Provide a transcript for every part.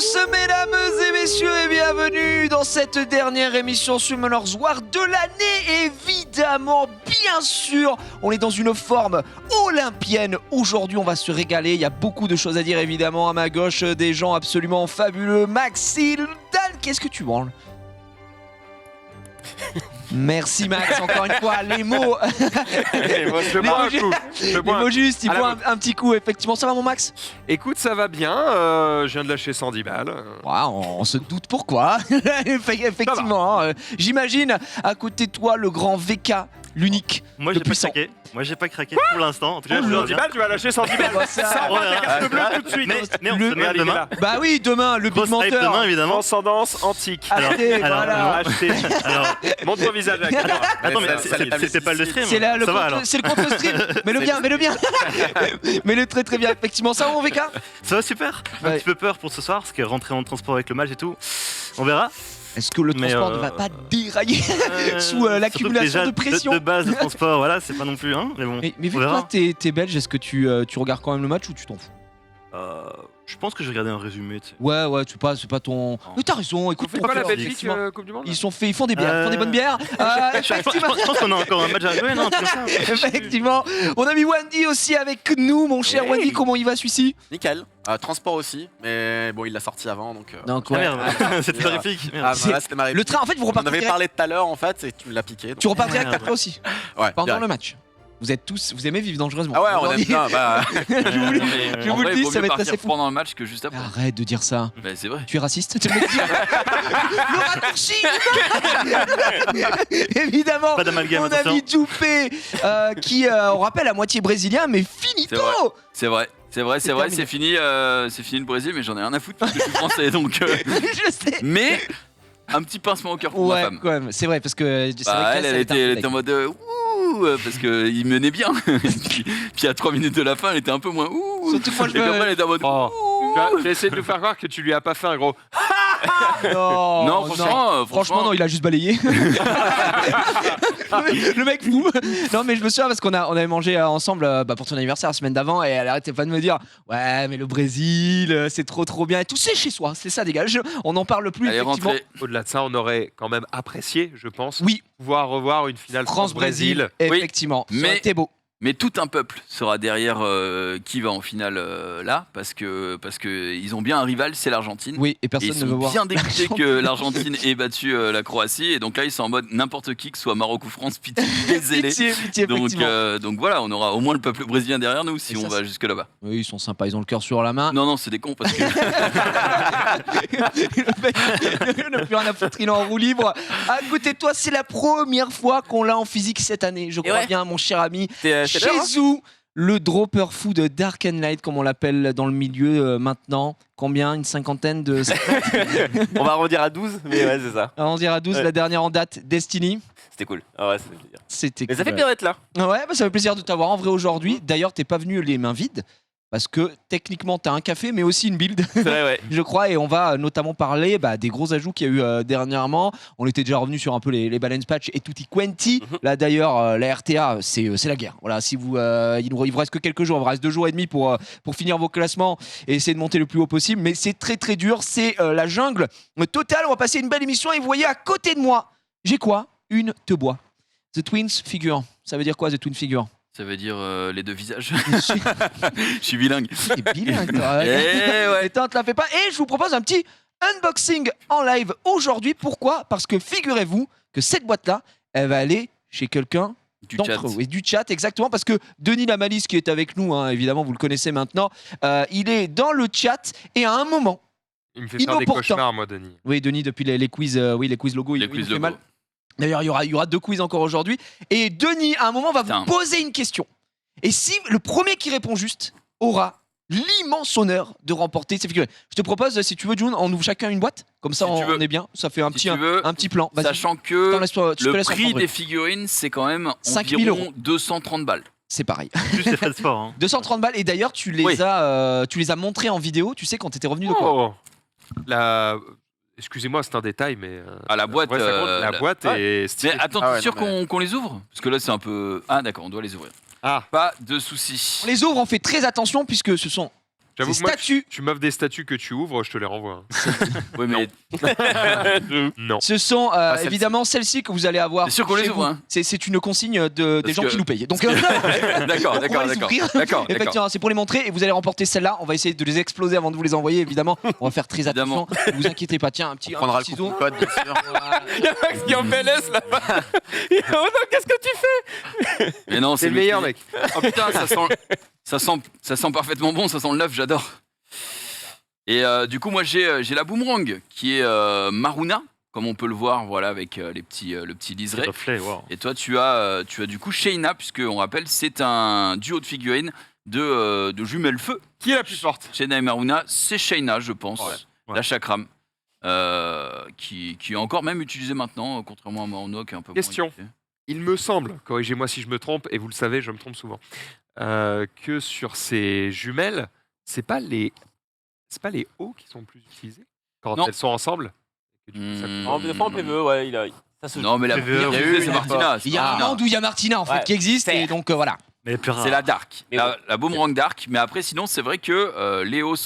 tous, mesdames et messieurs, et bienvenue dans cette dernière émission Summoners War de l'année. Évidemment, bien sûr, on est dans une forme olympienne. Aujourd'hui, on va se régaler. Il y a beaucoup de choses à dire, évidemment. À ma gauche, des gens absolument fabuleux. Maxime, Dan, qu'est-ce que tu branles? Merci Max, encore une fois, les mots. Je bois un coup. Les mots justes, il boit un petit coup, effectivement. Ça va mon Max? Écoute, ça va bien, je viens de lâcher 110 balles. Ouais, on se doute pourquoi. Effectivement, j'imagine à côté de toi le grand VK, l'unique. Moi j'ai pas craqué pour l'instant. En tout cas, je 110 balles, tu vas lâcher 110 balles. Bah, ça, Ça, on va ta carte bleue tout de suite. Mais on se demande demain. Bah oui, demain, le big Grosse hype menteur. demain évidemment. Transcendance antique. Achetez, voilà. Acheter. Alors, Montre ton visage. attends, mais ça- c'était pas le stream. C'est là, le Ça va compte- alors. c'est le compte stream. Mets-le bien, mets-le bien. Mets-le très très bien, effectivement. Ça va mon VK? Ça va super. Un Ouais. petit peu peur pour ce soir parce que rentrer en transport avec le match et tout. On verra. Est-ce que le Mais, transport ne va pas dérailler sous l'accumulation de pression? De base de transport, voilà, c'est pas non plus, hein. Mais bon. Mais vu on que verra. toi t'es belge, est-ce que tu regardes quand même le match ou tu t'en fous? Je pense que je regardais un résumé. Tu sais. Ouais, c'est pas ton. Mais t'as raison, écoute, C'est ton pas la cœur, Belgique effectivement. Coupe du Monde? Ils font des bières, ils font des bonnes bières. Je pense qu'on a encore un match à jouer, non, un truc comme ça. Effectivement, on a mis Wendy aussi avec nous, mon cher Hey. Wendy. Comment il va celui-ci? Nickel. Transport aussi, mais bon, il l'a sorti avant donc. Donc Ah ouais. merde, c'était ta réplique. Merde. Ah, voilà, c'était ma réplique. Le train, en fait, vous On en repartez avait direct. parlé tout à l'heure en fait, et tu me l'as piqué. donc- Tu repars direct Merde. après aussi, Ouais. pendant direct. le match. Vous aimez vivre dangereusement. Ah ouais, on aime Aujourd'hui. bien. Bah, Je vous le Mais je en vous le vrai, dis, vaut ça mieux va être partir assez fou. pendant le match que juste après. Arrête de dire ça. Bah, c'est vrai. Tu es raciste? Tu me le dis. Le raccourci. Évidemment, Pas d'amalgame, mon attention. ami Djoupé, qui, on rappelle, à moitié brésilien, mais finito. C'est vrai. C'est fini le Brésil, mais j'en ai rien à foutre parce que je suis français, donc. Je sais. Mais un petit pincement au cœur pour ma Ouais, femme. quand même, c'est vrai, parce que c'est Bah, vrai elle, qu'elle, elle était en mode ouh, parce qu'il menait bien. puis à 3 minutes de la fin, elle était un peu moins ouh. Surtout que moi, je Et puis veux- après, elle était en mode Oh. ouh. J'ai essayé de nous faire croire que tu lui as pas fait un gros. Non, Non, franchement, non, il a juste balayé. Le mec fou. Non, mais je me souviens parce on avait mangé ensemble pour ton anniversaire la semaine d'avant et elle arrêtait pas de me dire ouais, mais le Brésil, c'est trop bien et tout. C'est chez soi, c'est ça, dégage. On n'en parle plus. Elle est Effectivement. rentrée. Au-delà de ça, on aurait quand même apprécié, je pense, Oui, pouvoir revoir une finale France-Brésil, France-Brésil. effectivement. Mais- Ça aurait été beau. Mais tout un peuple sera derrière qui va en finale là, parce que ils ont bien un rival, c'est l'Argentine. Oui, et Et personne ils ne veut sont voir. bien dégoûtés que l'Argentine ait battu la Croatie. Et donc là, ils sont en mode n'importe qui, que ce soit Maroc ou France, pitié, désolé. Pitié, Donc, effectivement. donc voilà, on aura au moins le peuple brésilien derrière nous si Et on ça, va c'est- jusque là-bas. Oui, ils sont sympas, ils ont le cœur sur la main. Non, c'est des cons parce que. Le mec, il n'a plus rien à foutre, il est en roue libre. À côté de toi, c'est la première fois qu'on l'a en physique cette année. Je crois ouais. bien, mon cher ami. T'es Chez vous, le dropper fou de Dark and Light, comme on l'appelle dans le milieu maintenant. Combien? Une cinquantaine de. On va arrondir à 12, mais ouais, c'est ça. On dirait à 12, Ouais. la dernière en date, Destiny. C'était cool. Ah ouais, c'était plaisir. C'était Mais ça cool. fait plaisir d'être là. Ouais, bah, ça fait plaisir de t'avoir en vrai aujourd'hui. D'ailleurs, t'es pas venu les mains vides. Parce que techniquement, t'as un café, mais aussi une build. C'est vrai, ouais. Je crois, et on va notamment parler des gros ajouts qu'il y a eu dernièrement. On était déjà revenu sur un peu les balance patch et tutti quanti. Là d'ailleurs, la RTA, c'est la guerre. Voilà, si vous, il vous reste que quelques jours, il vous reste 2 jours et demi pour finir vos classements et essayer de monter le plus haut possible. Mais c'est très très dur, c'est la jungle totale. On va passer une belle émission et vous voyez à côté de moi, j'ai quoi? Une te bois. The Twins Figure. Ça veut dire quoi, The Twin Figure? Ça veut dire les deux visages. Je suis Je suis bilingue. bilingue, toi. Eh ouais. Et te la fais pas. Et je vous propose un petit unboxing en live aujourd'hui. Pourquoi? Parce que figurez-vous que cette boîte-là, elle va aller chez quelqu'un Du chat. d'entre vous. Et du chat, exactement. Parce que Denis Lamalice, qui est avec nous, hein, évidemment, vous le connaissez maintenant, il est dans le chat. Et à un moment, Il me fait faire des Inopportun. cauchemars, moi, Denis. oui, Denis, depuis les quiz, les quiz logo, Les il quiz nous fait logo. mal. D'ailleurs, il y aura 2 quiz encore aujourd'hui. Et Denis, à un moment, va Putain. vous poser une question. Et si le premier qui répond juste aura l'immense honneur de remporter ces figurines. Je te propose, si tu veux, June, on ouvre chacun une boîte. Comme ça, Si tu on veux. est bien. Ça fait un, Si petit, tu veux, un petit plan. Vas-y. Sachant Attends, que je te le laisse prix reprendre. des figurines, c'est quand même 5 000 environ €. 230 balles. C'est pareil. Juste les frais de sport. Hein. 230 balles. Et d'ailleurs, tu les Oui. as montrés en vidéo, tu sais, quand tu étais revenu de quoi. Oh Excusez-moi, c'est un détail, mais. Ah, la boîte, ouais, ça compte. La boîte est Mais stylée. attends, Ah t'es ouais, sûr non, mais- qu'on les ouvre? Parce que là, c'est un peu. Ah, d'accord, on doit les ouvrir. Ah, Pas de soucis. On les ouvre, on fait très attention puisque ce sont J'avoue Ces que moi, statues, tu m'offres des statues que tu ouvres, je te les renvoie. Hein. Oui, mais Non. ce sont celle-ci. évidemment celles-ci que vous allez avoir. c'est sûr qu'on les chez ouvre. vous. Hein. C'est une consigne des Parce gens que- qui nous payent. Donc, D'accord, on va d'accord, les d'accord. ouvrir. D'accord, d'accord. Effectivement, c'est pour les montrer et vous allez remporter celle-là. On va essayer de les exploser avant de vous les envoyer, évidemment. On va faire très attention. Ne vous inquiétez pas. Tiens, un petit On prendra le ciseau. coupon code, bien sûr. Voilà. Il y a Max qui est en PLS là-bas. Oh non, qu'est-ce que tu fais? Mais non, C'est le meilleur, qui- mec. Oh putain, ça sent parfaitement bon, ça sent le neuf, j'adore. Et du coup, moi j'ai la boomerang qui est Maruna, comme on peut le voir, voilà, avec le petit liseré. Reflet, wow. Et toi, tu as du coup Shayna, puisque on rappelle, c'est un duo de figurines de jumelles feu. Qui est la plus forte? Shayna et Maruna, c'est Shayna, je pense, Ouais. la chakram, qui est encore même utilisée maintenant, contrairement à Maruna qui est un peu moins Question. utilisée. Il me semble, corrigez-moi si je me trompe, et vous le savez, je me trompe souvent, que sur ces jumelles, c'est pas les hauts qui sont plus utilisés quand Non. elles sont ensemble. Et que du coup, ça Hmm. coûte- Des fois en PVE, ouais, ça se Non, mais la PVE, première il y a utilisée, eu c'est une Martina. Il y a un Martina. monde où il y a Martina en fait Ouais. qui existe et donc voilà. Mais plus rare. C'est la Dark, Mais la boomerang Dark. Mais après, sinon, c'est vrai que les hauts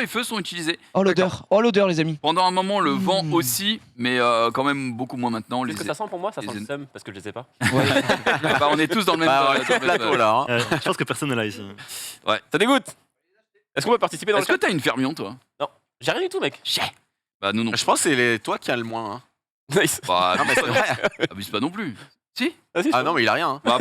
et feux sont utilisés. Oh l'odeur les amis. Pendant un moment, le vent Mmh. aussi, mais quand même beaucoup moins maintenant. Qu'est-ce que ça sent pour moi? Ça les sent le en- seum parce que je les sais pas. Bah, on est tous dans le même Bah, dans le même, plateau là. Hein. Je pense que personne n'est là ici. Ça dégoûte. Est-ce qu'on peut participer dans le Est-ce que t'as une fermion, toi? J'ai rien du tout, mec. Bah, nous non. Je pense que c'est toi qui as le moins. Hein. Nice. Bah, Non, mais c'est vrai. abuse pas non plus. Si. Vas-y, Ah non, mais il a rien. Hein. Bah,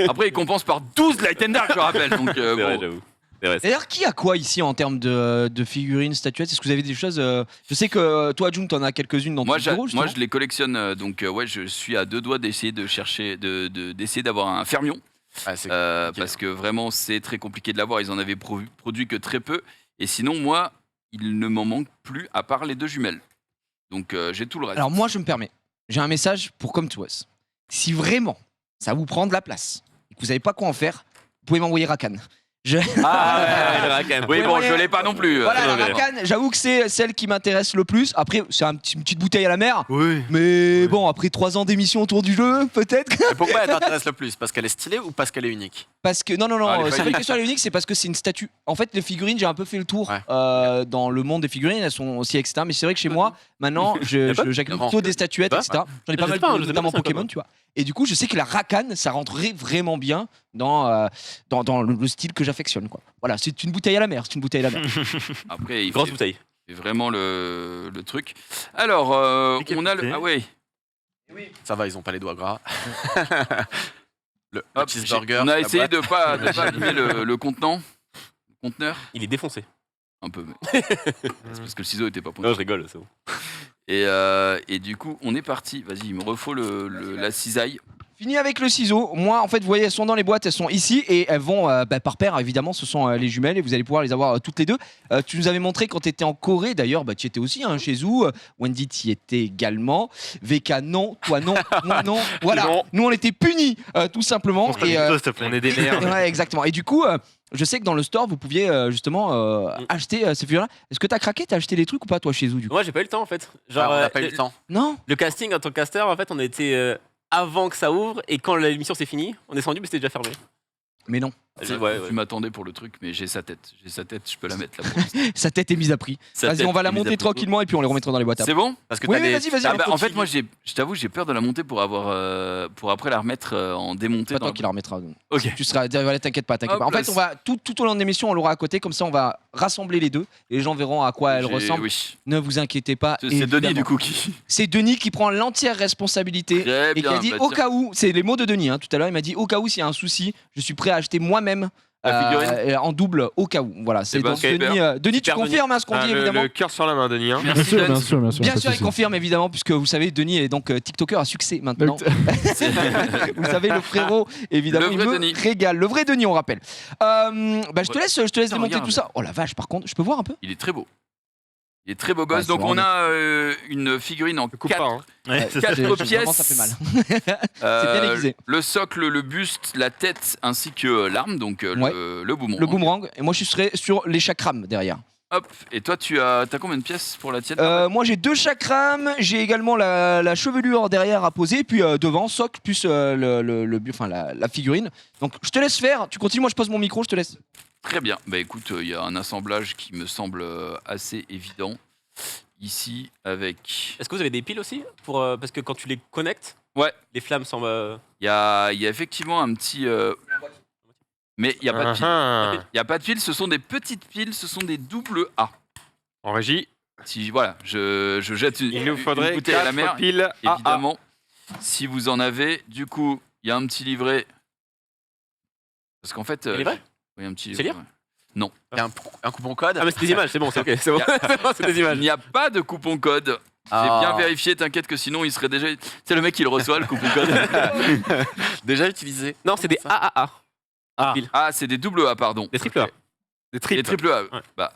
après, il compense par 12 Light and Dark, je rappelle. Donc, c'est vrai, bon. j'avoue. C'est vrai. D'ailleurs, qui a quoi ici en termes de figurines, statuettes? Est-ce que vous avez des choses Je sais que toi, June, t'en as quelques-unes dans Moi, ton bureau. moi, je les collectionne. Donc, ouais, je suis à 2 doigts d'essayer de chercher, d'essayer d'avoir un fermion. Ah, c'est Parce que vraiment, c'est très compliqué de l'avoir. Ils en avaient produit que très peu. Et sinon, moi, il ne m'en manque plus à part les 2 jumelles. Donc, j'ai tout le reste. Alors moi, je me permets. J'ai un message pour Come to Us. Si vraiment ça vous prend de la place et que vous savez pas quoi en faire, vous pouvez m'envoyer Rakan. Ah ouais, quand même. Oui, bon, Ouais. je l'ai pas non plus. Voilà, la ouais. Rakan, j'avoue que c'est celle qui m'intéresse le plus. Après, c'est une petite bouteille à la mer. Oui. Mais bon, après 3 ans d'émission autour du jeu, peut-être. Et pourquoi elle t'intéresse le plus? Parce qu'elle est stylée ou parce qu'elle est unique? Parce que non, Ah, elle est c'est pas pas une question à l'unique, c'est parce que c'est une statue. En fait, les figurines, j'ai un peu fait le tour Ouais. dans le monde des figurines, elles sont aussi etc. Mais c'est vrai que chez moi, maintenant, j'accumule plutôt des statuettes, Bah, etc. J'en ai pas Je mal, sais pas, je sais notamment pas, c'est Pokémon, pas tu vois. Et du coup, je sais que la Rakan, ça rentrerait vraiment bien dans le style que j'affectionne, quoi. Voilà, c'est une bouteille à la mer, c'est une bouteille à la mer. Après, il Grosse fait, bouteille. fait vraiment le truc. Alors, on a le. Ah ouais. Ça va, ils ont pas les doigts gras. le Hop, cheeseburger. on a la essayé boîte. de pas abîmer le contenant. Le conteneur. Il est défoncé. Un peu, mais. C'est parce que le ciseau était pas pointu. Non, je rigole, c'est bon. Et du coup, on est parti. Vas-y, il me refaut la cisaille. Fini avec le ciseau. Moi, en fait, vous voyez, elles sont dans les boîtes, elles sont ici et elles vont par paire, évidemment, ce sont les jumelles et vous allez pouvoir les avoir toutes les deux. Tu nous avais montré quand tu étais en Corée, d'ailleurs, tu y étais aussi chez Zou. Wendy, tu y étais également. VK, non. Toi, non. Moi, non. Voilà. Non. Nous, on était punis, tout simplement. On se Et, connaît tous, s'il te plaît. On est des merdes. ouais, exactement. Et du coup, je sais que dans le store, vous pouviez justement acheter ces figurines-là. Est-ce que tu as craqué? Tu as acheté des trucs ou pas, toi, chez Zou, du coup? Moi, j'ai pas eu le temps en fait. Genre, Ah, on n'a pas eu le temps. Non. le casting en tant que caster, en fait, on a été avant que ça ouvre et quand l'émission s'est finie, on est descendu mais c'était déjà fermé. Mais non. Tu m'attendais pour le truc, mais j'ai sa tête. Je peux la mettre là. Pour l'instant. Sa tête est mise à prix. Sa Vas-y, tête on va la est mise à monter prix. tranquillement et puis on les remettra dans les boîtes. C'est bon? Parce que Oui, t'as oui, des... vas-y, vas-y. Ah bah, en fait, moi, je t'avoue, j'ai peur de la monter pour après la remettre en démontée. Pas toi qui la remettra. Ok. Tu seras, voilà, t'inquiète pas, t'inquiète Hop pas. En là, fait, on va tout au long de l'émission, on l'aura à côté, comme ça, on va rassembler les deux. Et les gens verront à quoi elles ressemblent. Oui. Ne vous inquiétez pas. C'est Denis évidemment. du coup qui. C'est Denis qui prend l'entière responsabilité Très et qui bien. a dit bah, au tiens. cas où, c'est les mots de Denis. Tout à l'heure, il m'a dit au cas où s'il y a un souci, je suis prêt à acheter moi-même. La figurine En double au cas où. Voilà, c'est Eh ben, donc super. Denis. Denis, tu Super, confirmes ce qu'on dit évidemment. Le cœur sur la main, Denis. Hein. Merci, Bien sûr, Dan. bien sûr, bien sûr. Bien pas de sûr, il souci. confirme évidemment, puisque vous savez, Denis est donc TikToker à succès maintenant. Vous savez, le frérot, évidemment, Le il vrai me Denis. régale. Le vrai Denis, on rappelle. Je te laisse Putain, démonter regarde. tout ça. Oh la vache, par contre, je peux voir un peu? Il est très beau. Il est très beau gosse. c'est Donc on vraiment a une figurine en Coupe pas, 4 hein. Ouais, c'est ça. Quatre Vraiment, pièces. ça fait mal. C'est bien aiguisé. Le socle, le buste, la tête ainsi que l'arme, donc Ouais. le boomerang. Le boomerang. Et moi, je serai sur les chakrams derrière. Hop, et toi, t'as combien de pièces pour la tienne Moi j'ai 2 chakram, j'ai également la chevelure derrière à poser, puis devant, socle, plus la figurine. Donc je te laisse faire, tu continues, moi je pose mon micro, je te laisse. Très bien. Bah écoute, il y a un assemblage qui me semble assez évident. Ici, avec... Est-ce que vous avez des piles aussi pour, parce que quand tu les connectes, Ouais. les flammes semblent. Il y a effectivement un petit... Mais il n'y a pas de pile. Il n'y a pas de pile, ce sont des petites piles, ce sont des double A. En régie, Si, voilà, je jette une, il nous une faudrait bouteille à la 4 mer, piles AA. évidemment. Si vous en avez, du coup, il y a un petit livret. Parce qu'en fait... Un livret Oui, un petit C'est livret. lire ouais. Il y a un coupon code. Ah, mais c'est des images, c'est bon, c'est ok. C'est bon, c'est bon, c'est des Il images. n'y a pas de coupon code. J'ai Ah. bien vérifié, t'inquiète que sinon il serait déjà... C'est le mec qui le reçoit, le coupon code. Déjà utilisé. Non, c'est des AAA. Ah, c'est des double A, pardon. Des triple A. Des Des triples. triple A. Ouais. Bah,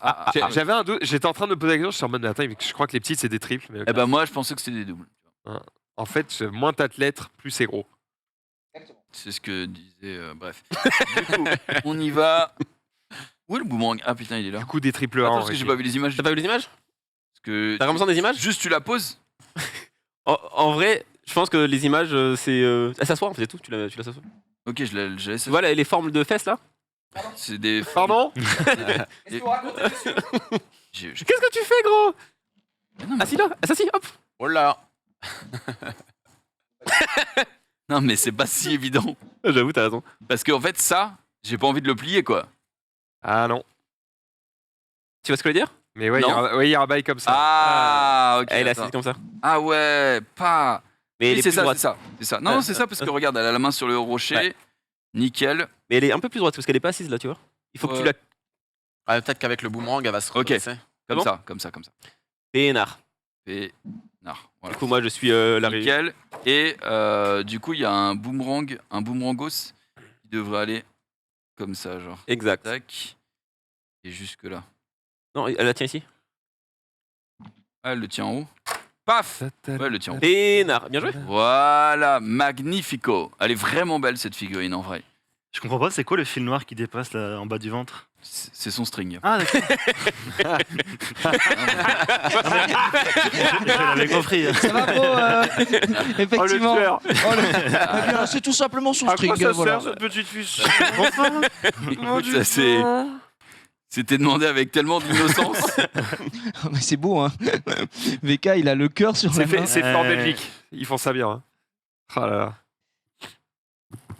J'avais un doute, j'étais en train de me poser la question, je suis en mode, mais attends, je crois que les petites c'est des triples. Mais Eh ben moi, je pensais que c'était des doubles. en fait, moins t'as de lettres, plus c'est gros. C'est ce que disait... bref. Du coup, on y va. Où est le boomerang? Ah putain, il est là. Du coup, des triples A Attends, en parce que j'ai régie. pas vu les images. T'as pas vu les images Parce que T'as vraiment besoin des images juste tu la poses. En vrai, je pense que les images, c'est. Elle s'assoit, en fait, c'est tout. Tu la s'assois. Ok, je la laisse. Tu vois les formes de fesses là C'est des... Pardon Qu'est-ce que vous racontez, monsieur J'ai- Qu'est-ce que tu fais, gros Non, mais... Assis là, assis, hop Oh là. non, mais c'est pas si évident. J'avoue, t'as raison. Parce qu'en fait, ça, j'ai pas envie de le plier, quoi. Ah non. Tu vois ce que je veux dire Mais ouais, Non. il y a un bail comme ça. Ah, ok. Elle est attends. assise comme ça. Ah ouais, pas... Mais elle Oui, est c'est plus ça, droite. c'est ça, c'est ça. Non, c'est ça parce que regarde, elle a la main sur le rocher, Ouais. nickel. Mais elle est un peu plus droite parce qu'elle est pas assise là, tu vois. Il faut que tu la. Ah, peut-être qu'avec le boomerang, elle va se Ok. redresser. Comme bon ça, comme ça, comme ça. Pénard. Et... Non, voilà. Du coup, moi, je suis la régie. Nickel. Et du coup, il y a un boomerangos qui devrait aller comme ça, genre. Exact. Tac. Et jusque là. Non, elle la tient ici. Ah, elle le tient en haut. Paf. Ouais, elle le tient en haut. Pénard. Bien joué. Voilà, magnifico. Elle est vraiment belle cette figurine en vrai. Je comprends pas, c'est quoi le fil noir qui dépasse là, en bas du ventre? C'est son string. Ah, d'accord. Je l'avais compris. Ça va bro effectivement. Eh bien, c'est tout simplement son À string. quoi ça voilà. sert cette petite fiche Écoute, ça c'est... C'était demandé avec tellement d'innocence. Mais c'est beau hein. VK il a le cœur sur la main. C'est fort Belgique. Ils font ça bien. Hein. Oh là là.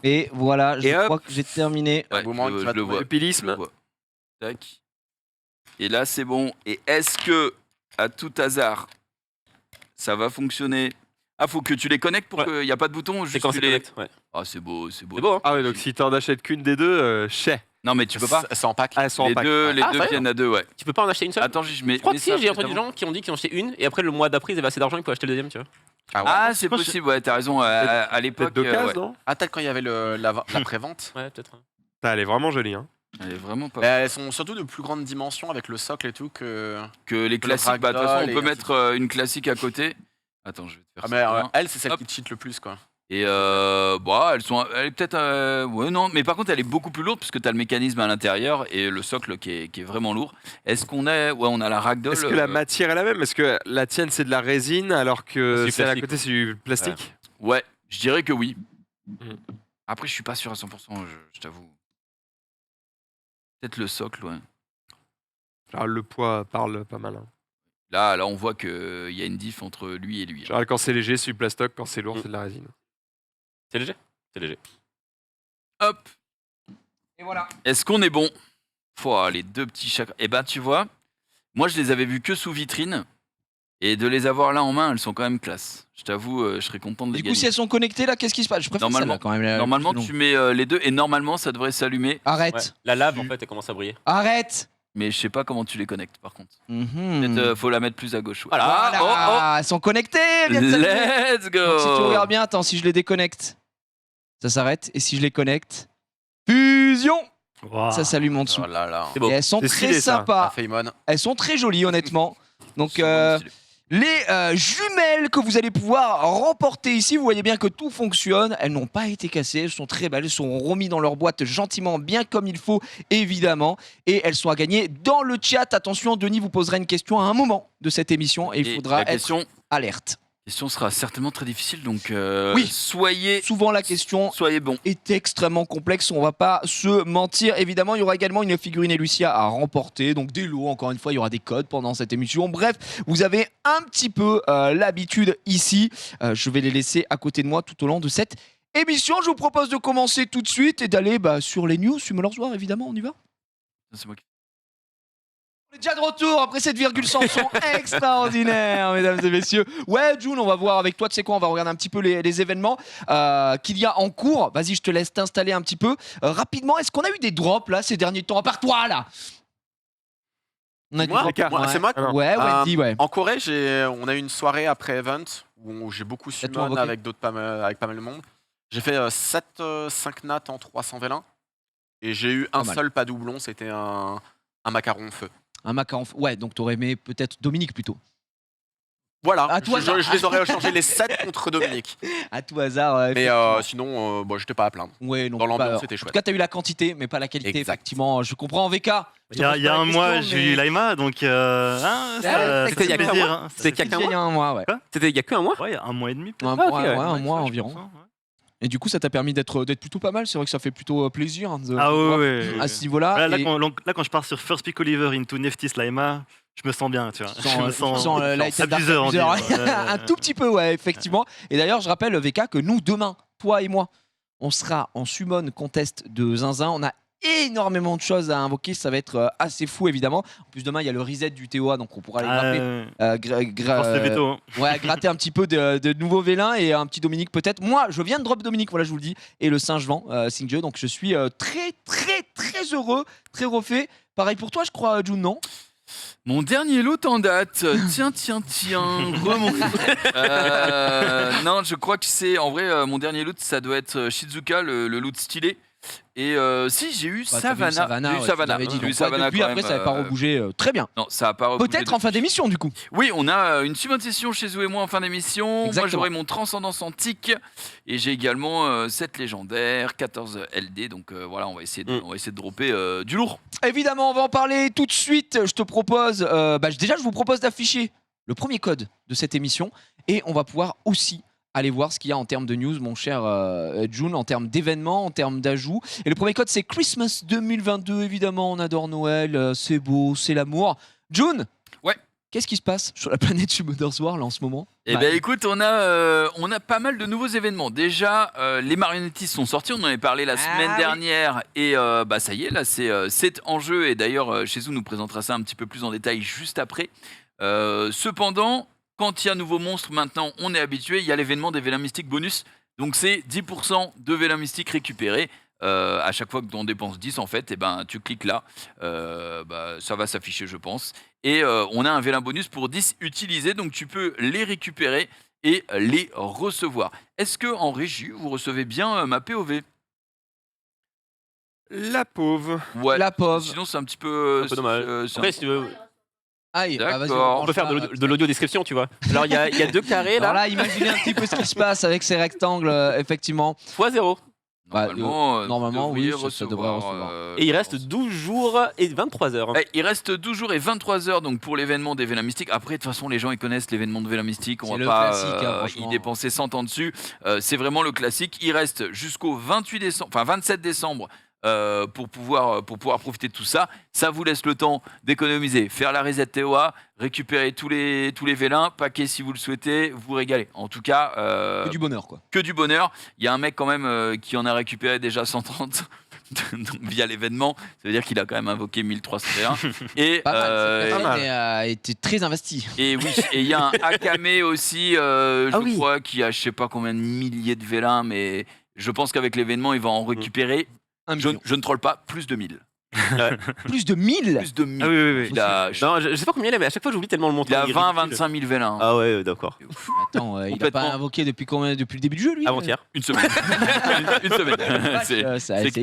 Et voilà, Et je hop. crois que j'ai terminé. Ouais, boomerang qui je va le trouver. vois. Le Je pilisme. le vois. Tac. Et là, c'est bon. Et est-ce que, à tout hasard, ça va fonctionner? Ah, faut que tu les connectes pour Ouais. qu'il n'y a pas de bouton. C'est Juste quand tu c'est les... correct. Ouais. Ah, c'est beau, c'est beau. C'est beau, hein Ah ouais, donc si t'en achètes qu'une des deux, chais. Non, mais tu peux pas. C'est en pack. Ah, elles sont en Les pack. deux, les Ah, deux sérieux viennent à deux, ouais. Tu peux pas en acheter une seule Attends, je mets. Je crois mets que si, ça j'ai entendu peut-être des gens qui ont dit qu'ils en achetaient une et après le mois d'après ils avaient assez d'argent, ils pouvaient acheter le deuxième, tu vois. Ah ouais. Ah, c'est possible, ouais, t'as raison. À l'époque, Peut-être d'occasion, ouais. non Ah, peut-être quand il y avait la pré-vente. Ouais, peut-être. Putain, elle est vraiment jolie. Hein. Elle est vraiment pas. Mais elles sont surtout de plus grande dimension avec le socle et tout que. Que les classiques, bah, de toute façon, ragdoll on peut et mettre une classique à côté. Attends, je vais te faire Ah, ça. mais bien. elle, c'est celle Hop. qui cheat le plus, quoi. Et bah, elle est peut-être. Ouais, non, mais par contre, elle est beaucoup plus lourde puisque tu as le mécanisme à l'intérieur et le socle qui est vraiment lourd. Est-ce qu'on est. Ouais, on a la ragdoll. Est-ce que la matière est la même? Est-ce que la tienne c'est de la résine alors que C'est du celle à plastique. côté c'est du plastique? Ouais, je dirais que oui. Mm. Après, je suis pas sûr à 100%, je t'avoue. Peut-être le socle, ouais. Genre, le poids parle pas mal. Hein. Là, on voit qu'il y a une diff entre lui et lui. Genre, quand c'est léger, c'est du plastoc, quand c'est lourd, c'est de la résine. C'est léger. C'est léger. Hop. Et voilà. Est-ce qu'on est bon? Pouah, les deux petits chakras. Eh ben, tu vois, moi, je les avais vus que sous vitrine. Et de les avoir là en main, elles sont quand même classe. Je t'avoue, je serais content de les Du coup, gagner. si elles sont connectées là, qu'est-ce qui se passe? Je préfère Normalement. celle-là quand même. Normalement, plus tu longue. mets les deux et normalement, ça devrait s'allumer. Arrête. Ouais. La lave en fait elle commence à briller. Arrête. Mais je sais pas comment tu les connectes, par contre. Mhm. Peut-être faut la mettre plus à gauche. Ouais. Voilà. Voilà, elles sont connectées. elles viennent de s'allumer. Let's go. Donc, si tu regardes bien, attends, si je les déconnecte, ça s'arrête. Et si je les connecte, fusion, Waouh. ça s'allume en dessous. Oh là là. C'est beau. Et elles sont C'est très stylé, ça. sympas. Feymon. Elles sont très jolies, honnêtement. Donc, C'est vraiment stylé. les jumelles que vous allez pouvoir remporter ici. Vous voyez bien que tout fonctionne. Elles n'ont pas été cassées. Elles sont très belles. Elles sont remises dans leur boîte gentiment, bien comme il faut, évidemment. Et elles sont à gagner dans le chat. Attention, Denis vous posera une question à un moment de cette émission et il faudra la être question alerte. sera certainement très difficile, donc Oui. soyez Souvent, la question bons. est extrêmement complexe, on va pas se mentir. Évidemment, il y aura également une figurine Elucia à remporter, donc des lots, encore une fois, il y aura des codes pendant cette émission. Bref, vous avez un petit peu l'habitude ici. Je vais les laisser à côté de moi tout au long de cette émission. Je vous propose de commencer tout de suite et d'aller sur les news. Summoners War, évidemment, on y va. C'est moi qui- On est déjà de retour après cette virgule sans son extraordinaire, mesdames et messieurs. Ouais, June, on va voir avec toi, tu sais quoi, on va regarder un petit peu les événements qu'il y a en cours. Vas-y, je te laisse t'installer un petit peu. Rapidement, est-ce qu'on a eu des drops là ces derniers temps, à part toi là? On a eu des Moi, drops, moi, ouais. c'est moi. Ouais, Wendy, ouais. En Corée, on a eu une soirée après Event où j'ai beaucoup toi summon invoqué. avec avec pas mal de monde. J'ai fait 5 nats en 300 vélins et j'ai eu un mal. seul pas doublon, c'était un macaron feu. Un macaron. Ouais, donc t'aurais aimé peut-être Dominique plutôt. Voilà, À tout hasard. je les aurais échangés les 7 contre Dominique. À tout hasard. Mais effectivement. sinon, j'étais pas à plaindre. Ouais, non, dans l'ambiance, bah, c'était En tout chouette. cas, t'as eu la quantité, mais pas la qualité. Exact. Effectivement, je comprends. VK. Il y a un mois, j'ai eu Laima, donc c'était il y a qu'un plaisir. mois Hein. C'était il y a qu'un Il y a un mois, ouais. C'était il y a qu'un mois. Ouais, il y a un mois et demi. peut-être. Un Ah, ok, mois, ouais. ouais, un Ouais, mois je environ. pense, hein, ouais. Et du coup, ça t'a permis d'être plutôt pas mal. C'est vrai que ça fait plutôt plaisir. Hein, Ah voir ouais. à ce niveau-là. Là, Et quand je pars sur First Pick Oliver into Neftis Laima, je me sens bien, tu vois. sans, je me sens sans, Light and Dark abuseur, on dit. Abuser. Un tout petit peu, ouais, effectivement. Et d'ailleurs, je rappelle, VK, que nous, demain, toi et moi, on sera en summon contest de Zinzin. On a énormément de choses à invoquer. Ça va être assez fou, évidemment. En plus, demain, il y a le reset du TOA, donc on pourra aller Force de veto. Hein. ouais, gratter un petit peu de nouveaux vélins et un petit Dominique peut-être. Moi, je viens de drop Dominique, voilà, je vous le dis, et le singe vent, Singju, donc je suis très, très, très heureux, très refait. Pareil pour toi, je crois, June, non? Mon dernier lot en date. Tiens. Remonte. Non, je crois que c'est. En vrai, mon dernier loot, ça doit être Shizuka, le loot stylé. Et si, j'ai eu Bah, t'as vu Savannah. J'ai eu ouais, tu Savannah. l'avais dit, J'ai eu donc, Savannah depuis, quand après, même, ça n'avait pas rebougé. Très bien. Non, ça a pas rebougé. Peut-être en fin d'émission, du coup. Oui, on a une suivante session chez vous et moi en fin d'émission. Moi, Exactement. j'aurai mon Transcendance Antique. Et j'ai également 7 légendaires, 14 LD. Donc voilà, on va essayer de dropper du lourd. Évidemment, on va en parler tout de suite. Je te propose, déjà, je vous propose d'afficher le premier code de cette émission. Et on va pouvoir aussi aller voir ce qu'il y a en termes de news, mon cher June, en termes d'événements, en termes d'ajouts. Et le premier code, c'est Christmas 2022. Évidemment, on adore Noël, c'est beau, c'est l'amour. June, Ouais. Qu'est-ce qui se passe sur la planète Summoners War là en ce moment? Eh ben écoute, on a pas mal de nouveaux événements. Déjà, les marionnettistes sont sortis, on en avait parlé la semaine dernière. Et ça y est, là, c'est en jeu. Et d'ailleurs, chez nous présentera ça un petit peu plus en détail juste après. Cependant, quand il y a un nouveau monstre, maintenant, on est habitué. Il y a l'événement des vélins mystiques bonus. Donc, c'est 10% de vélins mystiques récupérés. À chaque fois que on dépense 10, en fait, tu cliques là. Ça va s'afficher, je pense. Et on a un vélin bonus pour 10 utilisés. Donc, tu peux les récupérer et les recevoir. Est-ce que en régie, vous recevez bien ma POV? La pauvre. Ouais. La pauvre. Sinon, c'est un petit peu. Un peu dommage. Après, si tu veux, Aïe, D'accord. vas-y, on peut faire de l'audio description, tu vois. Alors, il y a 2 carrés Alors là, là, imaginez un petit peu ce qui se passe avec ces rectangles, effectivement. x0. Normalement, oui, devriez ça devrait recevoir. Et il reste 12 jours et 23 heures. Ouais, il reste 12 jours et 23 heures donc pour l'événement des Vélins Mystiques. Après, de toute façon, les gens ils connaissent l'événement de Vélins Mystiques. On C'est va le pas classique, hein, franchement. y dépenser 100 ans dessus. C'est vraiment le classique. Il reste jusqu'au 27 décembre. Pour pouvoir profiter de tout ça. Ça vous laisse le temps d'économiser, faire la reset TOA, récupérer tous les vélins, paquer si vous le souhaitez, vous régaler. En tout cas, Que du bonheur, quoi. que du bonheur. Il y a un mec quand même qui en a récupéré déjà 130 via l'événement. Ça veut dire qu'il a quand même invoqué 1301. Et Pas mal, cette pas mal. personne a été très investi. et oui, et il y a un Akame aussi, je crois, qui a je sais pas combien de milliers de vélins, mais je pense qu'avec l'événement, il va en récupérer. Un Je million. ne troll pas, plus de 1000. Plus de 1000. Plus de 1000. Ah oui, oui, oui. Il a, Non, je sais pas combien il a, mais à chaque fois j'oublie tellement le montant. il a il est 20, ridicule. 25 000 vélins. Ah ouais, d'accord. Attends, il a Complètement. pas invoqué depuis combien? Depuis le début du jeu, lui Avant-hier. Une semaine. une semaine.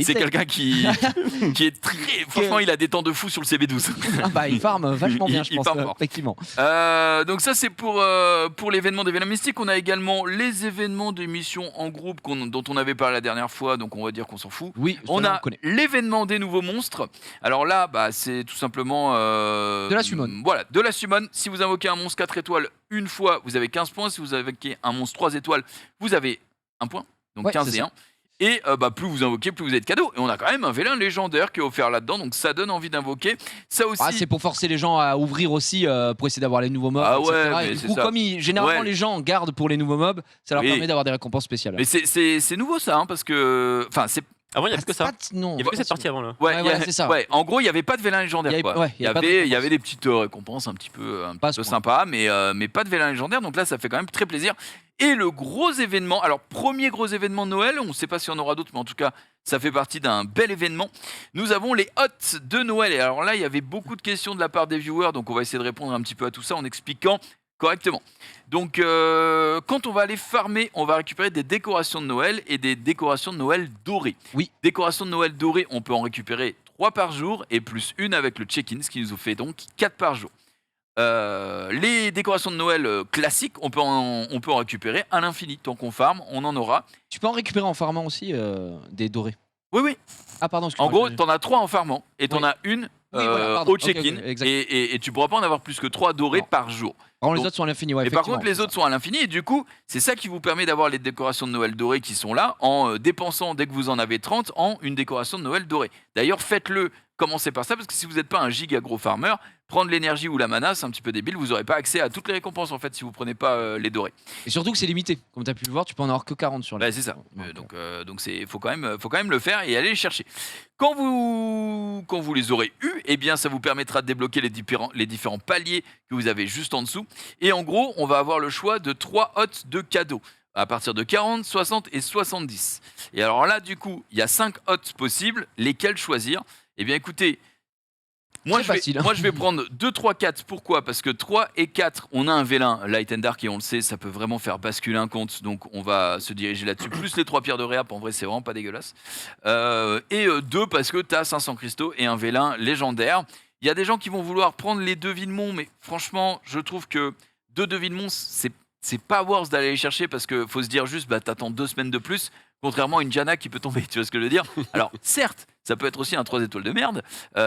C'est quelqu'un qui est très. Franchement, il a des temps de fou sur le CB12. Ah bah, il farm vachement bien, je Il pense, farm fort. effectivement. Donc ça c'est pour l'événement des Vélins Mystiques. On a également les événements des missions en groupe dont on avait parlé la dernière fois, donc on va dire qu'on s'en fout. Oui, On cela, a connaît. l'événement des nouveaux monstres. Alors là, bah, c'est tout simplement... De la summon. Voilà, de la summon. Si vous invoquez un monstre 4 étoiles une fois, vous avez 15 points. Si vous invoquez un monstre 3 étoiles, vous avez 1 point. Donc Ouais, 15 c'est et ça. 1. Et bah, plus vous invoquez, plus vous êtes cadeau. Et on a quand même un vélin légendaire qui est offert là-dedans, donc ça donne envie d'invoquer. Ça aussi... Ah, c'est pour forcer les gens à ouvrir aussi, pour essayer d'avoir les nouveaux mobs, Ah etc. ouais, Et mais du c'est coup, ça. comme généralement Ouais. les gens gardent pour les nouveaux mobs, ça leur Oui. permet d'avoir des récompenses spéciales. Mais c'est nouveau ça, hein, parce que... Enfin, c'est... Avant, il y avait que ça. Non, Il y avait que cette partie avant là. Ouais, Ouais, il y a- voilà, c'est ça. ouais, en gros, il n'y avait pas de vélin légendaire. Il y avait- Quoi. ouais, il y avait des petites récompenses un petit peu Pas à ce point. sympas, mais pas de vélin légendaire. Donc là, ça fait quand même très plaisir. Et le gros événement, alors premier gros événement de Noël, on ne sait pas s'il y en aura d'autres, mais en tout cas, ça fait partie d'un bel événement. Nous avons les hots de Noël. Et alors là, il y avait beaucoup de questions de la part des viewers, donc on va essayer de répondre un petit peu à tout ça en expliquant correctement. Donc, quand on va aller farmer, on va récupérer des décorations de Noël et des décorations de Noël dorées. Oui. Décorations de Noël dorées, on peut en récupérer 3 par jour et plus une avec le check-in, ce qui nous fait donc 4 par jour. Les décorations de Noël classiques, on peut en récupérer à l'infini. Tant qu'on farm, on en aura. Tu peux en récupérer en farmant aussi des dorés. Oui, oui. Ah, pardon, En excuse-moi. gros, t'en as 3 en farmant et t'en Oui. as une Oui, voilà, pardon. au Ok, check-in. ok, exact. Et tu pourras pas en avoir plus que 3 dorés Non. par jour. Vraiment, les donc- autres sont à l'infini, ouais. Et par effectivement, contre, les c'est autres sont à l'infini. Et du coup, c'est ça qui vous permet d'avoir les décorations de Noël dorées qui sont là en dépensant, dès que vous en avez 30, en une décoration de Noël dorée. D'ailleurs, faites-le. Commencez par ça, parce que si vous n'êtes pas un giga gros farmer, prendre l'énergie ou la mana, c'est un petit peu débile. Vous n'aurez pas accès à toutes les récompenses, en fait, si vous prenez pas les dorés. ça. Et surtout que c'est limité. Comme tu as pu le voir, tu peux en avoir que 40 sur les. Bah, c'est ça. Donc, Donc faut quand même le faire et aller les chercher. Quand vous les aurez eus, eh bien ça vous permettra de débloquer les différents paliers que vous avez juste en dessous. Et en gros, on va avoir le choix de 3 hots de cadeaux à partir de 40, 60 et 70. Et alors là, du coup, il y a 5 hots possibles. Lesquels choisir? Eh bien écoutez, moi Très je, vais, facile, hein. moi je vais prendre 2, 3, 4. Pourquoi? Parce que 3 et 4, on a un vélin Light and Dark et on le sait, ça peut vraiment faire basculer un compte. Donc on va se diriger là-dessus. Plus les 3 pierres de réap, en vrai c'est vraiment pas dégueulasse. Et 2 parce que tu as 500 cristaux et un vélin légendaire. Il y a des gens qui vont vouloir prendre les 2 Villemont, mais franchement, je trouve que 2 Villemont, c'est pas worth d'aller les chercher parce que faut se dire juste, bah t'attends 2 semaines de plus. Contrairement à une Janna qui peut tomber, tu vois ce que je veux dire? Alors, certes, ça peut être aussi un 3 étoiles de merde,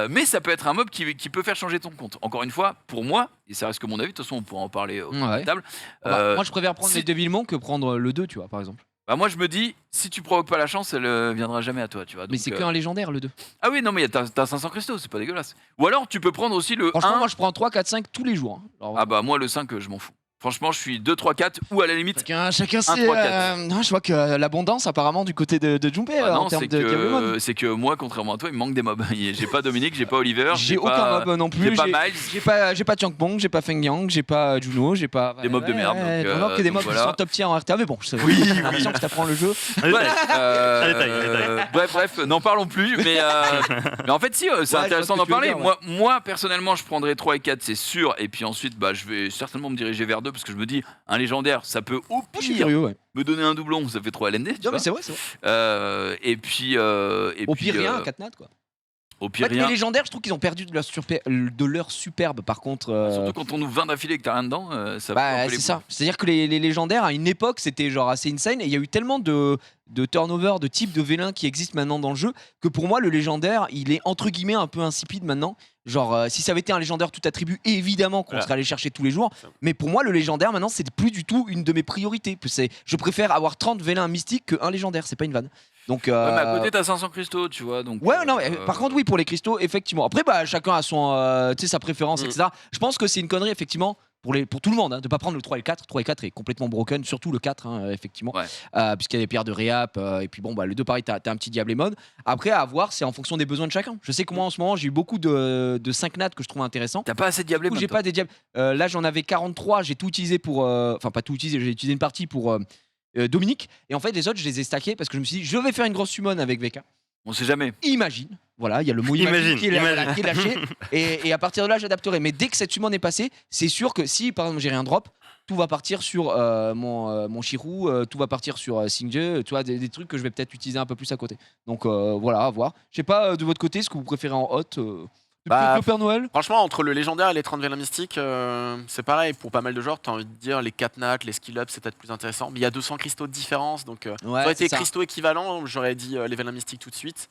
mais ça peut être un mob qui peut faire changer ton compte. Encore une fois, pour moi, et ça reste que mon avis, de toute façon, on pourra en parler au Ouais. table. Bah, moi, je préfère prendre si- les 2 Villemont que prendre le 2, tu vois, par exemple. Bah, moi, je me dis, si tu provoques pas la chance, elle viendra jamais à toi, tu vois. Mais Donc, c'est qu'un légendaire, le 2. Ah oui, non, mais t'as 500 cristaux, c'est pas dégueulasse. Ou alors, tu peux prendre aussi le Franchement, 1. moi, je prends 3, 4, 5 tous les jours. Hein. Alors, Ah bah, moi, le 5, je m'en fous. Franchement, je suis 2, 3, 4, ou à la limite. chacun c'est. 3, 4. Non, je vois que l'abondance, apparemment, du côté de Junpei, Ah en non, termes c'est de Diablemon. que moi, contrairement à toi, il me manque des mobs. J'ai pas Dominique, j'ai pas Oliver. J'ai pas- aucun mob non plus. J'ai pas Miles. J'ai pas Changpong, j'ai pas Feng Yang, j'ai pas Juno, j'ai pas. Des mobs de merde, donc, vraiment que des donc mobs voilà. qui sont top tier en RTA, mais bon, j'ai l'impression que tu apprends le jeu. Bref, Un détail. bref, n'en parlons plus. Mais en fait, si, c'est Ouais, je vois intéressant ce d'en que tu veux parler. dire, Moi, personnellement, je prendrais 3 et 4, c'est sûr. Et puis ensuite, bah, je vais certainement me diriger vers 2 parce que je me dis, un légendaire, ça peut au Je suis pire curieux, ouais. me donner un doublon, ça fait 3 LND. Tu Non, vois mais c'est vrai, c'est vrai. Et puis. Au pire, rien, 4 nat, quoi. Au En pire, fait, les rien. légendaires, je trouve qu'ils ont perdu de leur superbe, par contre. Surtout quand on ouvre 20 d'affilée et que t'as rien dedans, ça fout un Bah, peu les c'est ça. C'est-à-dire que les légendaires, à une époque, c'était genre assez insane. Et il y a eu tellement de turnover, de types de vélins qui existent maintenant dans le jeu, que pour moi, le légendaire, il est entre guillemets un peu insipide maintenant. Genre, si ça avait été un légendaire tout attribut, évidemment qu'on Voilà. serait allé chercher tous les jours. Mais pour moi, le légendaire, maintenant, c'est plus du tout une de mes priorités. Je préfère avoir 30 vélins mystiques qu'un légendaire. C'est pas une vanne. Donc, Ouais, mais à côté, t'as 500 cristaux, tu vois. Donc, ouais, non, mais par contre, oui, pour les cristaux, effectivement. Après, bah, chacun a son, tu sais, sa préférence, Mm. etc. Je pense que c'est une connerie, effectivement, pour tout le monde, hein, de pas prendre le 3 et le 4. 3 et 4 est complètement broken, surtout le 4, hein, effectivement. Ouais. Puisqu'il y a des pierres de réap, et puis bon, bah, le 2, pareil, t'as un petit Diablemon. Après, à voir, c'est en fonction des besoins de chacun. Je sais que moi, en ce moment, j'ai eu beaucoup de 5 nats que je trouve intéressants. T'as pas assez de Du diablés, coup, j'ai pas des diables. Là, j'en avais 43, j'ai tout utilisé pour. Enfin, pas tout utilisé, j'ai utilisé une partie pour. Dominique, et en fait les autres je les ai stackés parce que je me suis dit je vais faire une grosse summon avec VK. On sait jamais. Imagine, Voilà, il y a le mot Imagine, qui est lâché. Et à partir de là, j'adapterai. Mais dès que cette summon est passée, c'est sûr que si, par exemple, j'ai rien drop, tout va partir sur mon Shirou, tout va partir sur Singje, tu vois, des trucs que je vais peut-être utiliser un peu plus à côté. Donc voilà, à voir. Je sais pas, de votre côté, ce que vous préférez en hot Bah, le Père Noël. Franchement, entre le légendaire et les 30 vélins mystiques, c'est pareil. Pour pas mal de joueurs, t'as envie de dire les 4 nats, les skill ups, c'est peut-être plus intéressant. Mais il y a 200 cristaux de différence. Donc, ça aurait été cristaux équivalents, j'aurais dit les vélins mystiques tout de suite.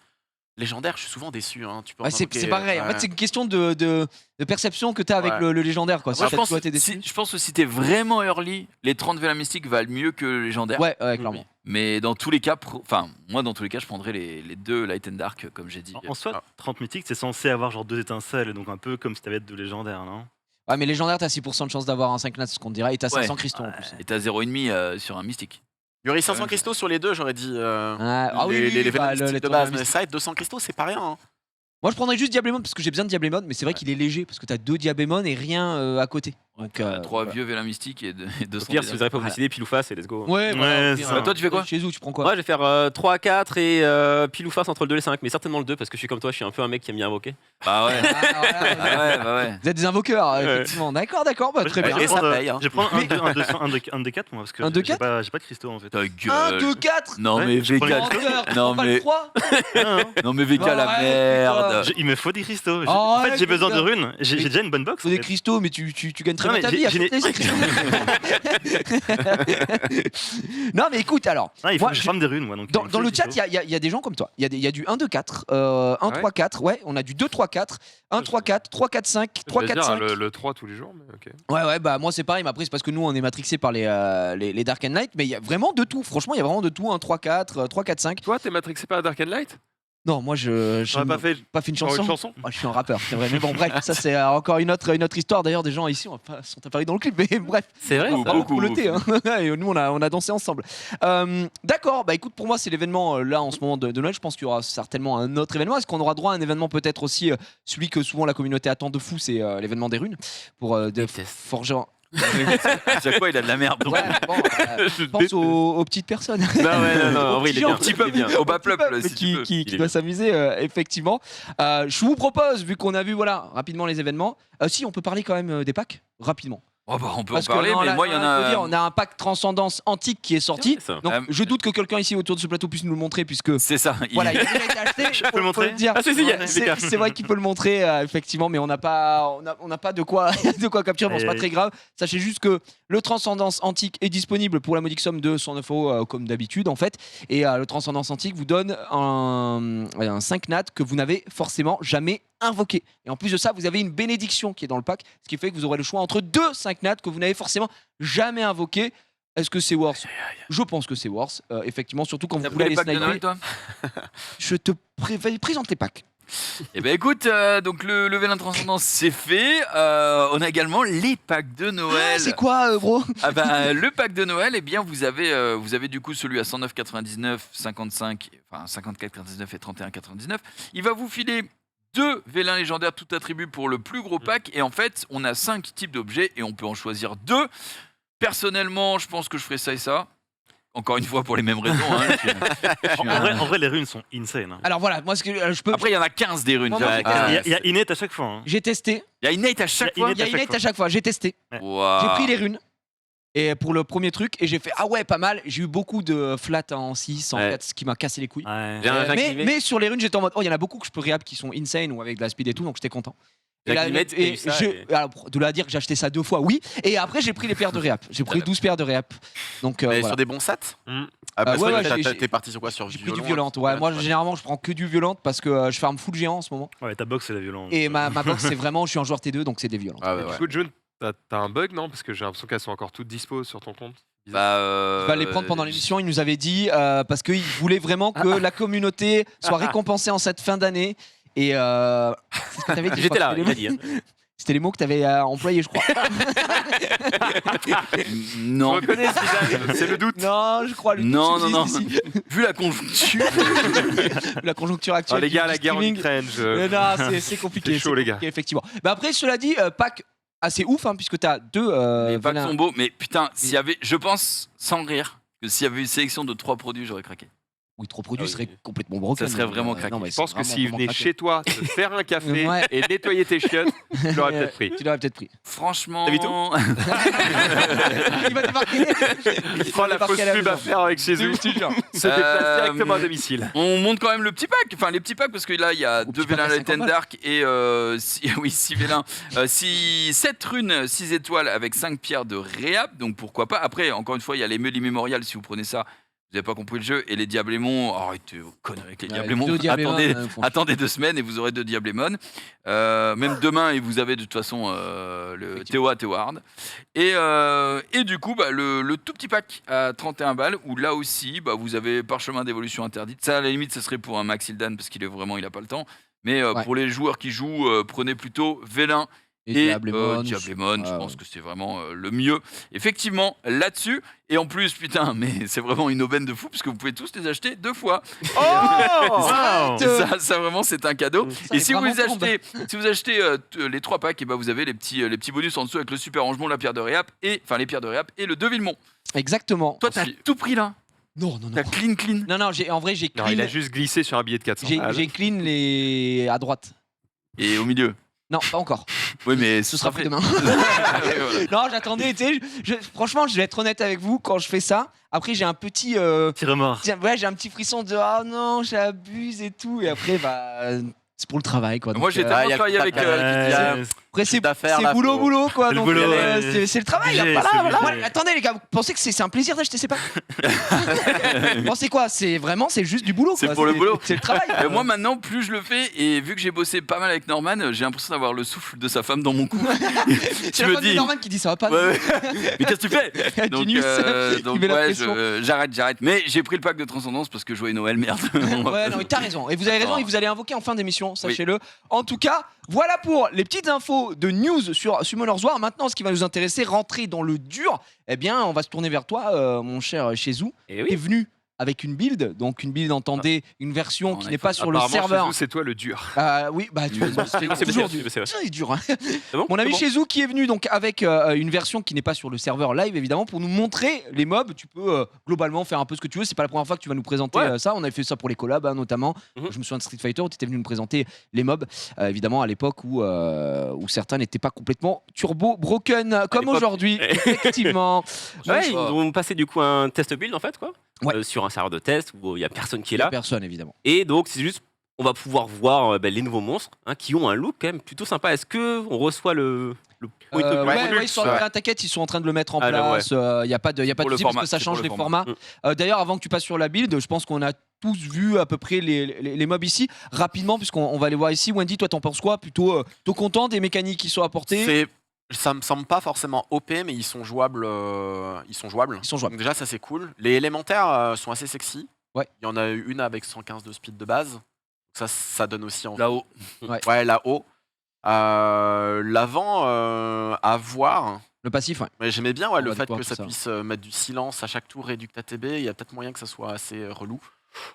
Légendaire, je suis souvent déçu. Hein. Tu peux en C'est invoquer, pareil. En fait, c'est une question de perception que tu as avec Ouais. le légendaire. Quoi. Moi, Si toi, t'es déçu. je pense que si t'es vraiment early, les 30 vélins mystiques valent mieux que le légendaire. Ouais, clairement. Mais dans tous les cas, moi dans tous les cas, je prendrais les deux Light and Dark, comme j'ai dit. En soi, 30 mythiques, c'est censé avoir genre 2 étincelles, donc un peu comme si t'avais de légendaire, non? Ouais, mais légendaire, t'as 6% de chance d'avoir un 5 nats, ce qu'on dirait, et t'as 500 cristaux en plus. Et t'as 0,5 sur un mystique. Il y aurait 500 cristaux sur les deux, j'aurais dit. Ah oui, les bah, vélins mystiques les de base. tournois Mais ça, 200 cristaux, c'est pas rien. Hein. Moi, je prendrais juste Diablemon parce que j'ai besoin de Diablemon, mais c'est vrai qu'il est léger parce que t'as 2 Diablemon et rien à côté. Donc, 3 voilà. vieux vélins mystiques et 200. Au pire, si vous n'arrivez pas à vous Voilà. décider, pile ou face et let's go. Ouais, Ouais, au c'est pire, ça. Toi, tu fais quoi? Chez vous, tu prends quoi? Moi, je vais faire 3 à 4 et pile ou face entre le 2 et le 5, mais certainement le 2 parce que je suis comme toi, je suis un peu un mec qui aime bien invoquer. Bah ouais. Ah, voilà, Ah ouais, bah ouais. Vous êtes des invoqueurs, effectivement. D'accord, bah, très bien. Et ça paye, hein. Je vais prendre un D4 moi, parce que Un j'ai 2-4? pas de cristaux en fait. Ta 1, gueule. 2, 4 Non Ouais, mais je prends les VK. cristaux. Non, mais- 3 Non mais VK la Ouais, merde. Il me faut des cristaux. Oh, En fait, ouais, j'ai besoin c'est de bien. runes. J'ai Mais- déjà une bonne box. Faut en des fait. cristaux, mais tu gagnes très Non, bien ta mais vie à j'ai- sauter ces cristaux. Non, mais écoute, alors, Ah, il faut moi, que je je- farme des runes moi. Donc dans, il me dans faut le des chat, cristaux. il y a des gens comme toi. Il y a du 1, 2, 4, 1, Ouais. 3, 4. Ouais, on a du 2, 3, 4, 1, 3, 4, 3, 4, 5, 3, 4, 5. Le 3 tous les jours, mais ok. Ouais, bah moi c'est pareil, mais après c'est parce que nous on est matrixé par les Dark and Light, mais il y a vraiment de tout. Franchement, il y a vraiment de tout. 1, 3, 4, 3, 4, 5. Toi, t'es matrixé par Dark and Light? Non, moi je J'aurais pas fait pas fait une genre chanson. une chanson? Moi, je suis un rappeur, c'est vrai. Mais bon, bref, ça c'est encore une autre histoire. D'ailleurs, des gens ici sont apparus dans le clip, mais bref. C'est vrai Beaucoup, ça beaucoup. Pour le thé, hein. Et nous on a dansé ensemble. D'accord, bah écoute, pour moi c'est l'événement là en ce moment de Noël. Je pense qu'il y aura certainement un autre événement. Est-ce qu'on aura droit à un événement peut-être aussi celui que souvent la communauté attend de fou, c'est l'événement des runes pour des forgeants. C'est quoi, il a de la merde. Ouais, bon, je pense aux petites personnes. Non, en vrai, il est bien. Un petit il est bien. peu au bas peuple, si qui, tu peux. qui Il est doit bien. s'amuser effectivement. Je vous propose, vu qu'on a vu voilà rapidement les événements, si on peut parler quand même des packs rapidement. Oh bah on peut en Parce que parler, non, mais là, moi il y en faut a. dire, on a un pack Transcendance Antique qui est sorti. C'est vrai, ça. Donc je doute que quelqu'un ici autour de ce plateau puisse nous le montrer puisque C'est ça. voilà, il a déjà été acheté. Je peux le montrer dire. Ah, si, il y a- C'est vrai qu'il peut le montrer effectivement, mais on n'a pas de quoi de quoi capturer. Bon, c'est pas très grave. Sachez juste que le Transcendance Antique est disponible pour la modique somme de 109 € comme d'habitude en fait. Et le Transcendance Antique vous donne un 5 nat que vous n'avez forcément jamais invoqué. Et en plus de ça, vous avez une bénédiction qui est dans le pack, ce qui fait que vous aurez le choix entre 2 5 nat que vous n'avez forcément jamais invoqué. Est-ce que c'est worse? Je pense que c'est worse, effectivement, surtout quand T'as vous pris voulez les aller packs de sniper. Noël, toi? Je te présente les packs. Eh ben écoute, donc le level Transcendance c'est fait. On a également les packs de Noël. C'est quoi, bro? Ah bah, le pack de Noël, eh bien vous avez du coup celui à 109,99, 55, enfin 54,99 et 31,99. Il va vous filer 2 vélins légendaires tout attribut pour le plus gros pack. Et en fait, on a 5 types d'objets et on peut en choisir 2. Personnellement, je pense que je ferai ça et ça. Encore une fois, pour les mêmes raisons. Hein. En vrai, les runes sont insane. Hein. Alors voilà, moi ce que je peux. Après, il y en a 15 des runes. Moi, j'avoue. moi, Il y a innate à chaque fois. Hein. J'ai testé. Il y a une innate à chaque Il y a fois. Il y a à une chaque aide à chaque fois. J'ai testé. Waouh. J'ai pris les runes. Et pour le premier truc, et j'ai fait ah ouais, pas mal. J'ai eu beaucoup de flat en 6, en Ouais. 4, ce qui m'a cassé les couilles. Ouais. J'ai un Jacques Mais, Livet. mais sur les runes, j'étais en mode oh, il y en a beaucoup que je peux réhab qui sont insane ou avec de la speed et tout, donc j'étais content. Et, Jacques là, Livet, t'as eu ça, alors, de là à dire que j'ai acheté ça 2 fois, oui. Et après, j'ai pris les paires de réap. J'ai pris 12 paires de réap. Donc, Mais voilà. sur des bons sats Mm. parce ouais, que ouais, t'es parti sur quoi? Sur J'ai du pris du violent, violente. Ouais, moi, généralement, je prends que du violente parce que je farm full géant en ce moment. Ouais, ta box c'est la violence. Et ma box, c'est vraiment, je suis un joueur T2, donc c'est des violentes. Ah ouais, ouais. Du coup, June, t'as un bug, non? Parce que j'ai l'impression qu'elles sont encore toutes dispo sur ton compte. Bah, Il va les prendre pendant l'émission. Il nous avait dit parce qu'il voulait vraiment que la communauté soit récompensée en cette fin d'année. Et c'est ce que t'avais dit. je J'étais crois, là, c'était il a les dit. mots- C'était les mots que t'avais employés, je crois. Non. reconnais ce visage, c'est le doute. Non, je crois. le doute Non, subsiste ici. Vu la conjoncture. La conjoncture Ah, actuelle. les gars, du la guerre en streaming. Ukraine, Non, c'est compliqué. C'est chaud, les gars. compliqué, effectivement. Mais après, cela dit, pack assez ouf, hein, puisque t'as 2. Les packs sont beaux, mais putain, s'il y avait, je pense, sans rire, que s'il y avait une sélection de 3 produits, j'aurais craqué. Oui, trop produit Ah oui. serait complètement broken. Ça serait vraiment craqué. non, mais Je pense c'est que vraiment, s'il vraiment venait craqué. chez toi te faire un café Ouais. et nettoyer tes chiottes, je l'aurais peut-être pris. Tu l'aurais peut-être pris. Franchement. T'as vu tout Il va débarquer. Il prend la fausse débarquer à la pub à maison. faire avec chez eux. Se déplace directement à domicile. On monte quand même le petit pack, enfin les petits packs, parce que là il y a Au 2 petit pack vélins à Light and 50 Dark et 6 vélins, 7 runes, 6 étoiles avec 5 pierres de réhab, donc pourquoi pas. Après, encore une fois, il y a les Meuli Mémorial si vous prenez ça. Vous n'avez pas compris le jeu. Et les Diablémons, arrêtez vos conneries avec les Diablémons. Attendez 2 semaines et vous aurez 2 Diablémon. Même demain, et vous avez de toute façon le Théoa Théoard. Et du coup, le tout petit pack à 31 balles, où là aussi, vous avez Parchemin d'évolution interdite. Ça, à la limite, ce serait pour un Maxildan, parce qu'il il n'a pas le temps. Mais pour les joueurs qui jouent, prenez plutôt Vélin. Et Diablémon, je pense que c'est vraiment le mieux. Effectivement, là-dessus. Et en plus, putain, mais c'est vraiment une aubaine de fou, parce que vous pouvez tous les acheter 2 fois. Wow. Ça vraiment, c'est un cadeau. Ça, Et c'est si vous, vraiment achetez les 3 packs, et vous avez les petits bonus en dessous avec le super rangement, la pierre de réap, les pierres de réap et le 2 Villemont. Exactement. Toi, t'as tout pris là. Non. T'as clean. Non, en vrai, j'ai Non, clean. il a juste glissé sur un billet de 400 balles. J'ai clean les à droite. Et au milieu. Non, pas encore. Oui, mais Ce sera fait demain. Voilà. Non, j'attendais. Tu sais, franchement, je vais être honnête avec vous. Quand je fais ça, après, j'ai un petit. Petit remords. J'ai un petit frisson de ah non, j'abuse et tout. Et après, c'est pour le travail, quoi. Moi, Donc, j'ai tellement travaillé avec. après, c'est d'affaires, là, boulot, quoi. C'est le Donc, boulot, c'est le travail. obligé, Voilà, c'est voilà. obligé. Ouais, attendez, les gars, vous pensez que c'est un plaisir d'acheter ces packs? Vous pensez quoi? C'est juste du boulot. C'est quoi. pour le boulot. C'est le travail. Moi maintenant, plus je le fais, et vu que j'ai bossé pas mal avec Norman, j'ai l'impression d'avoir le souffle de sa femme dans mon cou. C'est la femme de Norman qui dit ça va pas. Ouais. Mais qu'est-ce que tu fais? Donc, Genius. donc Il met la ouais, pression. j'arrête. Mais j'ai pris le pack de transcendance parce que joyeux Noël, merde. Ouais, non, mais t'as raison. Et vous avez raison, et vous allez invoquer en fin d'émission, sachez-le. En tout cas, voilà pour les petites infos de news sur Summoner's War. Maintenant, ce qui va nous intéresser, rentrer dans le dur, eh bien, on va se tourner vers toi, mon cher Shezou. Et T'es venu avec une build, donc une build, entendez, une version qui n'est pas sur le Apparemment, serveur. chez nous, c'est toi le dur. Oui, C'est toujours dur. C'est dur. Hein. bon, Mon ami c'est bon. Shezou qui est venu donc avec une version qui n'est pas sur le serveur live évidemment pour nous montrer les mobs. Tu peux globalement faire un peu ce que tu veux. C'est pas la première fois que tu vas nous présenter Ouais. ça. On avait fait ça pour les collabs notamment. Je me souviens de Street Fighter où tu étais venu nous présenter les mobs. Évidemment à l'époque où certains n'étaient pas complètement turbo broken comme l'époque. aujourd'hui. Effectivement. Ouais, ils ont passé du coup un test build en fait quoi. Ouais. Sur un serveur de test où il y a personne qui est Il y a là. personne évidemment. Et donc c'est juste, on va pouvoir voir les nouveaux monstres qui ont un look quand même plutôt sympa. Est-ce que on reçoit le point of view Ouais, ils sont t'inquiète, ils sont en train de le mettre en Ah, là, place. Il y a pas de Pour le souci parce format, que ça c'est change pour les le formats. D'ailleurs, avant que tu passes sur la build, je pense qu'on a tous vu à peu près les mobs ici. Rapidement, puisqu'on va les voir ici. Wendy, toi, t'en penses quoi? Plutôt content des mécaniques qui sont apportées? Ça me semble pas forcément OP, mais ils sont jouables. Ils sont jouables. jouables. Donc déjà, ça c'est cool. Les élémentaires sont assez sexy. Ouais. Il y en a une avec 115 de speed de base. Donc ça donne aussi envie. Là-haut. Ouais, là-haut. L'avant, à voir. Le passif, ouais. Mais j'aimais bien On le va fait voir que tout ça ça. puisse mettre du silence à chaque tour réduit ATB. Il y a peut-être moyen que ça soit assez relou.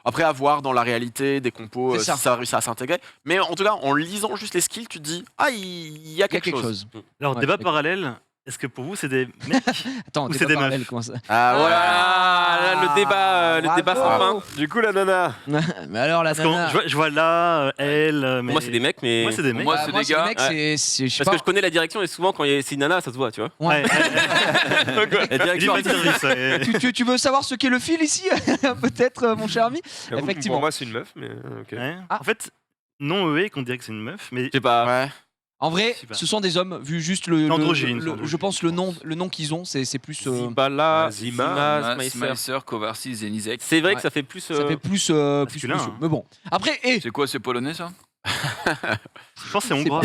Après, à voir dans la réalité des compos C'est ça. si ça réussit à s'intégrer. Mais en tout cas, en lisant juste les skills, tu te dis ah, il y a quelque chose. Alors, Ouais, débat d'accord. parallèle, est-ce que pour vous, c'est des mecs Attends, Ou t'es c'est pas des parallèle, meufs. comment ça? Ah voilà. Ah, là, le débat sans fin. Bravo. Du coup, la nana. Mais alors, la Parce que nana. je vois là, elle, mais... Moi c'est des mecs mais Moi, c'est des mecs. Moi, c'est des gars. mecs, c'est je sais parce que pas. je connais la direction et souvent quand c'est une nana ça se voit tu vois. Ouais. La direction artistique. artistique. Tu veux savoir ce qu'est le fil ici? Peut-être, mon cher ami? J'avoue que Effectivement. Pour moi, c'est une meuf, mais ok. Ah. En fait, non EE qu'on dirait que c'est une meuf, mais Je sais pas. Ouais. En vrai, Je sais pas. ce sont des hommes, vu juste le Androgyne, le- androgyne, je pense je le pense. nom qu'ils ont, c'est plus. Zibala, Zima, Smicer. Smicer, Kovarsi, Zenizek. C'est vrai Ouais. que ça fait plus. Ça fait plus masculin, plus- hein. Mais bon. Après, C'est quoi, c'est polonais ça? je pense que c'est hongrois.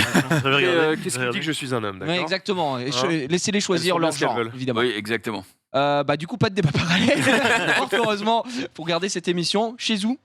Qu'est-ce qui dit que je suis un homme, d'accord? ouais, exactement. Et Hein laissez-les choisir Elles sont leur bien ce qu'elles genre, veulent. évidemment. Oui, exactement. Du coup, pas de débat parallèle. Fort heureusement, pour garder cette émission. Chez vous.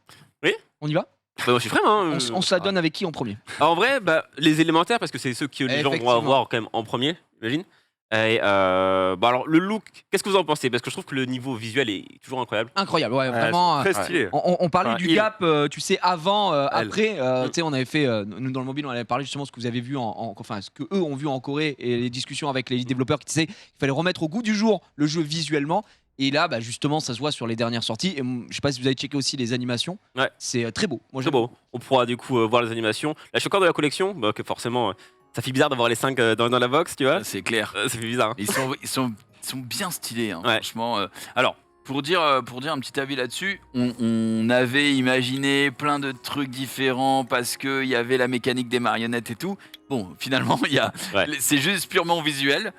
Oui. On y va. Bah, moi je suis prêt hein. On se la donne avec qui en premier? Alors, en vrai, les élémentaires, parce que c'est ceux que les gens vont Effectivement. avoir quand même en premier, j'imagine. Et alors, le look, qu'est-ce que vous en pensez? Parce que je trouve que le niveau visuel est toujours incroyable. Incroyable, ouais, vraiment. Très stylé. On parlait Enfin, du il. gap, tu sais, avant, après. Mm. Tu sais, on avait fait, nous dans le mobile, on avait parlé justement de ce que vous avez vu, enfin, ce que eux ont vu en Corée et les discussions avec les développeurs qui disaient qu'il fallait remettre au goût du jour le jeu visuellement. Et là, bah, justement, ça se voit sur les dernières sorties. Et je sais pas si vous avez checké aussi les animations. Ouais. C'est très beau. Moi, C'est beau. On pourra du coup voir les animations. Là, je suis encore de la collection, que forcément, ça fait bizarre d'avoir les 5 dans la box, tu vois. C'est clair. Ça fait bizarre. Hein. Ils sont bien stylés, hein, Ouais. franchement. Alors, pour dire un petit avis là-dessus, on avait imaginé plein de trucs différents parce qu'il y avait la mécanique des marionnettes et tout. Bon, finalement, Ouais. c'est juste purement visuel.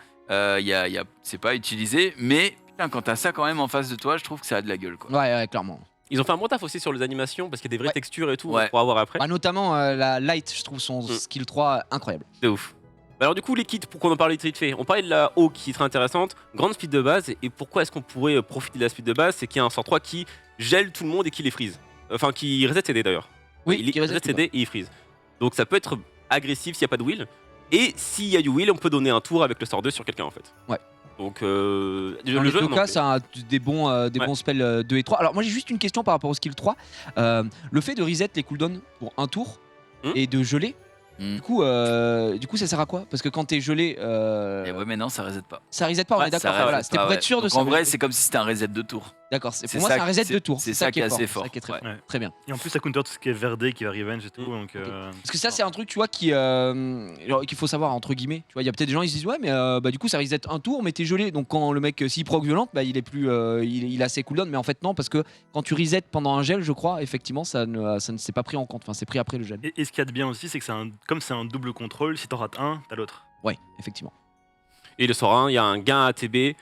C'est pas utilisé, mais putain, quand t'as ça quand même en face de toi, je trouve que ça a de la gueule, quoi. Ouais, clairement. Ils ont fait un bon taf aussi sur les animations parce qu'il y a des vraies Ouais. textures et tout. Ouais. On pourra voir après. Bah, notamment la Light, je trouve son skill 3 incroyable. De ouf. Alors du coup les kits, pour qu'on en parle vite fait, on parlait de la haut qui est très intéressante, grande speed de base, et pourquoi est-ce qu'on pourrait profiter de la speed de base, c'est qu'il y a un sort 3 qui gèle tout le monde et qui les freeze. Enfin qui reset CD d'ailleurs. Oui, il qui reset CD et il freeze. Donc ça peut être agressif s'il n'y a pas de will, et s'il y a du will, on peut donner un tour avec le sort 2 sur quelqu'un en fait. Ouais. Donc Dans le les jeu... deux non, cas, mais- ça a des bons spells 2 et 3. Alors moi j'ai juste une question par rapport au skill 3. Le fait de reset les cooldowns pour un tour et de geler, du coup ça sert à quoi? Parce que quand t'es gelé, Et ouais, mais non, ça reset pas. ça reset pas, on Ouais, est Ça d'accord. reset Voilà, c'était pas, pour ouais. être sûr de Donc, ça. en vrai, c'est comme si c'était un reset de tour. D'accord, c'est pour moi ça c'est un reset c'est- de tour. c'est ça qui est assez fort. C'est ça qui est très Ouais. fort. Ouais. Très bien. Et en plus, ça counter tout ce qui est Verde, qui va revenge et tout. Donc, Parce que ça c'est un truc tu vois qu'il faut savoir entre guillemets. Tu vois, il y a peut-être des gens ils se disent ouais mais bah du coup ça reset un tour mais t'es gelé donc quand le mec s'il proc violente bah il est plus il a ses cooldowns mais en fait non parce que quand tu reset pendant un gel je crois effectivement ça ne s'est pas pris en compte. Enfin c'est pris après le gel. et ce qu'il y a de bien aussi, c'est que comme c'est un double contrôle, si t'en rates un, t'as l'autre. Ouais effectivement. Et le sort 1, il y a un gain ATB,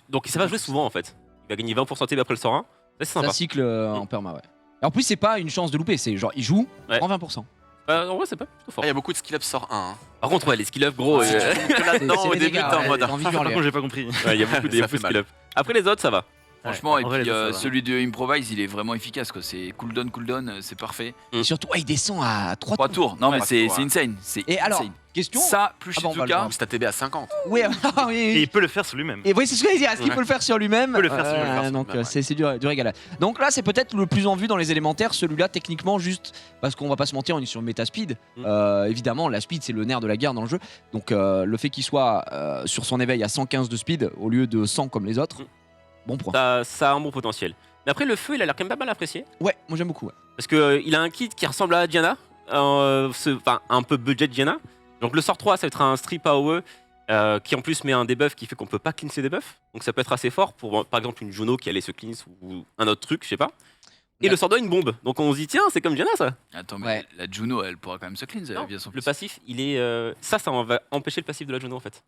donc ça va jouer souvent en fait. Il va gagner 20% ATB après le sort 1, ça c'est sympa. Ça cycle en perma ouais. Et en plus c'est pas une chance de louper c'est genre il joue Ouais. prend 20%. En vrai c'est pas plutôt fort. Il y a beaucoup de skill up sort 1. Hein. Par contre ouais les skill up gros, Si tu montes là-dedans C'est au les début, dégâts, t'es en ouais, mode. t'as envie de Par hurler. contre, j'ai pas compris. ouais, il y a beaucoup Ça de fait skill mal. up. Après les autres ça va. Franchement, Ouais, et en vrai, puis les autres, ça va. celui de Improvise, il est vraiment efficace, quoi. C'est cooldown, c'est parfait. Et surtout ouais, il descend à 3 3 tours. Non, mais Ouais, c'est ouais. insane. C'est Et alors insane. question Ça, plus Ah bon, on va le Shizuka, voir. C'est ta TB à 50. oui, oui, Et il peut le faire sur lui-même. Et oui, c'est ce que j'allais dire. Est-ce qu'il Ouais. peut le faire sur lui-même? peut le faire sur lui-même, Donc ouais. c'est du régal. Donc là, c'est peut-être le plus en vue dans les élémentaires. Celui-là, techniquement, juste parce qu'on va pas se mentir, on est sur méta speed. Évidemment, la speed, c'est le nerf de la guerre dans le jeu. Donc le fait qu'il soit sur son éveil à 115 de speed au lieu de 100 comme les autres, bon point. Ça a un bon potentiel. Mais après le feu il a l'air quand même pas mal apprécié. Ouais, moi j'aime beaucoup. Ouais. Parce que il a un kit qui ressemble à Diana, enfin un peu budget Diana. Donc le sort 3 ça va être un strip AOE qui en plus met un debuff qui fait qu'on peut pas cleanse ses debuffs. Donc ça peut être assez fort pour par exemple une Juno qui allait se cleanse ou un autre truc, je sais pas. Et Ouais. le sort 2 une bombe. Donc on se dit tiens c'est comme Diana ça. attends, mais Ouais. la Juno, elle pourra quand même se cleanse Non, via son le passif il est ça va empêcher le passif de la Juno en fait.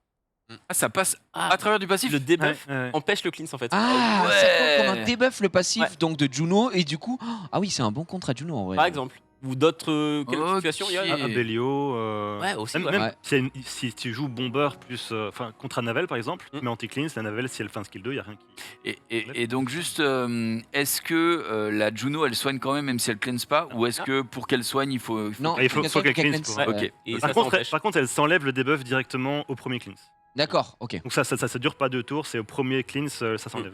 Ah, ça passe à travers du passif. Le debuff Ouais, ouais. empêche le cleanse en fait. Ah, ouais. ça compte comme un debuff le passif Ouais. donc de Juno et du coup, ah oui, c'est un bon contre à Juno en vrai. Par exemple. Ou d'autres quelle Ok. situation il y a Et- Abelio. Ouais, aussi, Même, ouais. même Ouais. si tu joues bomber plus. Enfin, contre un Navel par exemple, Mm. mais anti-cleanse, la Navel, si elle fait un skill 2, y a rien qui. Et donc juste, est-ce que la Juno, elle soigne quand même si elle cleanse pas, ou est-ce que pour qu'elle soigne, il faut Non, il faut qu'elle qu'elle cleanse, cleanse. quoi. Ok. Et Par ça contre, s'empêche. elle s'enlève le debuff directement au premier cleanse. D'accord, ok. Donc ça dure pas 2 tours, c'est au premier cleanse, ça s'enlève.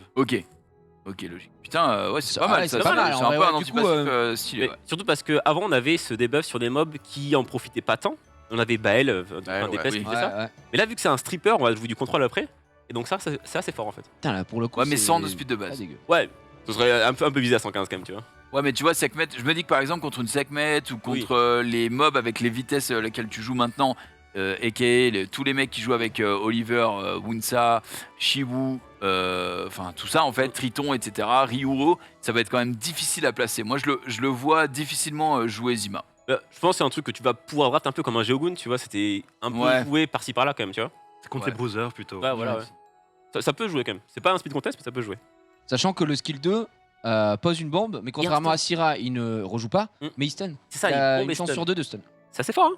Ok, logique. Putain, ouais, c'est Ça- pas mal. ouais, ça, c'est pas mal, c'est en un peu vrai, un ouais, du coup, anti-passif stylé. Mais Ouais. surtout parce qu'avant on avait ce debuff sur des mobs qui en profitaient pas tant. On avait Bael, un ouais, DPS oui. qui fait Ouais, ça. ouais. Mais là vu que c'est un stripper, on va jouer du contrôle après. Et donc ça c'est assez fort en fait. Putain, là pour le coup. Ouais, mais c'est sans de speed de pas base. dégueu. Ouais, ce serait un peu visé à 115 quand même, tu vois. Ouais, mais tu vois, Sekhmet, je me dis que par exemple, contre une Sekhmet ou contre les mobs avec les vitesses lesquelles tu joues maintenant, a.k.a. tous les mecs qui jouent avec Oliver, Wunsa, Shiwu, enfin tout ça en fait, Triton, etc., Ryuro, ça va être quand même difficile à placer. Moi, je le vois difficilement jouer Zima. Je pense que c'est un truc que tu vas pouvoir draft un peu comme un Geogun, tu vois. C'était un peu Ouais. joué par-ci par-là quand même, tu vois. C'est contre Ouais. les bruisers plutôt. Ouais, voilà. Ouais. Ouais. Ça peut jouer quand même. C'est pas un speed contest, mais ça peut jouer. Sachant que le skill 2 pose une bombe, mais contrairement à Syra, il ne rejoue pas, Mm. mais il stun. C'est ça, il il a bombe une et chance stun. sur 2 de stun. C'est assez fort, hein.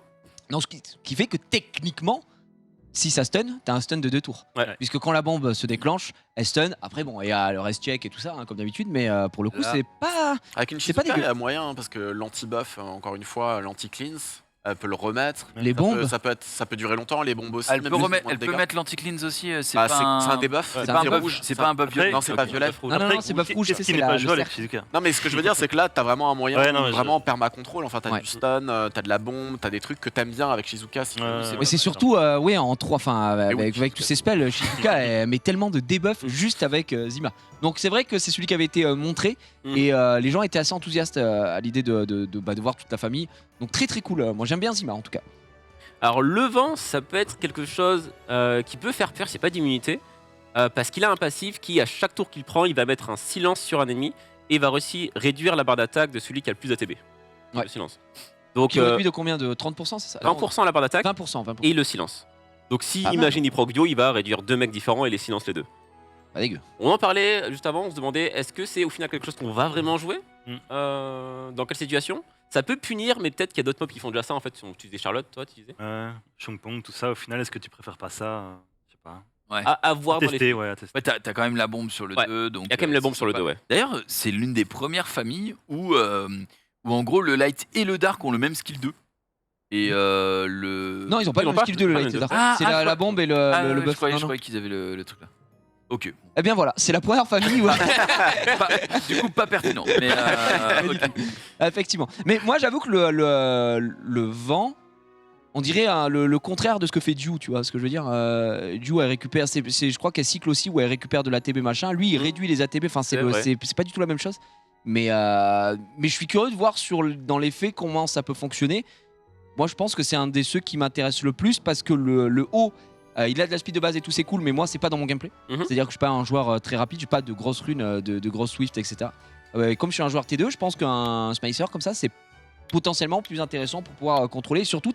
Non, ce qui fait que techniquement, si ça stun, t'as un stun de 2 tours. Ouais. Puisque quand la bombe se déclenche, elle stun. Après, bon, il y a le rest check et tout ça, hein, comme d'habitude, mais pour le coup, Là. c'est pas. Avec une C'est pas Shizuka, il y dégueu. a moyen, parce que l'anti-buff, encore une fois, l'anti-cleanse, Elle peut le remettre. Les bombes. Ça peut durer longtemps, les bombes aussi. Elle même peut, si remettre, moins de elle peut dégâts. mettre l'anti-cleanse aussi. C'est Ah, pas c'est un debuff. C'est C'est pas un un buff. rouge. C'est pas un buff violet. Non, c'est pas violet. Ah non, c'est buff rouge, Qu'est-ce c'est qui n'est la- pas le jouable avec cercle. Shizuka? Non, mais ce que je veux dire, c'est que là, t'as vraiment un moyen Ouais, non, mais vraiment perma contrôle. Enfin, t'as Ouais. du stun, t'as de la bombe, t'as des trucs que t'aimes bien avec Shizuka. Si tu veux. Ouais. Mais c'est surtout, oui, en 3, enfin, avec oui, tous ses spells, Shizuka elle met tellement de debuffs juste avec Zima. Donc c'est vrai que c'est celui qui avait été montré et les gens étaient assez enthousiastes à l'idée de voir toute la famille. Donc très très cool. Moi j'aime bien Zima en tout cas. Alors le vent, ça peut être quelque chose qui peut faire peur, c'est pas d'immunité, parce qu'il a un passif qui, à chaque tour qu'il prend, il va mettre un silence sur un ennemi et va aussi réduire la barre d'attaque de celui qui a le plus d'ATB. Ouais. Le silence. Donc Qui réduit de combien, de 30%, c'est ça? 20% la barre d'attaque 20%, 20%. et le silence. Donc si, Pas mal. imagine, il proc duo, il va réduire 2 mecs différents et les silences les deux. Pas dégueu. On en parlait juste avant, on se demandait est-ce que c'est au final quelque chose qu'on va vraiment jouer Mm. Dans quelle situation? Ça peut punir, mais peut-être qu'il y a d'autres mobs qui font déjà ça en fait. Tu disais Charlotte, toi, tu disais Chongpong, tout ça, au final, est-ce que tu préfères pas ça Je sais pas. à voir dans les Tester, ouais, à tester. Ouais, t'as quand même la bombe sur le Ouais. 2. Donc, Il y a quand même la bombe c'est sur le sympa. 2, ouais. D'ailleurs, c'est l'une des premières familles où en gros le light et le dark ont le même skill 2. Et le. Non, ils ont pas Ils le ont même pas skill 2 le le Light deux. Dark. Ah, C'est ah, la je crois- bombe et le Je buff. croyais, Non, je non. croyais qu'ils avaient le truc là. Ok. Eh bien voilà, c'est la première famille où... Du coup, pas pertinent. Mais ok. Effectivement. Mais moi, j'avoue que le vent, on dirait le contraire de ce que fait Dew, tu vois ce que je veux dire. Dew, elle récupère, je crois qu'elle cycle aussi où elle récupère de l'ATB machin. Lui, il réduit les ATB. Enfin, C'est vrai. c'est pas du tout la même chose. Mais je suis curieux de voir dans les faits comment ça peut fonctionner. Moi, je pense que c'est un des ceux qui m'intéresse le plus parce que le haut. Il a de la speed de base et tout, c'est cool, mais moi, c'est pas dans mon gameplay. Mhm. C'est-à-dire que je suis pas un joueur très rapide, j'ai pas de grosses runes, de grosses Swift, etc. Comme je suis un joueur T2, je pense qu'un Smicer comme ça, c'est potentiellement plus intéressant pour pouvoir contrôler. Surtout,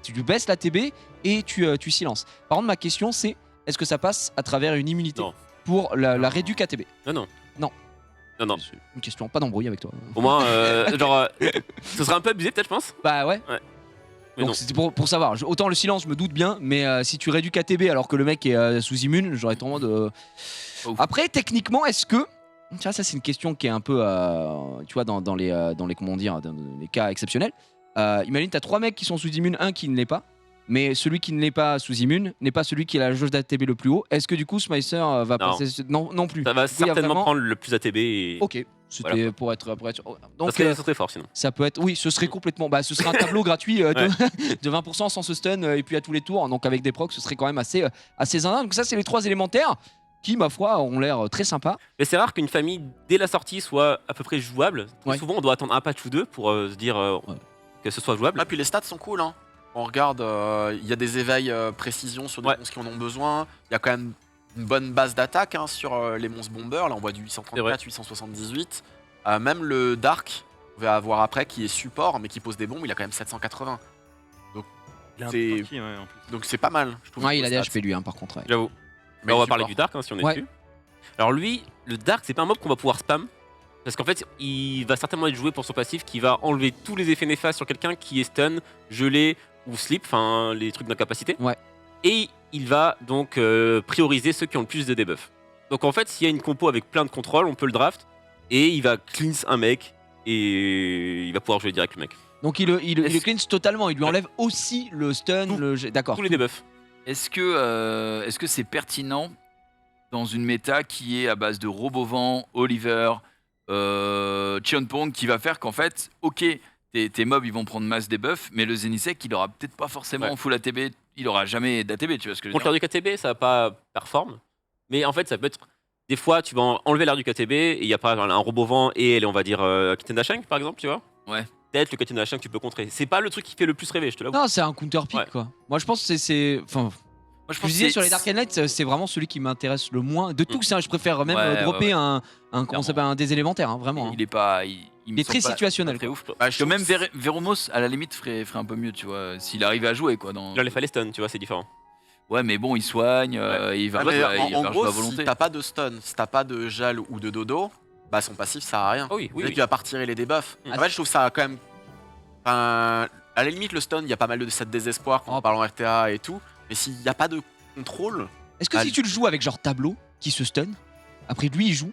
tu baisses la TB et tu silences. Par contre, ma question, c'est est-ce que ça passe à travers une immunité Non. pour la réduc ATB? Non. C'est une question, pas d'embrouille avec toi. Au moins, ce serait un peu abusé, peut-être, je pense. Bah ouais. Mais Donc non. c'était pour savoir. Autant le silence, je me doute bien, mais si tu réduis ATB alors que le mec est sous immune, j'aurais tendance de. Ouf. Après, techniquement, est-ce que. Tu vois, ça c'est une question qui est un peu, tu vois, dans les comment dire, dans les cas exceptionnels. Imagine, t'as 3 mecs qui sont sous immune, un qui ne l'est pas, mais celui qui ne l'est pas sous immune n'est pas celui qui a la jauge d'ATB le plus haut. Est-ce que du coup, Smicer va Non. passer non plus. Ça va Du coup, il y a certainement vraiment- prendre le plus ATB et. Ok, c'était Voilà. pour être sûr. Ça Donc serait très fort sinon. ça peut être, oui, ce serait complètement, ce serait un tableau gratuit de 20% sans se stun et puis à tous les tours, donc avec des procs, ce serait quand même assez zinzin. Donc ça, c'est les 3 élémentaires qui, ma foi, ont l'air très sympas. Mais c'est rare qu'une famille, dès la sortie, soit à peu près jouable. Très Ouais. souvent, on doit attendre un patch ou deux pour se dire que ce soit jouable. Ah, puis les stats sont cool. Hein. On regarde, il y a des éveils précision sur des Ouais. monstres qui en ont besoin. Il y a quand même une bonne base d'attaque sur les monstres bombers. Là, on voit du C'est 834, 878. Même le Dark, on va avoir après, qui est support, mais qui pose des bombes, il a quand même 780. Il est un C'est- peu tanky, ouais, en plus. Donc c'est pas mal. Je trouve, Ouais, il niveau a des stats. HP lui, hein, par contre. Ouais. J'avoue. Mais on va support. parler du Dark si on est Ouais. dessus. Alors lui, le Dark, c'est pas un mob qu'on va pouvoir spam. Parce qu'en fait, il va certainement être joué pour son passif qui va enlever tous les effets néfastes sur quelqu'un qui est stun, gelé ou sleep, enfin les trucs d'incapacité. Ouais. Et il va donc prioriser ceux qui ont le plus de debuffs. Donc en fait, s'il y a une compo avec plein de contrôles, on peut le draft et il va cleanse un mec et il va pouvoir jouer direct le mec. Donc il le cleanse totalement, il lui enlève aussi le stun, Tout. d'accord. Tous les debuffs. Est-ce que c'est pertinent dans une méta qui est à base de Robovent, Oliver, Chionpong, qui va faire qu'en fait, ok, tes mobs ils vont prendre masse debuff, mais le Zenisek il aura peut-être pas forcément full ATB, il aura jamais d'ATB, tu vois ce que je veux Contre dire? l'air du KTB, ça va pas perform. Mais en fait, ça peut être. Des fois, tu vas enlever l'air du KTB et il y a pas un robot-vent et on va dire Kitten Shank par exemple, tu vois. Ouais. Peut-être le Kitten Shank tu peux contrer. C'est pas le truc qui fait le plus rêver, je te l'avoue. Non, c'est un counter pick Ouais. quoi. Moi, je pense que c'est. Enfin, Moi je je pense disais que sur les Dark Knights, c'est vraiment celui qui m'intéresse le moins. De tous, je préfère même Ouais, dropper ouais. un comment ça s'appelle, un des élémentaires, hein, vraiment. hein. il est pas. Il Il me est très semble pas situationnel. très ouf. Bah, je Parce que trouve même que Veromos, à la limite, ferait un peu mieux, tu vois, s'il arrivait à jouer quoi. Dans... Là, les fallait stun, tu vois, c'est différent. Ouais, mais bon, il soigne, il va Ah, mais il va en jouer gros, à si volonté. t'as pas de stun, si t'as pas de gel ou de dodo, bah son passif sert à rien. Ah oui, oui, Vu oui. qu'il va pas retirer les debuffs. Mm. En fait, je trouve ça quand même. Enfin, à la limite, le stun, il y a pas mal de cette désespoir quand Oh. on parle en RTA et tout. Mais s'il y a pas de contrôle, Est-ce que Ah, si tu le joues avec genre tableau qui se stun, après lui il joue,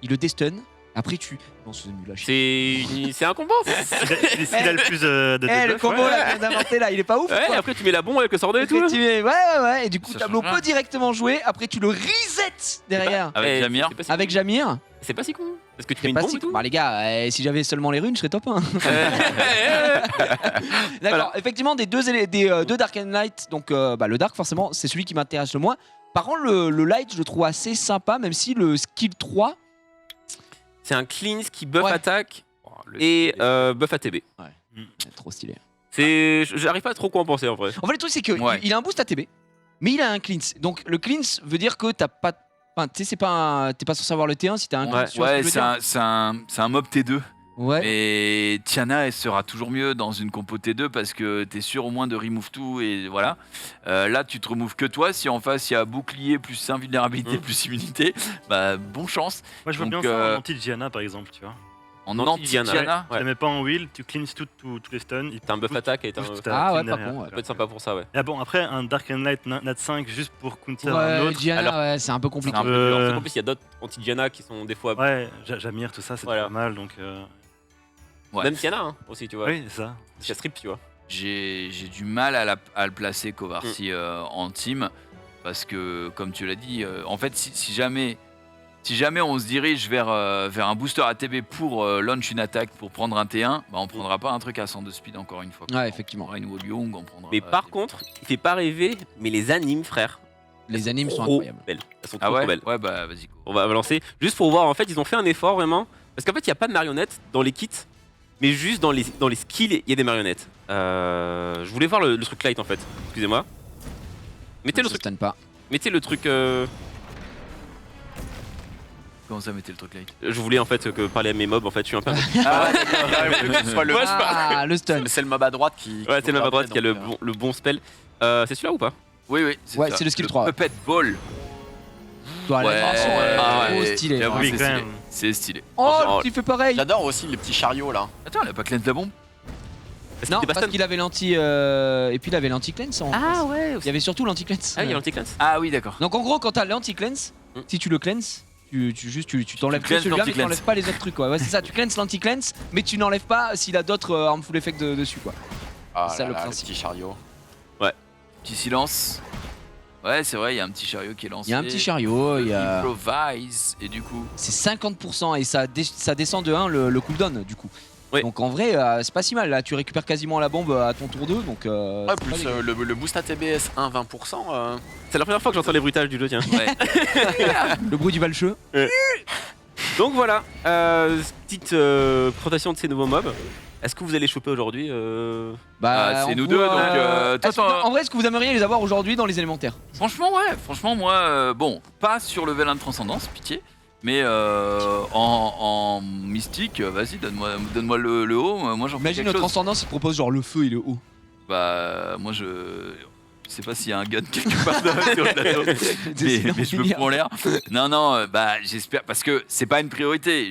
il le destun, Après, tu. Non, c'est nul à chier. C'est un combo. S'il a le plus de Le debuff, combo ouais. là qu'on a inventé là, il est pas ouf. Ouais, quoi. après tu mets la bombe avec le sort 2 et tout. là. Ouais. Et du coup, Ça tableau change rien. peut directement jouer. Après, tu le reset derrière. Avec Eh, Jamir. c'est pas si Avec con. Jamir. C'est pas si con. Parce que tu mets C'est une pas bombe si. et tout. Bah, les gars, si j'avais seulement les runes, je serais top 1. D'accord, Voilà. effectivement, des deux Dark and Light, donc le Dark, forcément, c'est celui qui m'intéresse le moins. Par contre, le Light, je le trouve assez sympa, même si le skill 3. C'est un cleanse qui buff Ouais. attaque Oh, le- et buff ATB. C'est trop stylé. J'arrive pas à trop quoi en penser en vrai. En fait, le truc, c'est qu'il Ouais. il a un boost ATB, mais il a un cleanse. Donc, le cleanse veut dire que t'as pas. Enfin, tu sais, t'es pas censé avoir le T1 si t'as un cleanse. tu vois ce Ouais, que je veux dire c'est un mob T2. Ouais. Et Tiana, elle sera toujours mieux dans une compo T2 parce que t'es sûr au moins de remove tout et voilà. Là, tu te removes que toi. Si en face il y a bouclier plus invulnérabilité plus immunité, bah bon chance. Moi, je vois Donc, bien ça en anti-Gianna, par exemple, tu vois. En Anti-Diana, anti-Tiana, Tu la mets pas en wheel, tu cleans tous les stuns. T'as un buff attaque et t'as un. boost Ça ta Ah ouais, team pas derrière. con, ouais. peut être sympa pour ça, ouais. Ah bon, après, un Dark and Light Nat 5 juste pour counter un Ouais, autre. Diana, Alors- ouais, c'est un peu compliqué. C'est un peu Euh, dur. Parce qu'en plus, il y a d'autres anti-Diana qui sont des fois. Ouais, Jamir, tout ça, c'est Voilà. pas mal, donc... Ouais. Même Tiana hein, aussi, tu vois. Oui, c'est ça. C'est strip, tu vois. J'ai du mal à le placer Kovarsi en team parce que comme tu l'as dit, en fait si jamais on se dirige vers un booster ATB pour launch une attaque pour prendre un T1, bah on prendra pas un truc à 102 speed encore une fois. Ouais, effectivement. On prendra une Wolyung, on prendra. Mais par contre, il fait pas rêver, mais les animes, frère. Les animes sont trop incroyables. belles. Elles sont Ah trop, ouais, trop belles. ouais bah vas-y. Go. On va lancer. Juste pour voir, en fait, ils ont fait un effort vraiment. Parce qu'en fait, il n'y a pas de marionnettes dans les kits, mais juste dans les skills, il y a des marionnettes. Je voulais voir le truc light en fait. Excusez-moi. Mettez le Ça truc. stun pas. Mettez le truc. Comment ça mettait le truc light? Je voulais en fait parler à mes mobs. En fait, je suis un peu. Ah Que ce soit le, Ouais, je parle. Ah, le stun. c'est le mob à droite qui. Ouais, c'est le map à droite donc, qui a le bon spell. C'est celui-là ou pas? oui oui. Ouais, ça. c'est le skill 3. Puppet Ball. Toi, Ouais, l'animation, ouais, elle est ouais. trop stylée. J'avoue, Oui, c'est quand stylé. même. C'est stylé. Oh, tu fais pareil. J'adore aussi les petits chariots là. Attends, elle a pas cleanse la bombe? Parce Non, qu'il était pas parce stun. qu'il avait l'anti. Et puis il avait l'anti-cleanse. Ah ouais. Il y avait surtout l'anti-cleanse. Ah, il y a l'anti-cleanse. Ah oui d'accord. Donc en gros, quand t'as l'anti-cleanse, si tu le cleanses, tu t'enlèves que cleanses celui-là, mais tu l'anti-cleanse. n'enlèves pas les autres trucs. Quoi. Ouais, c'est ça, tu cleanses l'anti-cleanse, mais tu n'enlèves pas s'il a d'autres harmful effects dessus. Quoi. Ah C'est ça, là le là, principe. les petits chariots. Petit silence. Ouais c'est vrai, il y a un petit chariot qui est lancé. Il y a un petit chariot, il y a. Improvise et du coup. C'est 50% et ça descend de 1 le cooldown du coup. Oui. Donc en vrai, c'est pas si mal. Là, tu récupères quasiment la bombe à ton tour 2. Donc, Ouais, c'est pas plus dégueu. le boost ATBS 1 20%. C'est la première fois que j'entends les bruitages du jeu, tiens. Ouais. Le bruit du valcheux. Donc voilà, petite présentation de ces nouveaux mobs. Est-ce que vous allez choper aujourd'hui Ah, c'est on nous peut, deux, donc, toi, est-ce que- t'en- en vrai, est-ce que vous aimeriez les avoir aujourd'hui dans les élémentaires? Franchement, ouais. Franchement, moi, bon, pas sur level 1 de transcendance, pitié. Mais en mystique, vas-y, donne-moi le haut. Moi, j'en fais Imagine quelque notre chose. transcendance, il te propose genre le feu et le haut. Bah, moi, je sais pas s'il y a un gun quelque part sur le plateau. mais je me prends en l'air. Non, bah, j'espère. Parce que c'est pas une priorité.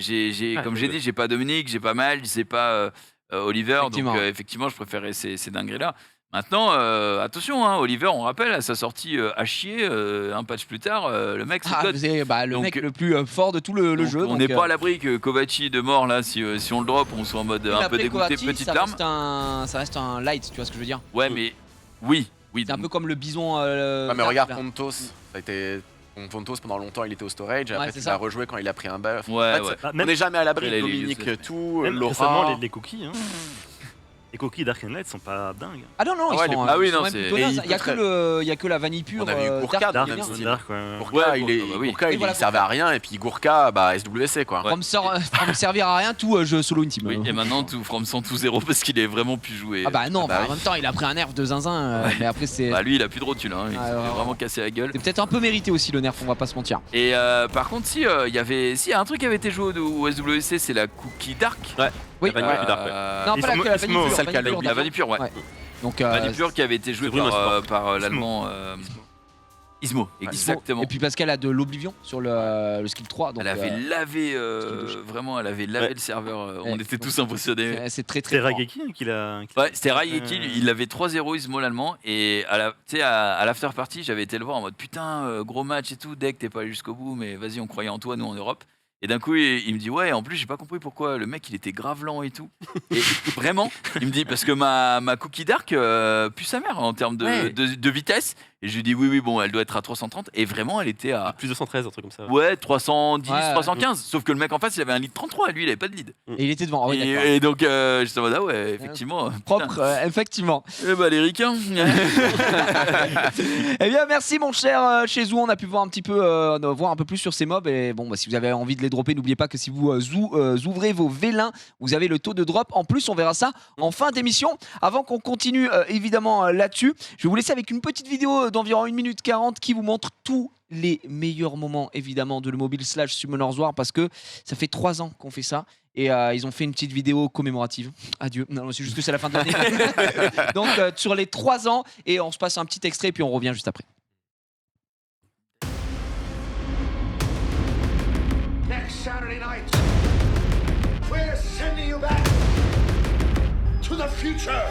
Comme j'ai dit, j'ai pas Dominique, j'ai pas Mal, j'ai pas Oliver. Effectivement. Donc, effectivement, je préférais ces dingueries-là. Maintenant, attention, hein, Oliver, on rappelle, à sa sortie à chier, un patch plus tard, le mec se Ah, cote. c'est le Donc, mec le plus fort de tout le Donc, jeu. on donc, n'est pas à l'abri que Kovaci de mort, là, si on le drop, on soit en mode mais un peu après, dégoûté, Kovaci, petite ça larme. reste un light, tu vois ce que je veux dire? Ouais, mais oui. C'est un peu comme le bison. Ouais, mais vert, regarde là. Pontos. Ça a été. Pontos pendant longtemps il était au storage. Après c'est tu ça. l'as rejoué quand il a pris un buff. Ouais, En fait, ouais. Ah, On même n'est jamais à l'abri. Après, les Dominique, useless. tout, même Laura. récemment, les cookies. Hein. Les cookies Dark and Light sont pas dingues. Ah non, non, Ah ils ouais, sont, ah oui, ils sont non, même c'est- plutôt et nazes. il Il y a peut que il y a que la vanille pure. On a vu Gurkha, Dark, Dark qui est bien. Style. Dark, ouais. Gurkha, Ouais, il, est, bah oui. Gurkha, Et il voilà, servait à rien. Et puis Gurkha, bah SWC quoi. Ouais. From servir à rien, tout jeu solo intime. Oui, et maintenant, tout From 100 tout 0 parce qu'il est vraiment plus joué. Ah bah non, Ah bah bah, oui. en même temps, il a pris un nerf de zinzin. Mais après, c'est Bah, lui, il a plus de rotule, hein. Il Ah, s'est ouais, vraiment ouais. cassé la gueule. c'est peut-être un peu mérité aussi le nerf, on va pas se mentir. Et par contre, si, il y a un truc qui avait été joué au SWC, c'est la Cookie Dark. Oui, La vanille ouais. pure dark, ouais. Non, Ils pas sont- la ils sont vanille pure, celle qui a vanille pure, La vanille pure, ouais. Ouais. Donc, Vanille pure qui avait été jouée c'est vraiment par l'allemand Ismo, Ismo. exactement. Et puis parce qu'elle a de l'oblivion sur le skill 3. Donc, Elle avait lavé, de jeu. vraiment, elle avait lavé Ouais. le serveur. Ouais, On était donc, tous impressionnés. c'est très C'est fort. Rageki hein, qui l'a. Ouais, c'était Raïeki, il avait 3-0 Ismo l'allemand. Et tu sais, à l'after party, j'avais été le voir en mode putain, gros match et tout. Deck, t'es pas allé jusqu'au bout, mais vas-y, on croyait en toi, nous en Europe. Et d'un coup, il me dit ouais, en plus, j'ai pas compris pourquoi le mec il était grave lent et tout. Et vraiment, il me dit parce que ma Cookie Dark pue sa mère en termes de vitesse. Et je lui dis oui, bon, elle doit être à 330. Et vraiment, elle était à. Plus 213, un truc comme ça. Ouais, 310, Ouais. 315. Sauf que le mec en face, il avait un lead 33. Lui, il avait pas de lead. Et il était devant. Ah oui, d'accord. Et donc, j'étais en mode ah ouais, effectivement. Propre, effectivement. Eh bah, les ricains. Eh bien, merci mon cher chez Zou. On a pu voir un petit peu, voir un peu plus sur ces mobs. Et bon, bah, si vous avez envie de les dropper, n'oubliez pas que si vous ouvrez vos vélins, vous avez le taux de drop. En plus, on verra ça en fin d'émission. Avant qu'on continue évidemment là-dessus, je vais vous laisser avec une petite vidéo d'environ 1 minute 40 qui vous montre tous les meilleurs moments évidemment de le mobile / Summoners War, parce que ça fait 3 ans qu'on fait ça. Et ils ont fait une petite vidéo commémorative. Adieu. Non, c'est juste que c'est la fin de l'année. Donc sur les 3 ans, et on se passe un petit extrait, puis on revient juste après. Next Saturday night, we're sending you back to the future.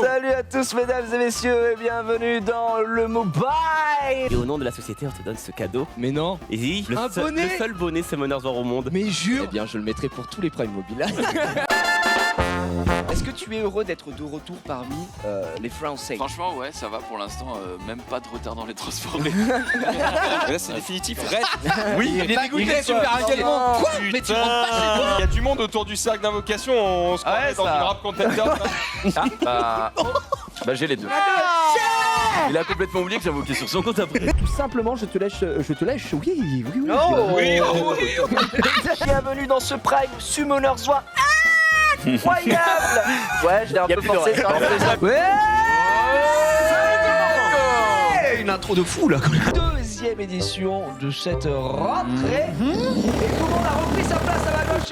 Salut à tous mesdames et messieurs et bienvenue dans le mobile. Et au nom de la société, on te donne ce cadeau. Mais non. Et oui, Un bonnet le seul bonnet Summoners War au monde. Mais jure. Eh bien, je le mettrai pour tous les primes mobiles. Est-ce que tu es heureux d'être de retour parmi les Français? Franchement, ouais, ça va pour l'instant. Même pas de retard dans les transports. Là c'est définitif, reste. Oui, il est dégoûté, super inquiétant. Quoi? Mais tu rentres pas chez toi? Il y a du monde autour du cercle d'invocation, on se croirait dans une rap contender. Bah, j'ai les deux. Il a complètement oublié que j'invoquais sur son compte après. Tout simplement, je te lèche, oui. Bienvenue dans ce prime Summoners War incroyable. Ouais, je l'ai un peu forcé ça. Une intro de fou là. Deuxième édition de cette rentrée. Et tout le monde a repris sa place à la gauche.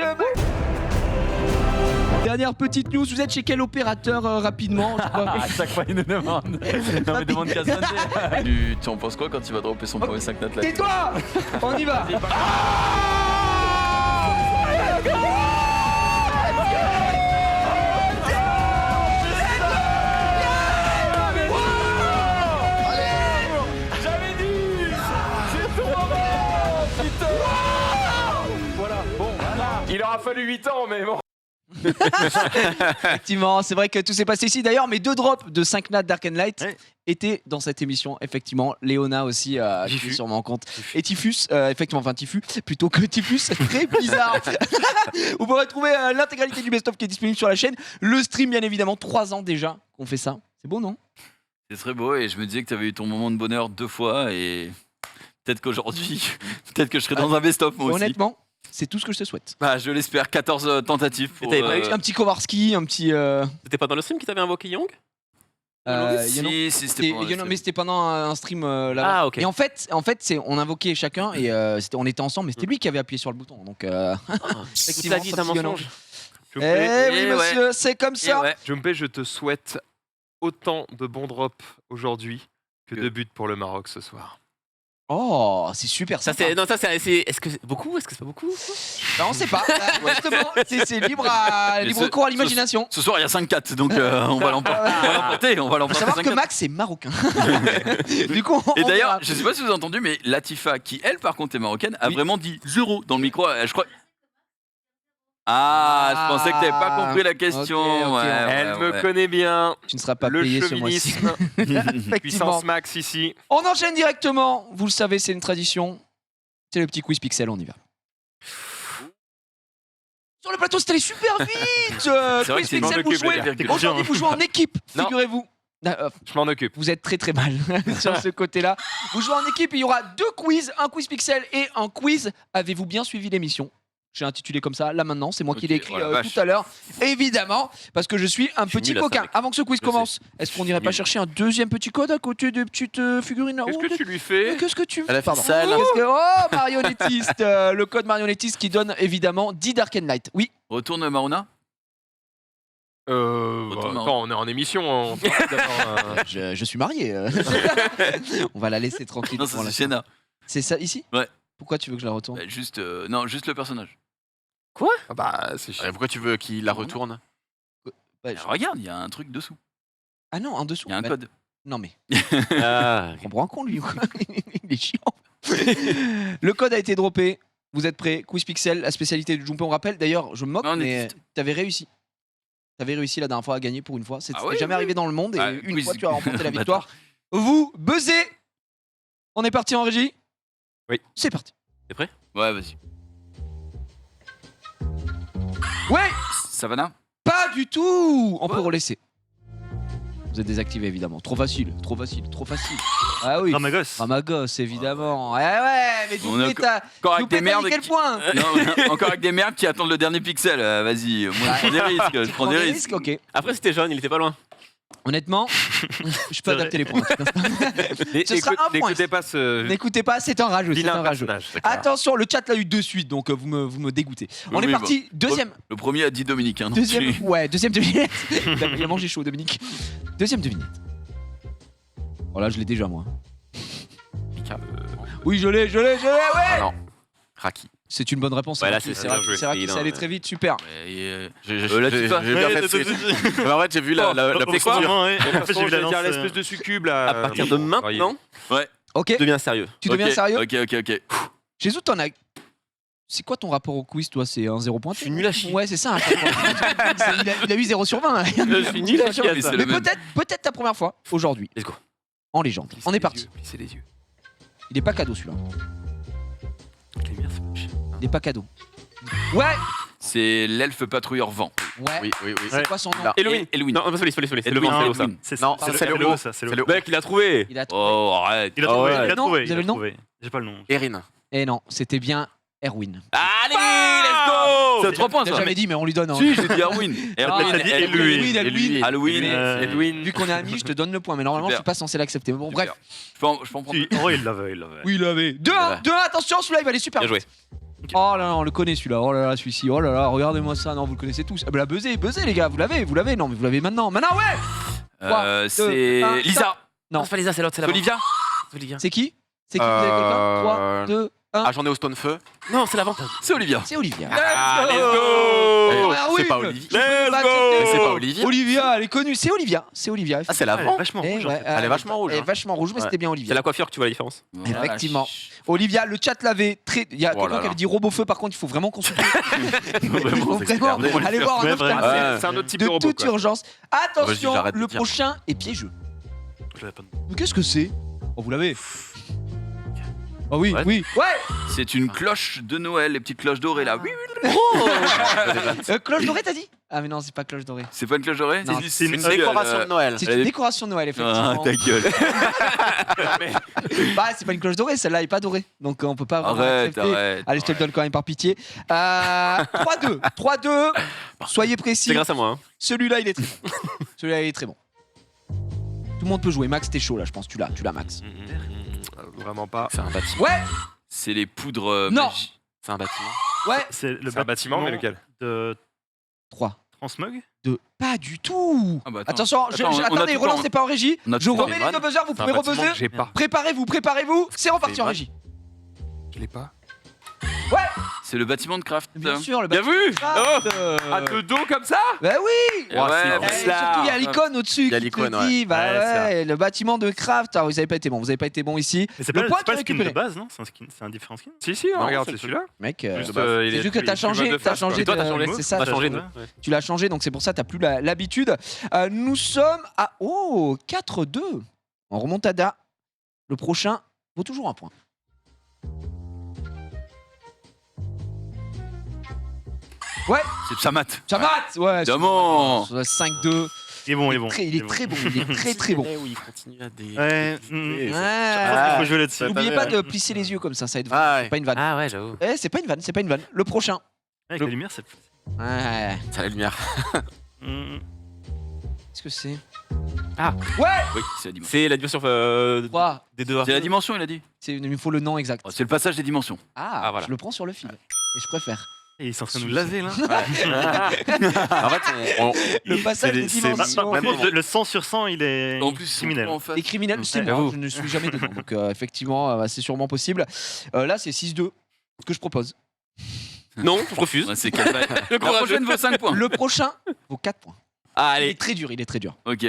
Dernière petite news, vous êtes chez quel opérateur rapidement? À chaque fois, il nous demande. Non, mais demande qu'à se passer. Tu en penses quoi quand il va dropper son premier 5 notes là? Et toi? On y va. Il aura fallu 8 ans, mais bon. Effectivement, c'est vrai que tout s'est passé ici. D'ailleurs, mes 2 drops de 5 nats Dark and Light étaient dans cette émission. Effectivement, Léona aussi, qui est sur mon compte. Et Typhus, effectivement, enfin Typhus, plutôt que Typhus, c'est très bizarre. Vous pourrez trouver l'intégralité du best-of qui est disponible sur la chaîne. Le stream, bien évidemment, 3 ans déjà qu'on fait ça. C'est beau, non? C'est très beau et je me disais que tu avais eu ton moment de bonheur 2 fois et peut-être qu'aujourd'hui, peut-être que je serai dans un best-of moi aussi. Honnêtement, c'est tout ce que je te souhaite. Bah, je l'espère, 14 tentatives pour... Un petit Kowarski, un petit... C'était pas dans le stream qui t'avait invoqué Young? Si, c'était pour... mais c'était pendant un stream là-bas. Ah, ok. Et en fait on invoquait chacun et on était ensemble, mais c'était lui qui avait appuyé sur le bouton. Donc, effectivement, Cela dit, c'est un ça petit mensonge. Eh oui, monsieur, c'est comme ça. Jumpé, je te souhaite autant de bons drops aujourd'hui que de buts pour le Maroc ce soir. Oh, c'est super Ça, sympa. c'est, non, ça, c'est, est-ce que c'est beaucoup? Est-ce que c'est pas beaucoup? Ben, on sait pas. Justement, c'est libre cours à l'imagination. Ce soir, il y a 5-4, donc on va l'emporter. On va Faut l'emporter savoir que 5-4. Max est marocain. Du coup, Et on d'ailleurs, verra. je sais pas si vous avez entendu, mais Latifa, qui elle par contre est marocaine, a vraiment dit 0 dans le micro. Je crois. Ah, je pensais que t'avais pas compris la question. Ok, Elle me connaît bien. Tu ne seras pas Le payé ce mois-ci. chauvinisme. Effectivement. Puissance max ici. On enchaîne directement. Vous le savez, c'est une tradition. C'est le petit quiz pixel, on y va. Sur le plateau, c'était allé super vite. vrai que Quiz c'est pixel, vous jouez. Aujourd'hui, vous jouez en équipe. Non. Figurez-vous. Je m'en occupe. Vous êtes très très mal sur ce côté-là. Vous jouez en équipe, il y aura 2 quiz, un quiz pixel et un quiz. Avez-vous bien suivi l'émission? J'ai intitulé comme ça, là maintenant, c'est moi qui l'ai écrit oh la vache. tout à l'heure. Évidemment, parce que je suis un petit nul à ça, coquin. mec. Avant que ce quiz Je commence, est-ce qu'on n'irait pas nul. chercher un deuxième petit code à côté des petites figurines? Qu'est-ce Oh, que tu lui fais? Qu'est-ce que tu Elle a fait Pardon. ça, elle. Qu'est-ce que- Oh, marionnettiste le code marionnettiste qui donne évidemment 10 Dark and Light. Oui. Retourne Maruna. Retourne en- Attends, on est en émission. On parle d'abord, Je suis marié. On va la laisser tranquille. Non, ça pour c'est l'instant. Sienna. C'est ça ici? Ouais. Pourquoi tu veux que je la retourne? Bah, juste, non, juste le personnage. Ah bah, c'est chiant. Pourquoi tu veux qu'il la retourne? Ouais, Regarde, il y a un truc dessous. Ah non, en dessous. Il y a un Bah, code. Non mais, Ah, on prend un con lui ou quoi Il est chiant. Le code a été droppé. Vous êtes prêts? Quiz Pixel, la spécialité du Junpei, on rappelle. D'ailleurs, je me moque, Non, on mais existe. t'avais réussi. T'avais réussi la dernière fois à gagner pour une fois. C'est Ah oui, jamais oui. arrivé dans le monde et Ah, une quiz- fois tu as remporté la Bâtard. victoire. Vous buzzez. On est parti en régie. Oui. C'est parti. Ouais, vas-y. Ouais. Savannah? Pas du tout. On peut relaisser. Vous êtes désactivé évidemment. Trop facile, trop facile, trop facile. Ah oui. Ramagos. Ramagos évidemment. Ouais ouais, mais On a Doupé t'as Encore avec des merdes. quel point? Non, encore avec des merdes qui attendent le dernier pixel. Vas-y, moi je prends des risques. Je prends des risques. Ok. Après, c'était jaune, il était pas loin. Honnêtement, je peux adapter les points. Ce sera un point. N'écoutez pas ce N'écoutez pas, c'est un rageux. C'est vilain un rageux. personnage. Attention, le chat l'a eu de suite, donc vous me dégoûtez. On Oui, est oui, parti. Deuxième. Le premier a dit Dominique. Hein, donc Deuxième. tu- Ouais, deuxième devinette. Il a mangé chaud, Dominique. Deuxième devinette. Oh là, je l'ai déjà moi. Oui, je l'ai, ouais. Ah non. Raki. C'est une bonne réponse. Ouais, là, Raki, c'est Raki, bien joué. c'est Raki, Il ça en- allait très vite, super. là, tu vas. J'ai bien fait de suite. Mais en fait, j'ai vu la posture. Ouais. De toute En fait, façon, j'ai vu je la vais dire lance. l'espèce de succube là. À partir de maintenant, Ok, deviens sérieux. tu deviens sérieux? Ok. Jésus, t'en as. C'est quoi ton rapport au quiz, toi? C'est un 0 point? Je suis nul à chier. Ouais, c'est ça. Il a eu 0 sur 20. Je suis nul à chier à Mais ça. c'est Mais le même. peut-être ta première fois aujourd'hui. Let's go. En légende. On est parti. Plissez les yeux. Il est pas cadeau celui-là. Les lumières, c'est moche. Il est pas cadeau. Ouais. C'est l'elfe patrouilleur vent. Ouais. Oui. C'est quoi son nom? Là. Eloïne. Eloïne. Non, pas celui, c'est le Eloïne, vent, ça. Eloïne. Non, Pardon, c'est le haut, haut. ça, c'est le C'est haut. le haut. Mec, il a trouvé. Il a trouvé. Oh, arrête. Il a Ah trouvé, ouais. il a Non, trouvé. vous avez le nom? J'ai pas le nom. Erin. Et non, c'était bien Erwin. Allez, let's go. C'est 3 points, T'as ça. jamais dit, mais on lui donne. Hein. Si, j'ai dit Erwin. t'as dit Eloïne. Halloween. Edwin. Vu qu'on est amis, je te donne le point, mais normalement, Super. je suis pas censé l'accepter. Mais bon, Super. bref. Je peux en prendre. Si, en vrai, il l'avait. Oui, il l'avait. 2-1, attention, celui-là, il va aller super. Bien joué. Oh là là, on le connaît celui-là. Oh là là, celui-ci. Oh là là, regardez-moi ça. Non, vous le connaissez tous. Ah bah, buzzez, les gars. Vous l'avez. Non, mais vous l'avez maintenant. Maintenant, ouais. 3, 2, 1, C'est Lisa. Non. c'est pas Lisa, c'est l'autre, c'est C'est Olivia. C'est qui? C'est qui? Vous avez quelqu'un? 3, 2, 1. Ah, j'en ai au stone feu. Non, c'est l'avant. C'est Olivia. C'est Olivia. Ah, let's Oh, go. ah oui, C'est pas Olivia. je peux pas accepter. Mais c'est pas Olivia. Olivia, elle est connue. C'est Olivia. Ah, c'est Elle est l'avant. vachement Eh rouge. ouais, Elle est vachement rouge. Elle est hein. vachement rouge, mais Ouais. c'était bien C'est Olivia. la coiffure que tu vois la différence. Voilà, Effectivement. ch- Olivia, le chat l'avait très. Il y a Oh quelqu'un là qui avait avait dit robot-feu, par contre, il faut vraiment consulter. Il faut Vraiment, c'est vraiment clair. aller voir un Ouais, ophtalmo. vraiment. C'est un autre type de De robot. toute quoi. urgence. Attention, j'arrête de le dire. prochain est piégeux. Je l'avais pas de nom. Mais qu'est-ce que c'est? Oh, vous l'avez? Oh oui, Ouais. oui. Ouais. C'est une cloche de Noël, les petites cloches dorées là. Oui, oui. Cloche dorée, t'as dit? Ah, mais non, c'est pas cloche dorée. C'est pas une cloche dorée. Non, C'est une décoration de Noël. C'est Elle une est- décoration de Noël, Ah, effectivement. ta gueule. Bah, c'est pas une cloche dorée, celle-là est pas dorée. Donc, on peut pas vraiment Arrête, accepter. arrête. Allez, je te le donne quand même par pitié. 3-2. 3-2. Soyez précis. C'est grâce à moi. Hein. Celui-là, il est très bon. Celui-là, il est très bon. Tout le monde peut jouer. Max, t'es chaud là, je pense. Tu l'as, Max. Vraiment pas. C'est un bâtiment. Ouais, C'est les poudres Non. magiques. C'est un bâtiment. ouais. C'est le C'est un bâtiment, mais lequel? de 3, Transmog 2. Pas du tout. Ah bah, attends. Attention, Attends, on a attendez, tout le relancez temps. pas en régie. On a Je tout le temps. remets les deux buzzers, vous C'est un pouvez bâtiment rebuzzer. que j'ai pas. Préparez-vous. C'est reparti en C'est régie. Je l'ai pas. C'est le bâtiment de craft. Bien sûr, le Bien bâtiment. vu. Ah, de dos comme ça? Bah oui. Et ouais, c'est- bah, Eh, là. surtout, il y a l'icône au-dessus. Il y a qui l'icône, te dit, bah Ouais, c'est ouais, le bâtiment de craft. Ah, vous avez pas été bon. Vous avez pas été bon ici. Mais c'est Le pas, point c'est pas que le skin récupéré. de base, non? C'est un skin, c'est un différent skin. Si, Non, regarde, c'est c'est celui-là. Mec, Juste, c'est juste que t'as changé. de T'as face, changé. Et toi, t'as de- changé. C'est ça. T'as T'as changé. changé. Ouais. Tu l'as changé, donc c'est pour ça que t'as plus l'habitude. Nous sommes à 4-2 en remontada. Le prochain vaut toujours un point. Ouais, C'est Samat. ça mate. Ouais, Évidemment. 5-2. Il est bon, il est bon. Il est très bon. Il est très très bon. Où il continue à des. Ouais, Ouais. il faut jouer là-dessus. N'oubliez pas de plisser les yeux comme ça aide. Ah C'est ouais. pas une vanne. Ah ouais, j'avoue. Eh, c'est pas une vanne, c'est pas une vanne. Le prochain. Avec la lumière, c'est. Ouais. C'est la lumière. Qu'est-ce que c'est? Ah. Ouais. Oui, c'est la dimension. C'est la dimension 3. des deux. C'est la dimension, il a dit. Il me faut le nom exact. Oh, c'est le passage des dimensions. Ah, Ah, voilà. je le prends sur le fil. Et je préfère. Et ils sont en train de nous laver là. En fait, on- Le passage des C'est- dimensions. Par contre, le 100 sur 100, il est En plus, ils sont criminel. trop en face. Les criminels, c'est Ouais, moi, j'avoue. je ne suis jamais dedans. Donc effectivement, c'est sûrement possible. Là, c'est 6-2 que je propose. Non, je refuse. Ouais, c'est quel bail. La prochaine vaut 5 points. Le prochain vaut 4 points. Ah, Il allez. est très dur, il est très dur. Ok.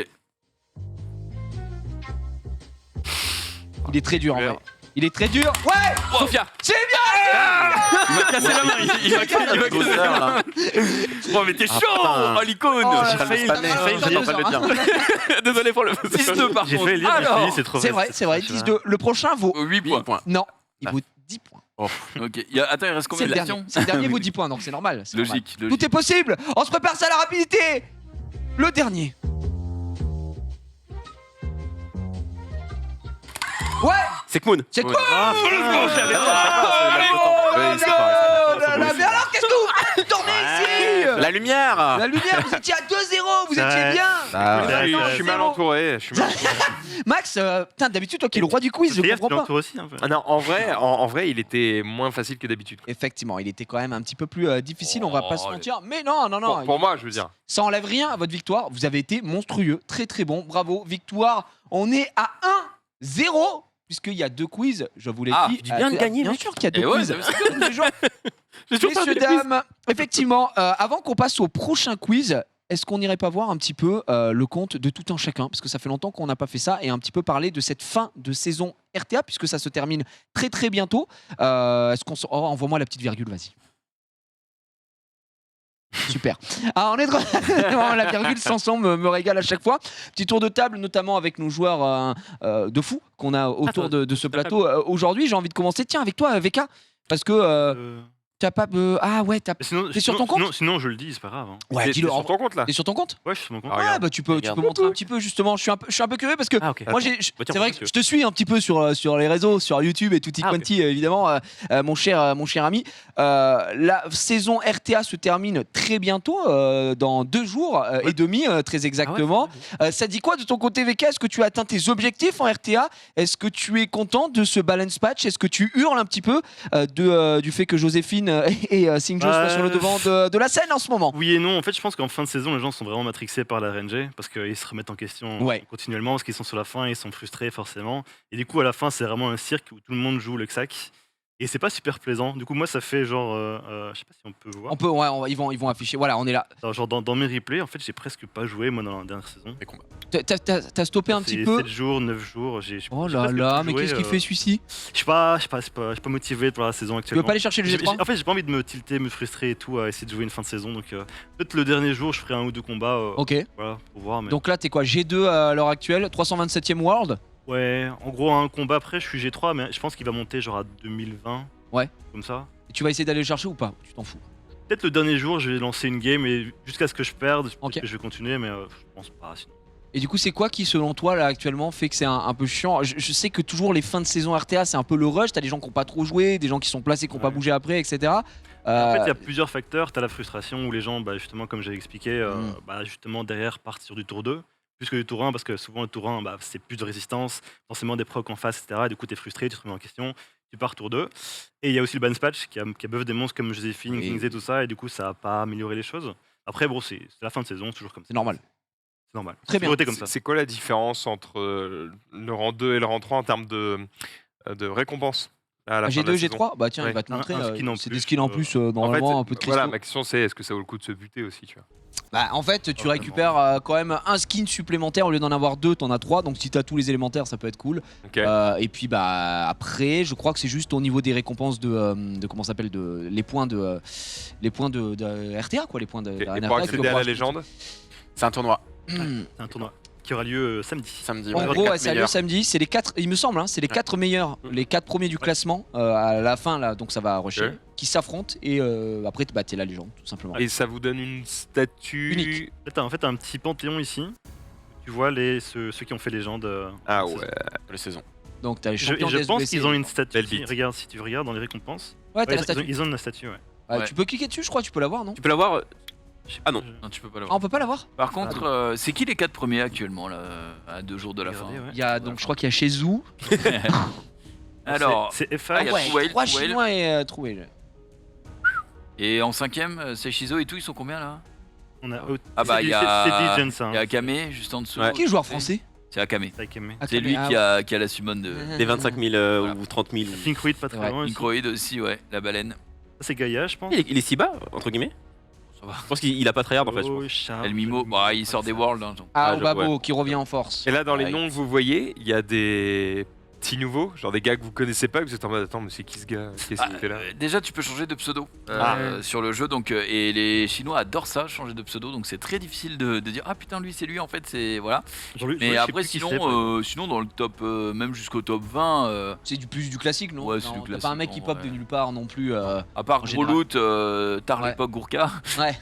Il est très dur en vrai. Il est très dur. Ouais, Sophia. c'est bien. Il m'a cassé la main. Il m'a cassé la main. Oh, mais t'es chaud. putain. Oh, l'icône. Oh, J'ai failli le dire. Désolé pour le. 6-2 par J'ai contre. fait le lire, mais je me suis dit, c'est trop C'est facile. vrai, 10-2. Le prochain vaut 8 points. non, il vaut 10 points. Ok. Attends, il reste C'est combien le de dernier. questions C'est le dernier vaut 10 points, donc c'est normal. c'est normal. Logique, logique. Tout est possible. On se prépare ça à la rapidité. Le dernier. Ouais, C'est Kmoon. c'est quoi Ah, Mais alors, qu'est-ce que vous tournez ici La lumière. La lumière, vous étiez à 2-0, vous C'est étiez vrai. bien. Je suis mal entouré. Max, putain, d'habitude, toi qui es le roi du quiz, je Fais gaffe, tu comprends pas. l'entoures aussi un peu. Ah non, en vrai, il était moins facile que d'habitude. Effectivement, il était quand même un petit peu plus difficile, on va pas se Oh, mentir. Mais non, Pour moi, je veux dire. ça enlève rien à votre victoire. Vous avez été monstrueux, très très bon, bravo. Victoire, on est à 1-0. Puisqu'il y a 2 quiz, je vous l'ai dit. tu dis bien de gagner, Bien mec. sûr qu'il y a 2 Et ouais, quiz. c'est Les gens- Messieurs, dames, effectivement, avant qu'on passe au prochain quiz, est-ce qu'on n'irait pas voir un petit peu le compte de tout un chacun? Parce que ça fait longtemps qu'on n'a pas fait ça, et un petit peu parler de cette fin de saison RTA, puisque ça se termine très très bientôt. Est-ce qu'on envoie-moi la petite virgule, vas-y. Super. Ah, on est de la virgule Sanson me régale à chaque fois. Petit tour de table, notamment avec nos joueurs de fou qu'on a autour de ce plateau aujourd'hui. J'ai envie de commencer. Tiens, avec toi, VK, parce que t'as pas. Ah ouais, t'es sur ton compte. Sinon, je le dis, c'est pas grave. Hein. Ouais, T'es dis-le. sur ton compte là. T'es sur ton compte? Ouais, je suis sur mon compte. Ah, Ouais, regarde. bah tu peux montrer un petit peu justement. Je suis un peu curieux parce que Ah, ok. moi Attends. c'est tiens, vrai monsieur. que je te suis un petit peu sur les réseaux, sur YouTube et tutti Ah, ok. quanti évidemment, mon cher ami. La saison RTA se termine très bientôt, dans 2 jours et demi, très exactement. Ça dit quoi de ton côté, VK? Est-ce que tu as atteint tes objectifs en RTA? Est-ce que tu es content de ce balance patch? Est-ce que tu hurles un petit peu du fait que Joséphine et Singjo soient sur le devant de la scène en ce moment? Oui et non, en fait je pense qu'en fin de saison les gens sont vraiment matrixés par la RNG parce qu'ils se remettent en question Ouais. continuellement parce qu'ils sont sur la fin et ils sont frustrés forcément. Et du coup à la fin c'est vraiment un cirque où tout le monde joue le XAC et c'est pas super plaisant. Du coup moi ça fait genre, je sais pas si on peut voir, On peut, ouais, ils vont afficher. Voilà, on est là. alors, genre dans mes replays en fait j'ai presque pas joué moi dans la dernière saison. T'as stoppé un petit C'est peu? 7 jours, 9 jours, j'ai Oh j'ai là presque là, plus mais joué, qu'est-ce qu'il fait celui-ci? Je sais pas motivé pour la saison Tu veux actuellement. pas aller chercher le G3? En fait, j'ai pas envie de me tilter, me frustrer et tout à essayer de jouer une fin de saison. Donc, peut-être le dernier jour, je ferai 1 ou 2 combats. Ok. Voilà, pour voir. Mais... Donc là, t'es quoi? G2 à l'heure actuelle, 327e World? ouais, en gros, un combat après, je suis G3, mais je pense qu'il va monter genre à 2020. Ouais. Comme ça. Et tu vas essayer d'aller le chercher ou pas? Tu t'en fous? Peut-être le dernier jour, je vais lancer une game et jusqu'à ce que je perde, peut-être Ok. que je vais continuer, mais je pense pas. Sinon. Et du coup, c'est quoi qui, selon toi, là, actuellement, fait que c'est un peu chiant? Je sais que toujours les fins de saison RTA, c'est un peu le rush. T'as des gens qui n'ont pas trop joué, des gens qui sont placés, qui n'ont pas Ouais. bougé après, etc. En fait, il y a plusieurs facteurs. Tu as la frustration où les gens, bah, justement, comme j'ai expliqué, bah, justement, derrière partent sur du tour 2, plus que du tour 1, parce que souvent, le tour 1, bah, c'est plus de résistance, forcément des procs en face, etc. Et du coup, tu es frustré, tu te remets en question, tu pars tour 2. Et il y a aussi le balance patch qui a buff des monstres comme Joséphine, Oui. Kingsley, tout ça, et du coup, ça n'a pas amélioré les choses. Après, bon, c'est la fin de saison, c'est toujours comme ça. C'est normal. C'est normal. Très C'est toujours bien. été comme ça. C'est quoi la différence entre le rang 2 et le rang 3 en termes de récompense à la fin de la G2, saison? G3? Bah tiens, il Ouais, va te montrer. un skin en C'est plus, des skins en plus, En fait, normalement, un peu de cristaux. voilà, ma question c'est est-ce que ça vaut le coup de se buter aussi, tu vois? Bah, en fait, tu Pas récupères quand même un skin supplémentaire au lieu d'en avoir 2, t'en as 3. Donc si t'as tous les élémentaires, ça peut être cool. Ok. Et puis bah après, je crois que c'est juste au niveau des récompenses de comment ça s'appelle, de les points de RTA, quoi, les points de Et la pour RTA, accéder à la légende? C'est un tournoi. C'est un tournoi qui aura lieu samedi. Samedi. En ouais. gros, Les ouais, quatre ça a lieu meilleurs. samedi. C'est les 4, il me semble, hein, c'est les 4 meilleurs, les 4 premiers du classement à la fin là, donc ça va rusher, Ok. qui s'affrontent et après t'es la légende tout simplement. Et ça vous donne une statue Unique. En fait, t'as un petit panthéon ici. Tu vois ceux qui ont fait légende. Ah cette ouais. saison. Les saisons. Donc t'as les Je champions pense d'SBC. qu'ils ont une statue. Belle ici. bite. Regarde, si tu regardes dans les récompenses. Ouais, t'as Ouais, la statue. ils ont une statue, ouais. Ouais. Tu peux cliquer dessus, je crois, tu peux la voir, non? Tu peux l'avoir. Ah non. Non, tu peux pas Ah, l'avoir. on peut pas la voir? Par contre, c'est qui les 4 premiers actuellement, là, à 2 jours de la fin? Regardez, ouais. Il y a donc je crois qu'il y a Shizou. Alors, C'est FA. Ah, il y a Trouel, 3 Trouel. chinois et Trouel. et en 5ème, c'est Shizo et tout, ils sont combien là? On a Ah bah, il y a- C'est Digen, ça. Il y a Akame juste en dessous. Ouais. Qui est joueur français? C'est Akame. C'est Akame. Ah, C'est lui ah, qui a la summon de Des 25 000 ou 30 000. Pinkweed, pas très Ouais. loin. ici. Microïd aussi, ouais, la baleine. Ça, c'est Gaïa, je pense. Il est si bas, entre guillemets. Je pense qu'il a pas tryhard en fait. Je pense. El Mimo, bah, il sort des Worlds. Hein, Ah, Ah, Obabo qui revient en force. Et là, dans les Ouais. noms que vous voyez, il y a des petits nouveaux, genre des gars que vous connaissez pas, que vous êtes en mode attends, mais c'est qui ce gars? Qu'est-ce qu'il fait là? Déjà, tu peux changer de pseudo sur le jeu, donc et les Chinois adorent ça, changer de pseudo, donc c'est très difficile de dire ah putain lui c'est lui en fait c'est voilà. Mais après sinon dans le top même jusqu'au top 20, C'est du classique, non? Ouais, c'est Non, du t'as classique, pas un mec qui en pop vrai. de nulle part non plus. à part en général. Groloot, tard Ouais. l'époque Gourka, Ouais,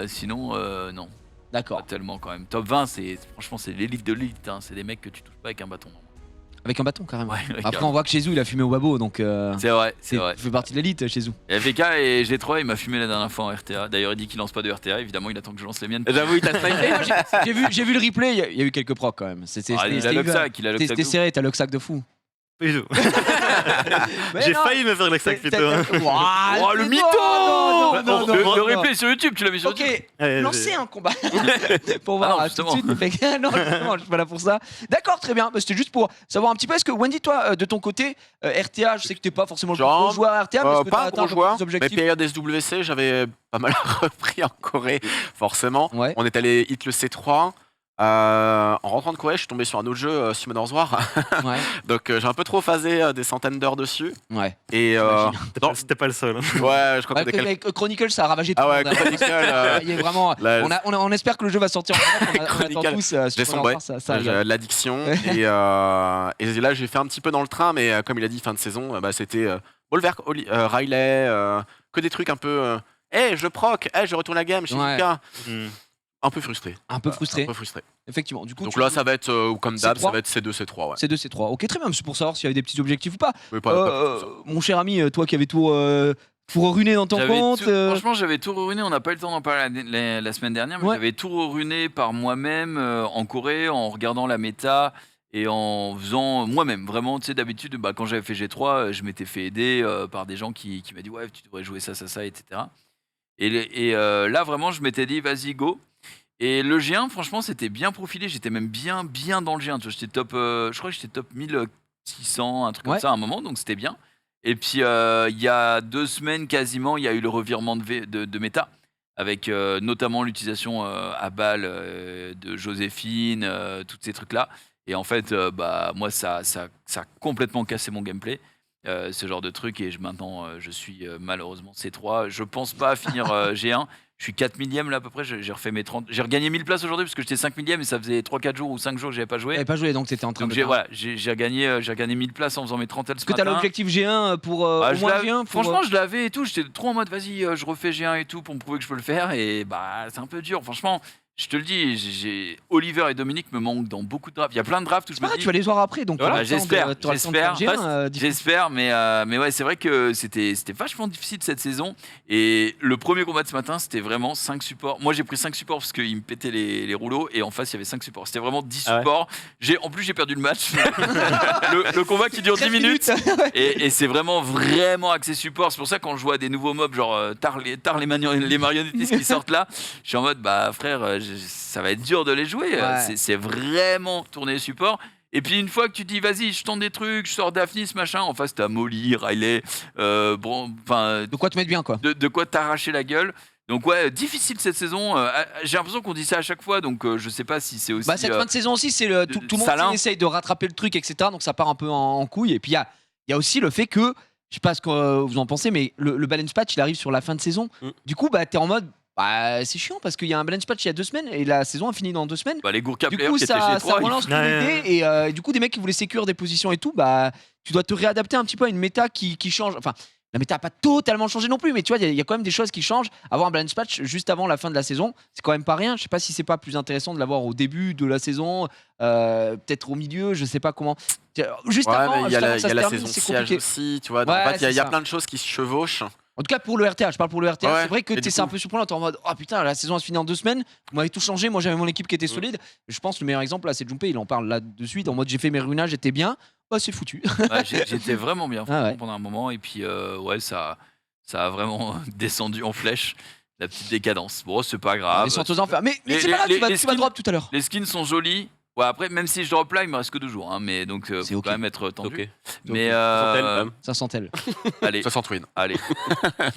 sinon non, pas d'accord. tellement quand même. Top 20 c'est franchement c'est l'élite de l'élite, hein. C'est des mecs que tu touches pas avec un bâton. Avec un bâton carrément. Ouais, Après, on voit que Chez il a fumé Obabo, donc c'est vrai, c'est vrai. il fait partie de l'élite chez vous. Et FK et G3 il m'a fumé la dernière fois en RTA. D'ailleurs il dit qu'il lance pas de RTA, évidemment il attend que je lance les miennes. J'avoue, il t'a snipé. J'ai vu le replay, il y a eu quelques procs quand même. C'était Ah, il a Luxac, il a Luxac. c'était serré, t'as Luxac de fou. Pas du tout. Mais J'ai non, failli me faire le sac plutôt. hein. Ouah, Oh, le non, mytho non, non, non, Le non. replay sur YouTube, tu l'as mis sur YouTube. Ok, Allez, lancez un combat pour Ah voir non, tout de justement. suite. Fait que- non, justement, je suis pas là pour ça. D'accord, très bien. Bah, c'était juste pour savoir un petit peu. Est-ce que Wendy, toi, de ton côté, RTA, je sais que t'es pas forcément le plus gros joueur à RTA, mais est-ce que pas t'as un atteint gros joueur, des mais objectifs? période SWC, j'avais pas mal repris en Corée, forcément. Ouais. On est allé hit le C3. En rentrant de Corée, je suis tombé sur un autre jeu, Summoner's War. Ouais, Donc j'ai un peu trop phasé des centaines d'heures dessus. ouais. Et J'imagine. C'était pas le seul. hein. ouais, je crois Ouais, que avec Chronicle, ça a ravagé tout Ah le ouais, monde. hein. Chronicle, Il y a vraiment. là, On espère que le jeu va sortir en Europe. On attend Chronicle, tous. j'ai Summoner's sombré. War, ça j'ai arrive. l'addiction. et là, j'ai fait un petit peu dans le train, mais comme il a dit, fin de saison, bah, c'était Bolverk, Riley, que des trucs un peu. Hey, je proc, hey, je retourne la game chez Ouais. Zika. Hmm. Un peu frustré. Un peu frustré, Un peu frustré. effectivement. Du coup, Donc tu- là, ça va être, comme d'hab, C3? ça va être C2, C3. Ouais. c'est 2, c'est 3. Ok, très bien. C'est pour savoir s'il y avait des petits objectifs ou pas. Mais pas plus que ça. Mon cher ami, toi qui avais tout ruiné dans ton J'avais compte. tout- Franchement, j'avais tout ruiné. On n'a pas eu le temps d'en parler la semaine dernière, mais Ouais. j'avais tout ruiné par moi-même en Corée, en regardant la méta et en faisant moi-même. Vraiment, tu sais, d'habitude, bah, quand j'avais fait G3, je m'étais fait aider par des gens qui m'ont dit ouais, tu devrais jouer ça, etc. Et là, vraiment, je m'étais dit vas-y, go. Et le G1, franchement, c'était bien profilé. J'étais même bien dans le G1. Tu vois, j'étais top, je crois que j'étais top 1600, un truc Ouais. comme ça à un moment, donc c'était bien. Et puis, il y a 2 semaines quasiment, il y a eu le revirement de méta, avec notamment l'utilisation à balle de Joséphine, tous ces trucs-là. Et en fait, bah, moi, ça a complètement cassé mon gameplay. Ce genre de truc, et maintenant je suis malheureusement C3. Je pense pas finir G1. Je suis 4 millième là à peu près. J'ai refait mes 30. J'ai regagné 1000 places aujourd'hui parce que j'étais 5 millième et ça faisait 3-4 jours ou 5 jours que j'avais pas joué. T'avais pas joué, donc t'étais en train Donc de. j'ai voilà, j'ai regagné 1000 places en faisant mes 30 Est-ce que t'as l'objectif G1 pour Ah, au je moins l'avais- G1 pour, Franchement, je l'avais et tout. J'étais trop en mode, vas-y, je refais G1 et tout pour me prouver que je peux le faire. Et bah, c'est un peu dur. Franchement, je te le dis, Oliver et Dominique me manquent dans beaucoup de drafts. Il y a plein de drafts où je c'est pas me grave, dis, tu vas les voir après, donc Voilà, t'auras le temps de- j'espère, t'auras le temps de faire j'espère. G1, difficile. j'espère, mais ouais, c'est vrai que c'était vachement difficile cette saison. Et le premier combat de ce matin, c'était vraiment 5 supports. Moi, j'ai pris 5 supports parce qu'ils me pétaient les rouleaux. Et en face, il y avait 5 supports. C'était vraiment 10 Ah ouais. supports. En plus, j'ai perdu le match. le combat qui dure 10 minutes. Et c'est vraiment axé support. C'est pour ça quand je vois des nouveaux mobs, genre tard les marionnettistes qui sortent là, je suis en mode, bah frère, ça va être dur de les jouer. Ouais. C'est vraiment tourner support. Et puis une fois que tu te dis, vas-y, je tente des trucs, je sors Daphnis, machin, en face t'as Molly, Riley, enfin, De quoi te mettre bien, quoi. de quoi t'arracher la gueule. Donc ouais, difficile cette saison. J'ai l'impression qu'on dit ça à chaque fois, donc je sais pas si c'est aussi... Bah, cette fin de saison aussi, c'est tout le monde Salin. qui essaye de rattraper le truc, etc. Donc ça part un peu en couille. Et puis il y a aussi le fait que, je sais pas ce que vous en pensez, mais le balance patch, il arrive sur la fin de saison. Du coup, bah, t'es en mode, bah, c'est chiant parce qu'il y a un balance patch il y a 2 semaines et la saison a fini dans 2 semaines. Bah, les Gourka Du players coup, qui étaient ça chez 3, relance tout Ouais. l'idée et du coup, des mecs qui voulaient sécure des positions et tout, bah, tu dois te réadapter un petit peu à une méta qui change. Enfin, la méta n'a pas totalement changé non plus, mais tu vois, il y a quand même des choses qui changent. Avoir un balance patch juste avant la fin de la saison, c'est quand même pas rien. Je sais pas si c'est pas plus intéressant de l'avoir au début de la saison, peut-être au milieu, je sais pas comment. Juste Ouais, avant, mais il y a la, ça il y a se la termine, saison c'est siège compliqué. aussi, tu vois. Ouais, En fait, il y a c'est ça. plein de choses qui se chevauchent. En tout cas, pour le RTA, je parle pour le RTA. Ouais, C'est vrai que et t'es du c'est un coup- peu surprenant. T'es en mode, oh putain, la saison va se finir en 2 semaines. Vous m'avez tout changé. Moi, j'avais mon équipe qui était solide. Je pense que le meilleur exemple, là, c'est Junpei. Il en parle là de suite. En mode, j'ai fait mes runages, j'étais bien. Bah, c'est foutu. Ouais, j'étais vraiment bien Ah ouais. pendant un moment et puis ouais ça a vraiment descendu en flèche, la petite décadence. Bon, c'est pas grave. Les sortes aux enfers. Mais Les- c'est pas grave, les- tu vas les skins- drop tout à l'heure. Les skins sont jolis, Ouais, après, même si je drop là, il me reste que 2 jours. Hein, mais donc, C'est faut ok. quand même être tendu. Ok. Mais, Ça sent-elle. allez, Ça s'entruine. allez,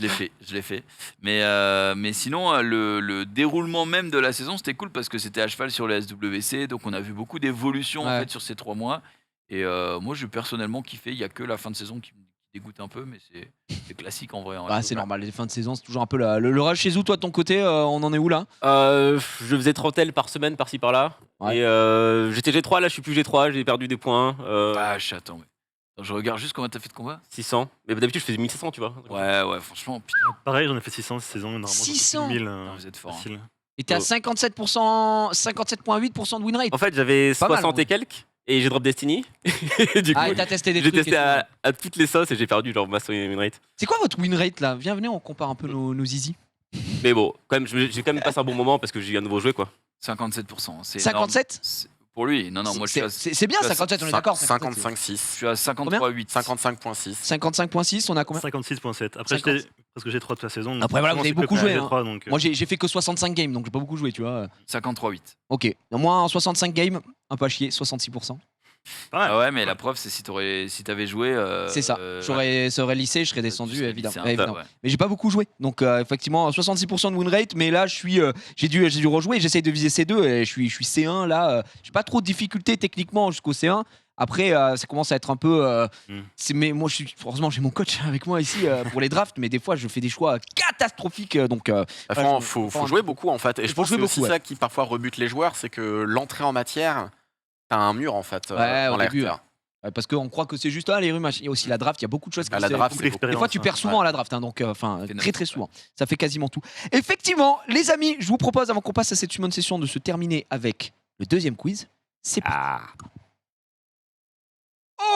je l'ai fait. Mais sinon, le déroulement même de la saison, c'était cool parce que c'était à cheval sur les SWC. Donc, on a vu beaucoup d'évolutions en Ouais. fait, sur ces 3 mois. Et moi, j'ai personnellement kiffé. Il n'y a que la fin de saison qui me dégoûte un peu, mais c'est classique en vrai. Hein. Ah, c'est normal, les fins de saison, c'est toujours un peu le rush chez vous. Toi, de ton côté, on en est où là? Je faisais 30 L par semaine, par-ci par-là. Ouais. Et j'étais G3, là je suis plus G3, j'ai perdu des points. Attends, mais... Attends, je regarde juste combien t'as fait de combats. 600. Mais d'habitude je faisais 1700, tu vois. Ouais, franchement, putain, Pareil, j'en ai fait 600 cette saison. Normalement, j'en fais 600. 1000, vous êtes fort. Hein. facile. Et t'es à Oh. 57,8% de win rate. En fait, j'avais Pas mal, 60 ouais. et quelques, et j'ai drop Destiny. Du coup, Ah, et t'as testé des j'ai trucs. et testé tout. à toutes les sauces et j'ai perdu genre ma win rate. C'est quoi votre win rate là? Venez, on compare un peu nos easy. Mais bon, quand même, j'ai quand même passé un bon moment parce que j'ai eu un nouveau jouet quoi. 57%. C'est 57? énorme. Pour lui, non, moi je suis à, C'est bien 57, on est d'accord. 55,6. je suis à 53,8. 55,6. 55,6, on a combien? 56,7. Après, 50. j'étais presque G3 toute la saison. Après, voilà, vous avez c'est que beaucoup quand joué, même hein. G3, donc, Moi j'ai fait que 65 games, donc j'ai pas beaucoup joué, tu vois. 53,8. Ok, moi en 65 games, un peu à chier, 66%. pas mal. Ah ouais, mais la preuve, c'est si t'avais joué. C'est ça. Ça aurait lissé, je serais descendu, tu serais évidemment. glissé un peu, évidemment. ouais. Mais j'ai pas beaucoup joué. Donc effectivement, 66% de win rate, mais là j'ai dû rejouer, j'essaye de viser C2 et je suis C1 là. J'ai pas trop de difficultés techniquement jusqu'au C1. Après, ça commence à être un peu. Mais moi, heureusement, j'ai mon coach avec moi ici pour les drafts, mais des fois, je fais des choix catastrophiques. Donc, Faut jouer beaucoup en fait. Et je pense que c'est aussi ça qui parfois rebute les joueurs, c'est que l'entrée en matière, t'as un mur en fait. Ouais, dans au la début. RTA. Ouais, parce qu'on croit que c'est juste les rues, machin. Il y a aussi la draft, il y a beaucoup de choses qui Ah, la se- draft, Beaucoup c'est beaucoup. Des fois, tu perds souvent à la draft, hein, donc très très souvent. Ça fait quasiment tout. Effectivement, les amis, je vous propose, avant qu'on passe à cette summon session, de se terminer avec le deuxième quiz. C'est parti.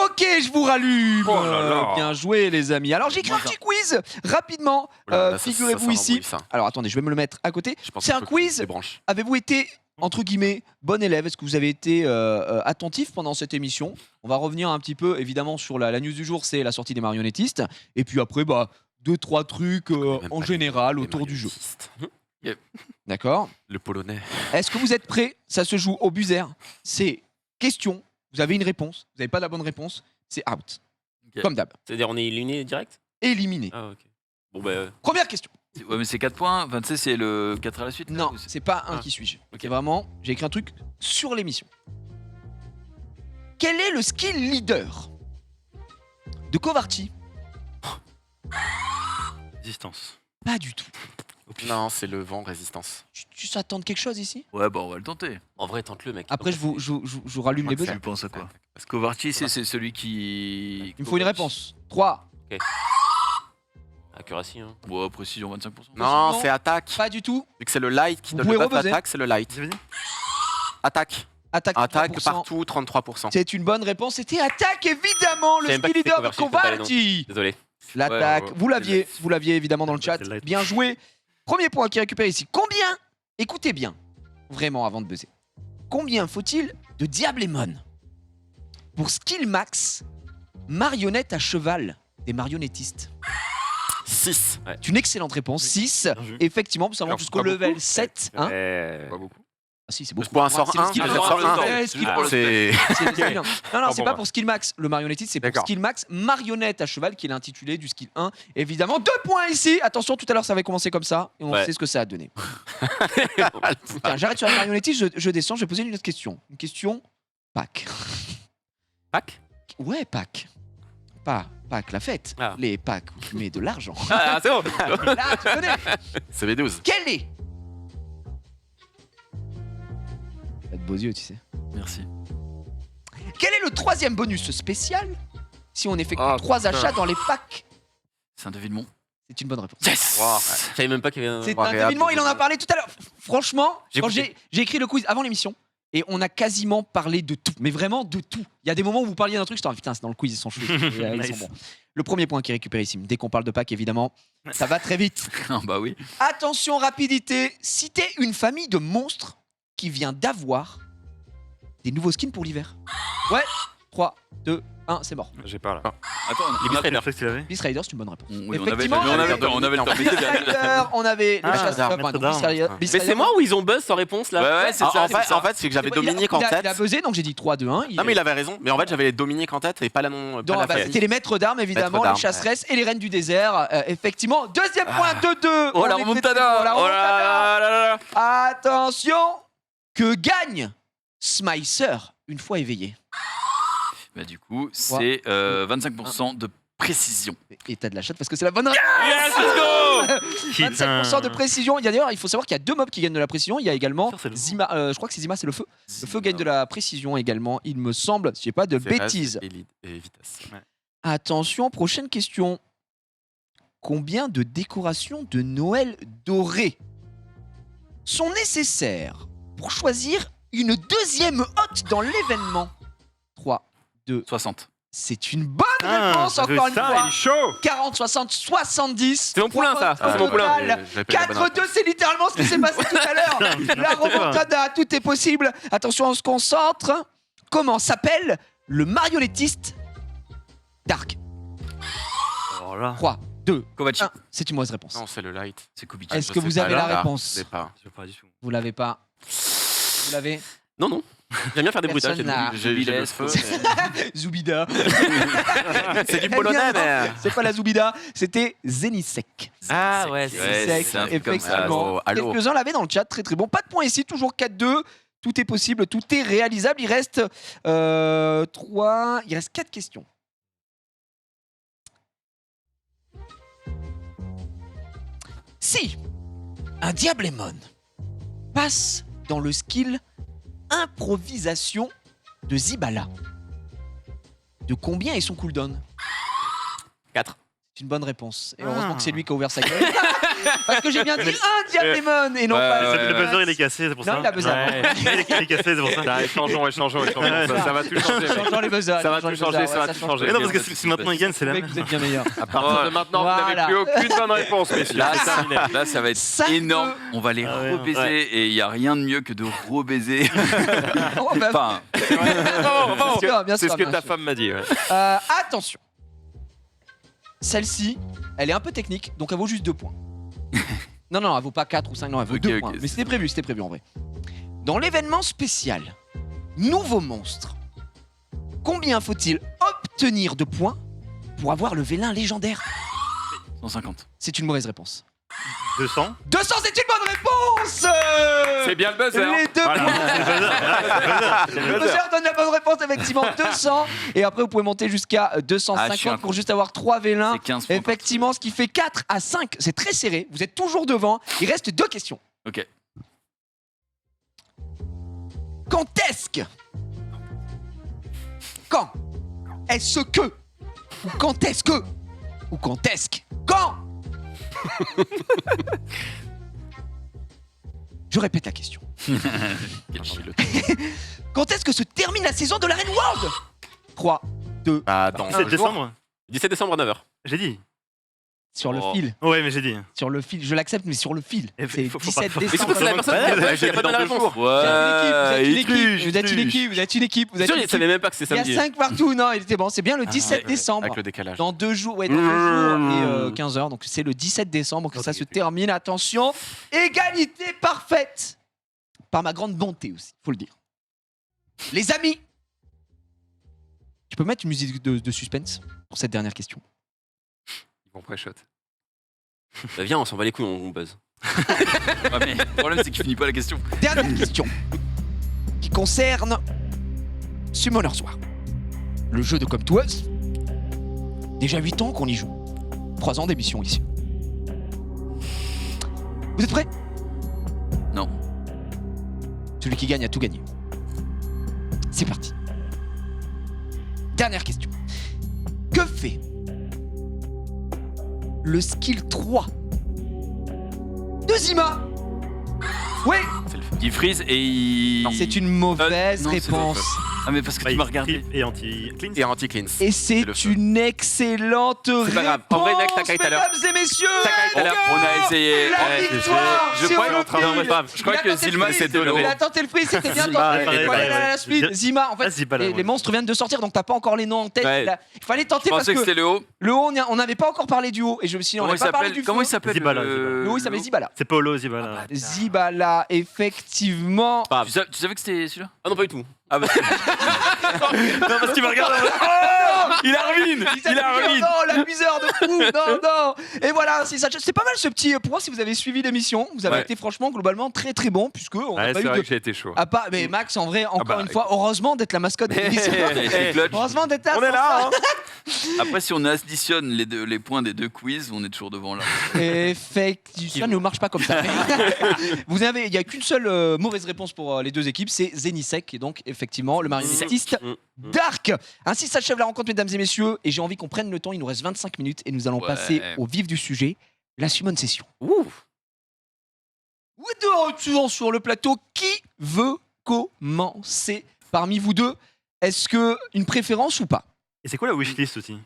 Ok, je vous rallume. Oh là là. Bien joué, les amis. Alors, j'ai écrit un petit quiz rapidement. Oula, là, ça Figurez-vous sent un ici. bruit, ça. Alors, attendez, je vais me le mettre à côté. Je pense C'est qu'il un faut que tu quiz. débranches. Avez-vous été, entre guillemets, bon élève? Est-ce que vous avez été attentif pendant cette émission? On va revenir un petit peu, évidemment, sur la news du jour, c'est la sortie des marionnettistes. Et puis après, 2-3 trucs Même en pas général les autour du jeu. marionnettistes. D'accord? Le polonais. Est-ce que vous êtes prêts? Ça se joue au buzzer. C'est question. Vous avez une réponse. Vous n'avez pas la bonne réponse. C'est out. Ok. Comme d'hab. C'est-à-dire on est éliminé direct. Éliminé. Ah ok. Bon bah. Première question. Ouais, mais c'est 4 points. Enfin, tu sais, c'est le 4 à la suite. là, Non, ou c'est- c'est pas un Ah. qui suis-je. Ok. C'est vraiment, j'ai écrit un truc sur l'émission. Quel est le skill leader de Kovarchi? Résistance. Pas du tout. Non, c'est le vent résistance. Tu t'attends de quelque chose ici? Ouais, on va le tenter. En vrai, tente-le mec. Après, je vous rallume les buzzers. Tu penses à quoi Kovarchi, c'est celui qui. Il me faut une réponse. 3. Accuracy. Hein. Ouais, précision 25%. Non, non. c'est attaque. Pas du tout. Vu que c'est le light qui Vous donne pouvez le buff rebuzzer. attaque, c'est le light. Vas-y. Attaque. Attaque, Attaque 3%. partout, 33%. C'est une bonne réponse. C'était attaque, évidemment, le Je savais même pas skill que c'était leader de Kovarchi, c'est pas les noms. Kovarchi. Désolé. L'attaque, Ouais, vous l'aviez évidemment dans le chat. C'est light. Bien joué. Premier point qui est récupéré ici. Combien, écoutez bien, vraiment avant de buzzer, combien faut-il de Diablemon pour skill max marionnette à cheval des marionnettistes? 6. C'est une excellente réponse. 6. Bien vu. Effectivement, nous avons Alors, jusqu'au pas level beaucoup. 7. Hein Pas beaucoup. Ah si, c'est beaucoup. Pour un sort C'est le 1, skill un max. sort Ah, 1. ouais, skill pour le- C'est. c'est le skill 1. Non, Ah, c'est bon, pas bah. pour skill max le marionnettiste, c'est pour D'accord. skill max marionnette à cheval qui est l'intitulé du skill 1. Évidemment, 2 points ici. Attention, tout à l'heure ça avait commencé comme ça et on Ouais. sait ce que ça a donné. Tiens, j'arrête sur la marionnettiste, je descends, je vais poser une autre question. Une question Pâques. Pack. Ouais, Pâques. Pas Pâques la fête, Ah. les Pâques où tu mets de l'argent. Ah c'est bon. Là, tu connais. C'est B12. Quel est T'as de beaux yeux, tu sais. Merci. Quel est le troisième bonus spécial si on effectue Ah, 3 putain. achats dans les packs? C'est un devinement. C'est une bonne réponse. Yes Je savais même pas qu'il y avait un. C'est Ouais, un réhab, événement, il en a désolé. parlé tout à l'heure. Franchement, J'ai quand écouté. j'ai écrit le quiz avant l'émission, et on a quasiment parlé de tout, mais vraiment de tout. Il y a des moments où vous parliez d'un truc, je t'en putain, c'est dans le quiz, ils sont chauds. Ils Nice. sont bons. Le premier point qui est récupéré ici, dès qu'on parle de pack, évidemment, ça va très vite. Ah bah oui. Attention, rapidité, citez une famille de monstres qui vient d'avoir des nouveaux skins pour l'hiver. Ouais, 3, 2, 1, c'est mort. J'ai pas là. Attends, Les on a- Beast Rider. Tu l'avais Beast Rider, c'est une bonne réponse. oui, on avait Effectivement, on avait le temps, on avait le temps. Beast Rider, on avait le Ah, chasseur. Maître pardon, d'armes. Beast Rider- Beast Mais Rider. c'est moi ou ils ont buzz sans réponse là Ouais, c'est ça. En fait, c'est que j'avais Dominique en Il a tête. buzzé, donc j'ai dit 3, 2, 1. Non, mais il avait raison. Mais en fait, j'avais les Dominique en tête et pas la nom. Pas la famille. C'était les maîtres d'armes, évidemment, Maîtres d'armes, les chasseresses et les reines du désert. Effectivement, deuxième point, 2-2. Oh la On est remontada. très bon, la Oh là là là là. Attention, que gagne Smicer une fois éveillé. Bah du coup, c'est 25% de précision. Et t'as de la chatte parce que c'est la bonne réponse. Yes, let's go 25% de précision. D'ailleurs, il faut savoir qu'il y a deux mobs qui gagnent de la précision. Il y a également Sûr, c'est le Zima. Je crois que c'est Zima, c'est le feu. Le feu gagne de la précision également, il me semble. Si j'ai pas de C'est Rez bêtises. et vitesse. Attention, prochaine question. Combien de décorations de Noël dorées sont nécessaires pour choisir une deuxième hôte dans l'événement? 3, 2, 60. c'est une bonne réponse encore une ça, fois. Il est chaud 40, 60, 70. C'est mon poulain, ça. Point C'est mon poulain. total. J'avais pas eu la bonne 4-2, c'est littéralement ce qui s'est passé tout à l'heure. La remontada, tout est possible. Attention, on se concentre. Comment s'appelle le marionnettiste Dark? Alors là, 3, 2, Kovacic. 1. C'est une mauvaise réponse. Non, c'est le light. C'est Kubica. Est-ce Je que sais vous pas, avez la là. réponse? Je l'ai pas. je sais pas du tout. Vous l'avez pas. Vous l'avez? Non, non. J'aime bien faire des bruitages. Personne n'a- J'ai le feu. Zoubida. C'est du Eh polonais, bien, mais. non, c'est pas la Zoubida, c'était Zenisek. Ah ouais, Zenisek, c'est un truc comme ça. effectivement. Allô. Quelques-uns l'avaient dans le chat, très très bon. Pas de points ici, toujours 4-2. Tout est possible, tout est réalisable. Il reste 3, il reste 4 questions. Si un Diablemon passe dans le skill improvisation de Zibala, de combien est son cooldown? 4. C'est une bonne réponse. Et heureusement que c'est lui qui a ouvert sa gueule. Parce que j'ai bien dit un Diablemon et non pas Le buzzer il est cassé, c'est pour Non, ça. il a buzzé avant. Il est cassé, c'est pour ça. Échangeons. Ça va tout changer. mec. Changeons les buzzers. Ça va tout changer, ça va tout changer. Mais non, parce que si maintenant il gagne, c'est la Mec, même. vous êtes bien meilleur. À partir de maintenant, vous Voilà. n'avez plus aucune bonne réponse, messieurs. Là, C'est terminé. là, ça va être 5-2. énorme. On va les Ah ouais, rebaiser ouais. et il n'y a rien de mieux que de rebaiser. Oh, bah, Enfin, bien sûr, bien C'est sûr, ce que bien ta sûr. femme m'a dit. Ouais. Attention. Celle-ci, elle est un peu technique, donc elle vaut juste 2 points. Non, elle vaut pas 4 ou 5, non, elle vaut Ok, 2 ok, points. Mais c'est c'était prévu en vrai. Dans l'événement spécial, nouveau monstre, combien faut-il obtenir de points pour avoir le vélin légendaire? 150. C'est une mauvaise réponse. 200. 200, c'est une bonne réponse. C'est bien le buzzer. Les deux Voilà. Le buzzer donne la bonne réponse, effectivement, 200. Et après, vous pouvez monter jusqu'à Ah, je suis 250 un pour con. juste avoir 3 vélins. C'est 15 points. Effectivement, ce qui fait 4 à 5. C'est très serré. Vous êtes toujours devant. Il reste 2 questions. Ok. Quand est-ce que Quand est-ce que Ou quand est-ce que Ou quand est-ce que Quand Je répète la question. Quel chilote. Quand est-ce que se termine la saison de l'Arène World? 3, 2, Ah, dans 17 2 jours. décembre. 17 décembre à 9h. J'ai dit. sur le Oh. fil. Ouais, mais j'ai dit. Sur le fil. Je l'accepte, mais sur le fil. Et C'est faut pas- 17 faut- Mais décembre. surtout, c'est la personne qui a Ouais, qui a pas donné la réponse. Vous êtes une équipe, il vous êtes une triche. équipe, vous êtes une équipe, vous êtes Sûr, une il équipe. savait même pas que c'est Il y a samedi. 5 partout, non, il était bon, c'est bien le 17 décembre. Avec le décalage. Dans 2 jours, ouais, dans 2 jours et 15 heures, donc c'est le 17 décembre que ça se termine. Attention, égalité parfaite. Par ma grande bonté aussi, faut le dire. Les amis, tu peux mettre une musique de suspense pour cette dernière question? Ils vont pré-shot. Bah, viens, on s'en va les couilles, on buzz. Ouais, mais le problème, c'est qu'il finit pas la question. Dernière question qui concerne Summoner's War. Le jeu de Come To Us. Déjà 8 ans qu'on y joue. 3 ans d'émission ici. Vous êtes prêts? Non. Celui qui gagne a tout gagné. C'est parti. Dernière question. Que fait le skill 3 de Zima? Oui, Il freeze et il. c'est une mauvaise non, c'est réponse. Ah, mais parce que tu m'as regardé. Et anti-clean. Et anti-cleans. Et c'est le feu. une excellente C'est pas grave. En vrai, Nex, t'as qu'à tout à l'heure. mesdames et messieurs. Tout à l'heure. On a essayé. La Ouais, victoire je sur crois le que- prix. je crois Il a que tenté le Zilma, prix. c'était le Il haut. a tenté le prix, c'était bien Zilma, tenté. pareil, Il fallait pareil, aller à la ouais. suite. Zima, en fait, Zilma, là, les ouais. monstres viennent de sortir, donc t'as pas encore les noms en tête. Ouais. Il fallait Je tenter parce pensais que que c'était le haut. le haut, on n'avait pas encore parlé du haut. Et je me suis dit, on Comment n'a il pas parlé s'appelle du Comment feu. il s'appelle Zibala, Le haut, il s'appelle Zibala. C'est Polo, Zibala. Zibala, effectivement. Pas grave. Tu savais que c'était celui-là Ah non, pas du tout. Ah bah. Non, parce qu'il me regarde. Il a ruiné. Il a ruiné. Non, l'abuseur de fou. Non, non. Et voilà, c'est pas mal ce petit. Pour moi, si vous avez suivi l'émission, vous avez Ouais. été franchement globalement très très bon, puisque on n'a Ouais, pas c'est eu vrai de. que j'ai été chaud. Ah pas, mais Max, en vrai, encore bah, une fois, heureusement d'être la mascotte de l'émission. C'est clutch. Heureusement d'être là. On est là, hein. Après, si on additionne les points des deux quiz, on est toujours devant là. Effectivement, ça ne marche pas comme ça. Vous avez, il y a qu'une seule mauvaise réponse pour les deux équipes, c'est Zenisek, et donc effectivement le marionnettiste Dark. Ainsi s'achève la rencontre, mesdames et messieurs, et j'ai envie qu'on prenne le temps. Il nous reste 25 minutes et nous allons Ouais. passer au vif du sujet, la summon session. Ouh. Oui, de retour sur le plateau, qui veut commencer parmi vous deux? Est-ce que une préférence ou pas? Et c'est quoi la wishlist aussi?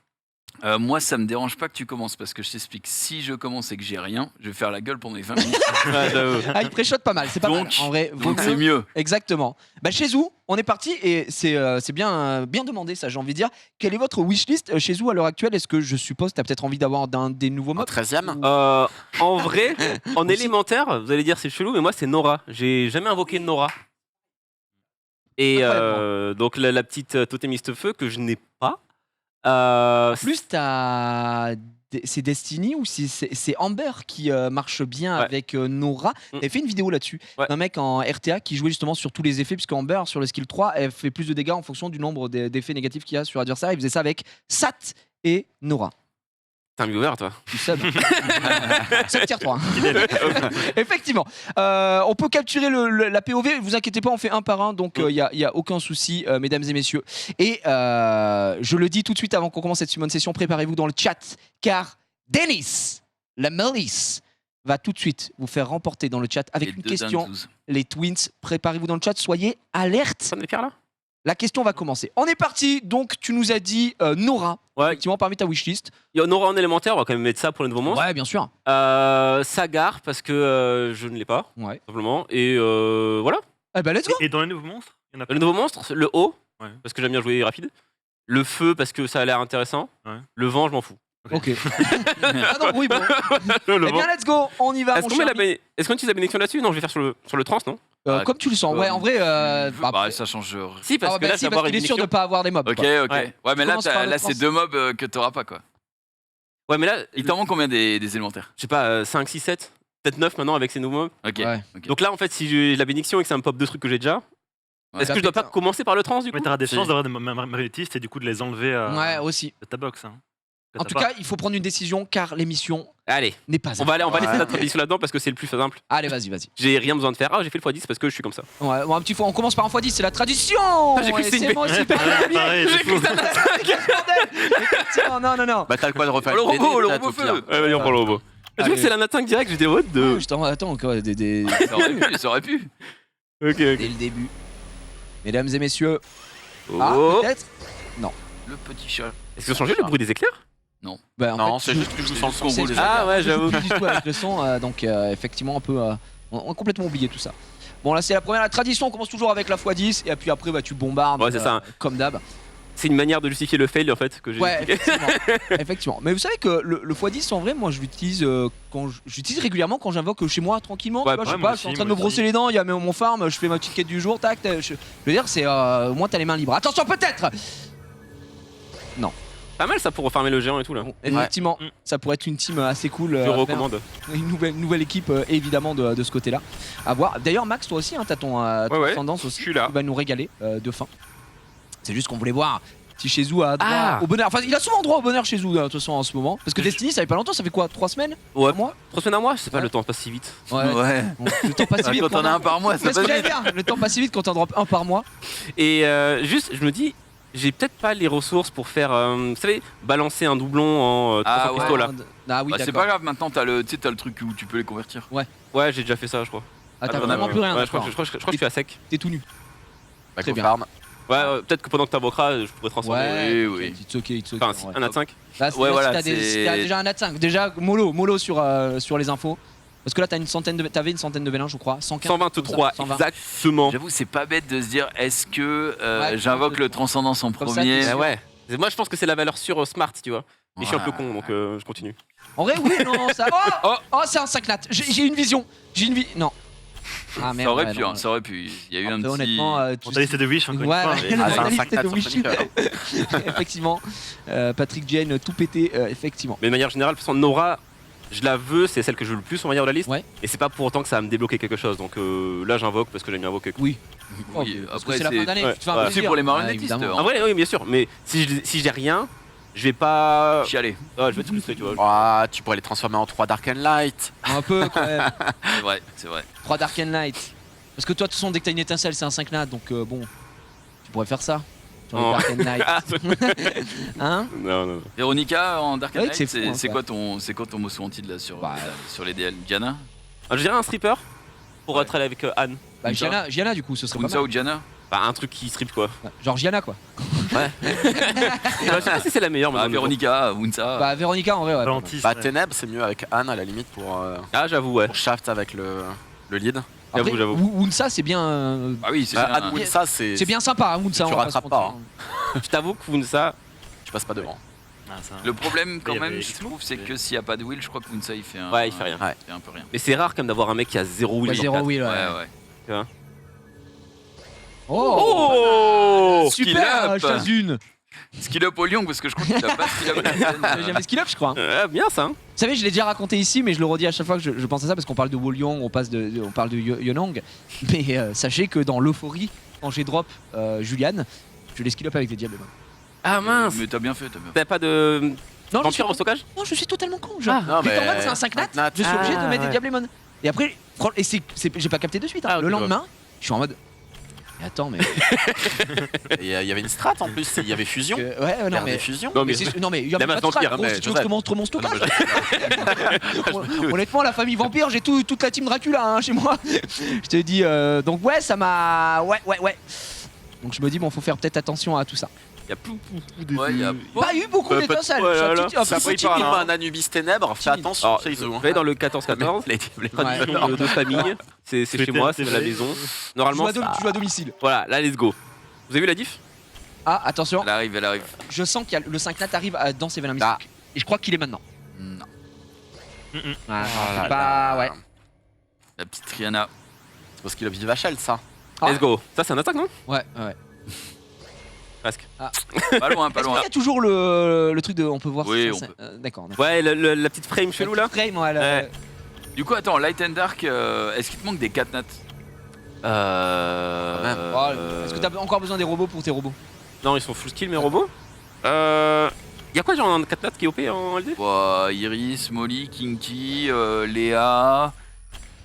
Moi, ça me dérange pas que tu commences parce que je t'explique. Si je commence et que j'ai rien, je vais faire la gueule pendant les 20 minutes. Ouais, j'avoue. Ah, il préchote pas mal, c'est pas mal. Donc- En vrai, vaut Donc mieux. c'est mieux. Exactement. Bah, chez vous, on est parti et c'est bien, bien demandé ça, j'ai envie de dire. Quelle est votre wishlist chez vous à l'heure actuelle? Est-ce que je suppose tu as peut-être envie d'avoir des nouveaux En mobs 13ème. En vrai, en élémentaire, vous allez dire c'est chelou, mais moi c'est Nora. J'ai jamais invoqué Nora. Et donc la petite totémiste feu que je n'ai pas. En plus, c'est Destiny ou c'est Amber qui marche bien Ouais. avec Nora. Mm. Elle fait une vidéo là-dessus Ouais. d'un mec en RTA qui jouait justement sur tous les effets, puisque Amber sur le skill 3 elle fait plus de dégâts en fonction du nombre d'effets négatifs qu'il y a sur l'adversaire. Il faisait ça avec Sat et Nora. T'es un viewer, toi. Du sub. Sub tier 3. Effectivement. On peut capturer la POV. Vous inquiétez pas, on fait un par un. Donc, il n'y a aucun souci, mesdames et messieurs. Et je le dis tout de suite avant qu'on commence cette summon session, préparez-vous dans le chat. Car Dennis, la Malice, va tout de suite vous faire remporter dans le chat avec Les une deux question. Danzous. Les Twins, préparez-vous dans le chat. Soyez alertes. Ça me pierre là. La question va commencer. On est parti. Donc, tu nous as dit Nora. Ouais. Effectivement, parmi ta wishlist. Il y a Nora en élémentaire, on va quand même mettre ça pour les nouveaux monstres. Ouais, bien sûr. Sagar, parce que je ne l'ai pas, Ouais. simplement. Et voilà. Eh ben, let's go. Et dans les nouveaux monstres, il y en a Le nouveau monstre, le haut, Ouais. parce que j'aime bien jouer rapide. Le feu, parce que ça a l'air intéressant. Ouais. Le vent, je m'en fous. Ok. Ah non, oui, bon. Le Eh bien, let's go. On y va. Est-ce mon qu'on cher ami. utilise la bénédiction là-dessus? Non, je vais faire sur le trans, non? Comme tu le sens. Ouais, en vrai. Bah, ça change. Si, parce ah, que bah, là, si, je vais parce avoir une qu'il est sûr de bénédiction. pas avoir des mobs. Ok, quoi. ok. Ouais. Ouais, mais là, Commence par le là c'est trans. deux mobs que t'auras pas quoi. Ouais, mais là, Il t'en manque combien des élémentaires? je sais pas, 5, 6, 7, peut-être 9 maintenant avec ces nouveaux mobs. Ok. Ouais. ok. Donc là, en fait, si j'ai la bénédiction et que ça me pop deux trucs que j'ai déjà, Ouais. est-ce que je dois pas commencer par le trans du coup? Mais t'auras des Si. chances d'avoir des marionettistes et du coup de les enlever Ouais, aussi. de ta box. Hein. Que En t'as tout pas. cas, il faut prendre une décision car l'émission Allez, n'est pas. on va laisser Ouais. la tradition là-dedans parce que c'est le plus simple. Allez, vas-y. J'ai rien besoin de faire. Ah, j'ai fait le x10 parce que je suis comme ça. Ouais, bon, un petit fois, on commence par un x10, c'est la tradition. j'ai cru que Et c'était c'est une moi aussi. Pareil, c'est fou. Non. Bah t'as le quoi de refaire Le DD, robot, le peut-être, robot au pire. feu. Ouais, vas-y, on prend le robot. Je Allez. vois que c'est la natin direct, j'étais what de. Attends, quoi, des... Ça aurait pu, ça aurait pu. Ok, dès le début. Mesdames et messieurs. Ah, Oh. peut-être. Le petit chat. Est-ce qu'ils ont changé le bruit des éclairs? Bah, en Non, fait, c'est juste que je joue sans le son. c'est- Ah ouais, je joue j'avoue. plus du tout avec le son, donc effectivement, un peu. On a complètement oublié tout ça. Bon, là, c'est la première. La tradition, on commence toujours avec la x10, et puis après, bah, tu bombardes. Ouais, c'est ça. Comme d'hab. C'est une manière de justifier le fail en fait que j'ai Ouais, expliqué. effectivement. Mais vous savez que le x10, en vrai, moi, je l'utilise j'utilise régulièrement quand j'invoque chez moi tranquillement. Ouais, tu vois, je sais ouais, pas, moi je suis en aussi, train de me moi brosser les dents, il y a mon farm, je fais ma petite quête du jour, tac. Je veux dire, c'est au moins t'as les mains libres. Attention, peut-être. Pas mal ça pour refarmer le géant et tout là. Bon, effectivement, Ouais. ça pourrait être une team assez cool. Je à faire. recommande. Une nouvelle équipe évidemment de ce côté-là. À voir. D'ailleurs, Max, toi aussi, hein, t'as ton ouais, tendance aussi. je suis là. Tu vas nous régaler de fin. C'est juste qu'on voulait voir si chez Zou a droit Ah. au bonheur. Enfin, il a souvent droit au bonheur chez Zou de toute façon en ce moment. Parce que Destiny, ça fait pas longtemps, ça fait quoi, 3 semaines? Ouais. Un mois? 3 semaines à mois, je sais pas, Ouais. le temps passe si vite. Ouais. Bon, le temps passe vite. Quand on a un par mois, ça C'est ce passe que j'allais vite. dire. Le temps passe vite quand on drop un par mois. Et juste, je me dis, j'ai peut-être pas les ressources pour faire, vous savez, balancer un doublon en 300 Ah ouais. cristaux là. Ah oui, Bah, c'est d'accord. pas grave, maintenant t'as le truc où tu peux les convertir. Ouais, j'ai déjà fait ça, je crois. Ah, t'as Ah, vraiment ouais, plus rien. Ouais, je crois d'accord. que je suis à sec. T'es tout nu. Bah, Très go bien. farm. Ouais, peut-être que pendant que t'invoqueras, je pourrais transformer. Ouais, oui. It's okay. Enfin, en vrai. un A5. Là, Ouais, voilà, si t'as déjà un nat 5, déjà mollo sur les infos. Parce que là, t'avais une centaine de vélins, je crois. 115, 123, 120. exactement. J'avoue, c'est pas bête de se dire est-ce que Ouais, j'invoque le transcendance en Comme ça, premier t'es Bah ouais. Moi, je pense que c'est la valeur sûre smart, tu vois. Mais je suis un peu Ouais. con, donc je continue. En vrai, oui, non, ça. Oh, c'est un 5 nat. J'ai une vision. Non. Ah merde. Ça aurait ouais, pu, non, hein, ça aurait pu. Il y a eu un Après, petit. honnêtement, On t'a listé de Wish encore Ouais, une fois. mais- Ah, c'est la un liste 5 de nat sur Wish. Panic. Effectivement. Patrick Jane, tout pété, effectivement. Mais de manière générale, de toute façon, Nora, je la veux, c'est celle que je veux le plus, on va dire, de la liste. Ouais. Et c'est pas pour autant que ça va me débloquer quelque chose. Donc là, j'invoque parce que j'aime bien invoquer. Oui. Oui, Parce que après, c'est la fin d'année. ouais, Tu te fais un ouais. aussi plaisir. pour les Ouais, marionnettistes. évidemment. En vrai, oui, bien sûr. Mais si j'ai rien, je vais pas. Chialer. Ah, je vais être frustré, tu vois. Ah, tu pourrais les transformer en 3 Dark and Light. Un peu quand même. C'est vrai. 3 Dark and Light. Parce que toi, de toute façon, dès que t'as une étincelle, c'est un 5 nat. Donc bon, tu pourrais faire ça. Sur les Oh. Dark and Light. Ah, Hein non. Véronica en Dark C'est vrai Knight, que c'est fou, hein, c'est ça. quoi ton mot anti là sur, Bah, sur les DL Diana Je dirais un stripper pour être allé avec Anne. Bah, Gianna, du coup, ce serait pas Kunsa mal. ou Diana Bah, un truc qui strip quoi. Ouais, genre Gianna, quoi. Bah, je sais pas si c'est la meilleure, mais Ah, bon, Véronica, Wunsa. Bah, Véronica, en vrai, ouais. Valentis, Bah, ouais. Ténèbres, c'est mieux avec Anne à la limite Ah, j'avoue, ouais. pour Shaft avec le lead. Après, J'avoue. Wunsa, c'est bien. Ah oui, c'est Bah, bien. Anne Wunsa, c'est. C'est bien sympa, hein, Wunsa. Tu on va rattrapes se pas, mentir. Je t'avoue que ça. Tu passes pas devant. Ah, ça- Le problème quand Il y avait même, je Explo. trouve, c'est que s'il n'y a pas de will, je crois que Wunsa il fait un. Ouais, il fait rien. Ouais. Il fait un peu rien. Mais c'est rare quand même d'avoir un mec qui a 0 wheel. Ouais, dans 0 quatre. wheel, ouais. Ouais. Oh, Oh super, skill up. Chazune. Skill up au lion, parce que je crois qu'il a pas skill up. J'avais skill up, je crois. Bien ça. Hein. Vous savez, je l'ai déjà raconté ici, mais je le redis à chaque fois que je pense à ça parce qu'on parle de Wolyong, on parle de Yonang. Mais sachez que dans l'euphorie, quand j'ai drop Julian, je l'ai skill up avec des diables. Ah mince. Mais t'as bien fait, t'as bien fait. T'as pas de Non, je vampire suis, en stockage non, je suis totalement con. Ah. Non, Vu qu'en mais- mode, c'est un 5 nat, 5 nat. je suis obligé de Ah, mettre des ouais. diablemon. Et après, et j'ai pas capté de suite. Hein. Ah, ok, le lendemain, je suis en mode. Mais attends, mais. Et il y avait une strat en plus, il y avait fusion. ouais, non, Guerre mais. des fusions. Non, Mais mais non mais il y a La pas masse de strat, vampire, gros, mais si tu veux que je te montre mon Non, stockage. mais Honnêtement, la famille vampire, j'ai toute la team Dracula hein, chez moi. Je te dis, donc ouais, ça m'a. Ouais. Donc je me dis, bon, faut faire peut-être attention à tout ça. il y a plus Ouais, il y a Pas eu beaucoup Bah, d'étincelles. ouais, Je suis un là, petit- un ça petit peut y timide. parler, un Anubis Ténèbres, fais Timide. attention, Alors, Seizu, je hein. vais dans le 14-14. Les- Tradition de famille. C'est chez moi, c'est à la maison. Tu Normalement, joues à domicile. voilà, là, let's go. Vous avez vu la diff? Ah, attention, Elle arrive, elle arrive. je sens qu'il y a le 5 nat arrive dans ses vélins Ah. mystiques. Et je crois qu'il est maintenant. Non. Ah, Oh là pas. là. Ouais. La petite Rihanna. C'est parce qu'il a Viva Shell, ça. Ah. Let's go. Ça, c'est un attaque, non? Ouais. Presque. Pas loin, pas Est-ce qu'il loin. y a toujours le truc de. On peut voir Oui, si ça- on peut. D'accord. Ouais, la petite frame chelou là. Frame, ouais, Ouais. Du coup, attends, Light and Dark, est-ce qu'il te manque des 4 nats Est-ce que t'as encore besoin des robots pour tes robots? Non, ils sont full skill mes robots. Y'a quoi genre un 4 nat qui est OP en LD? Iris, Molly, Kinky, Léa.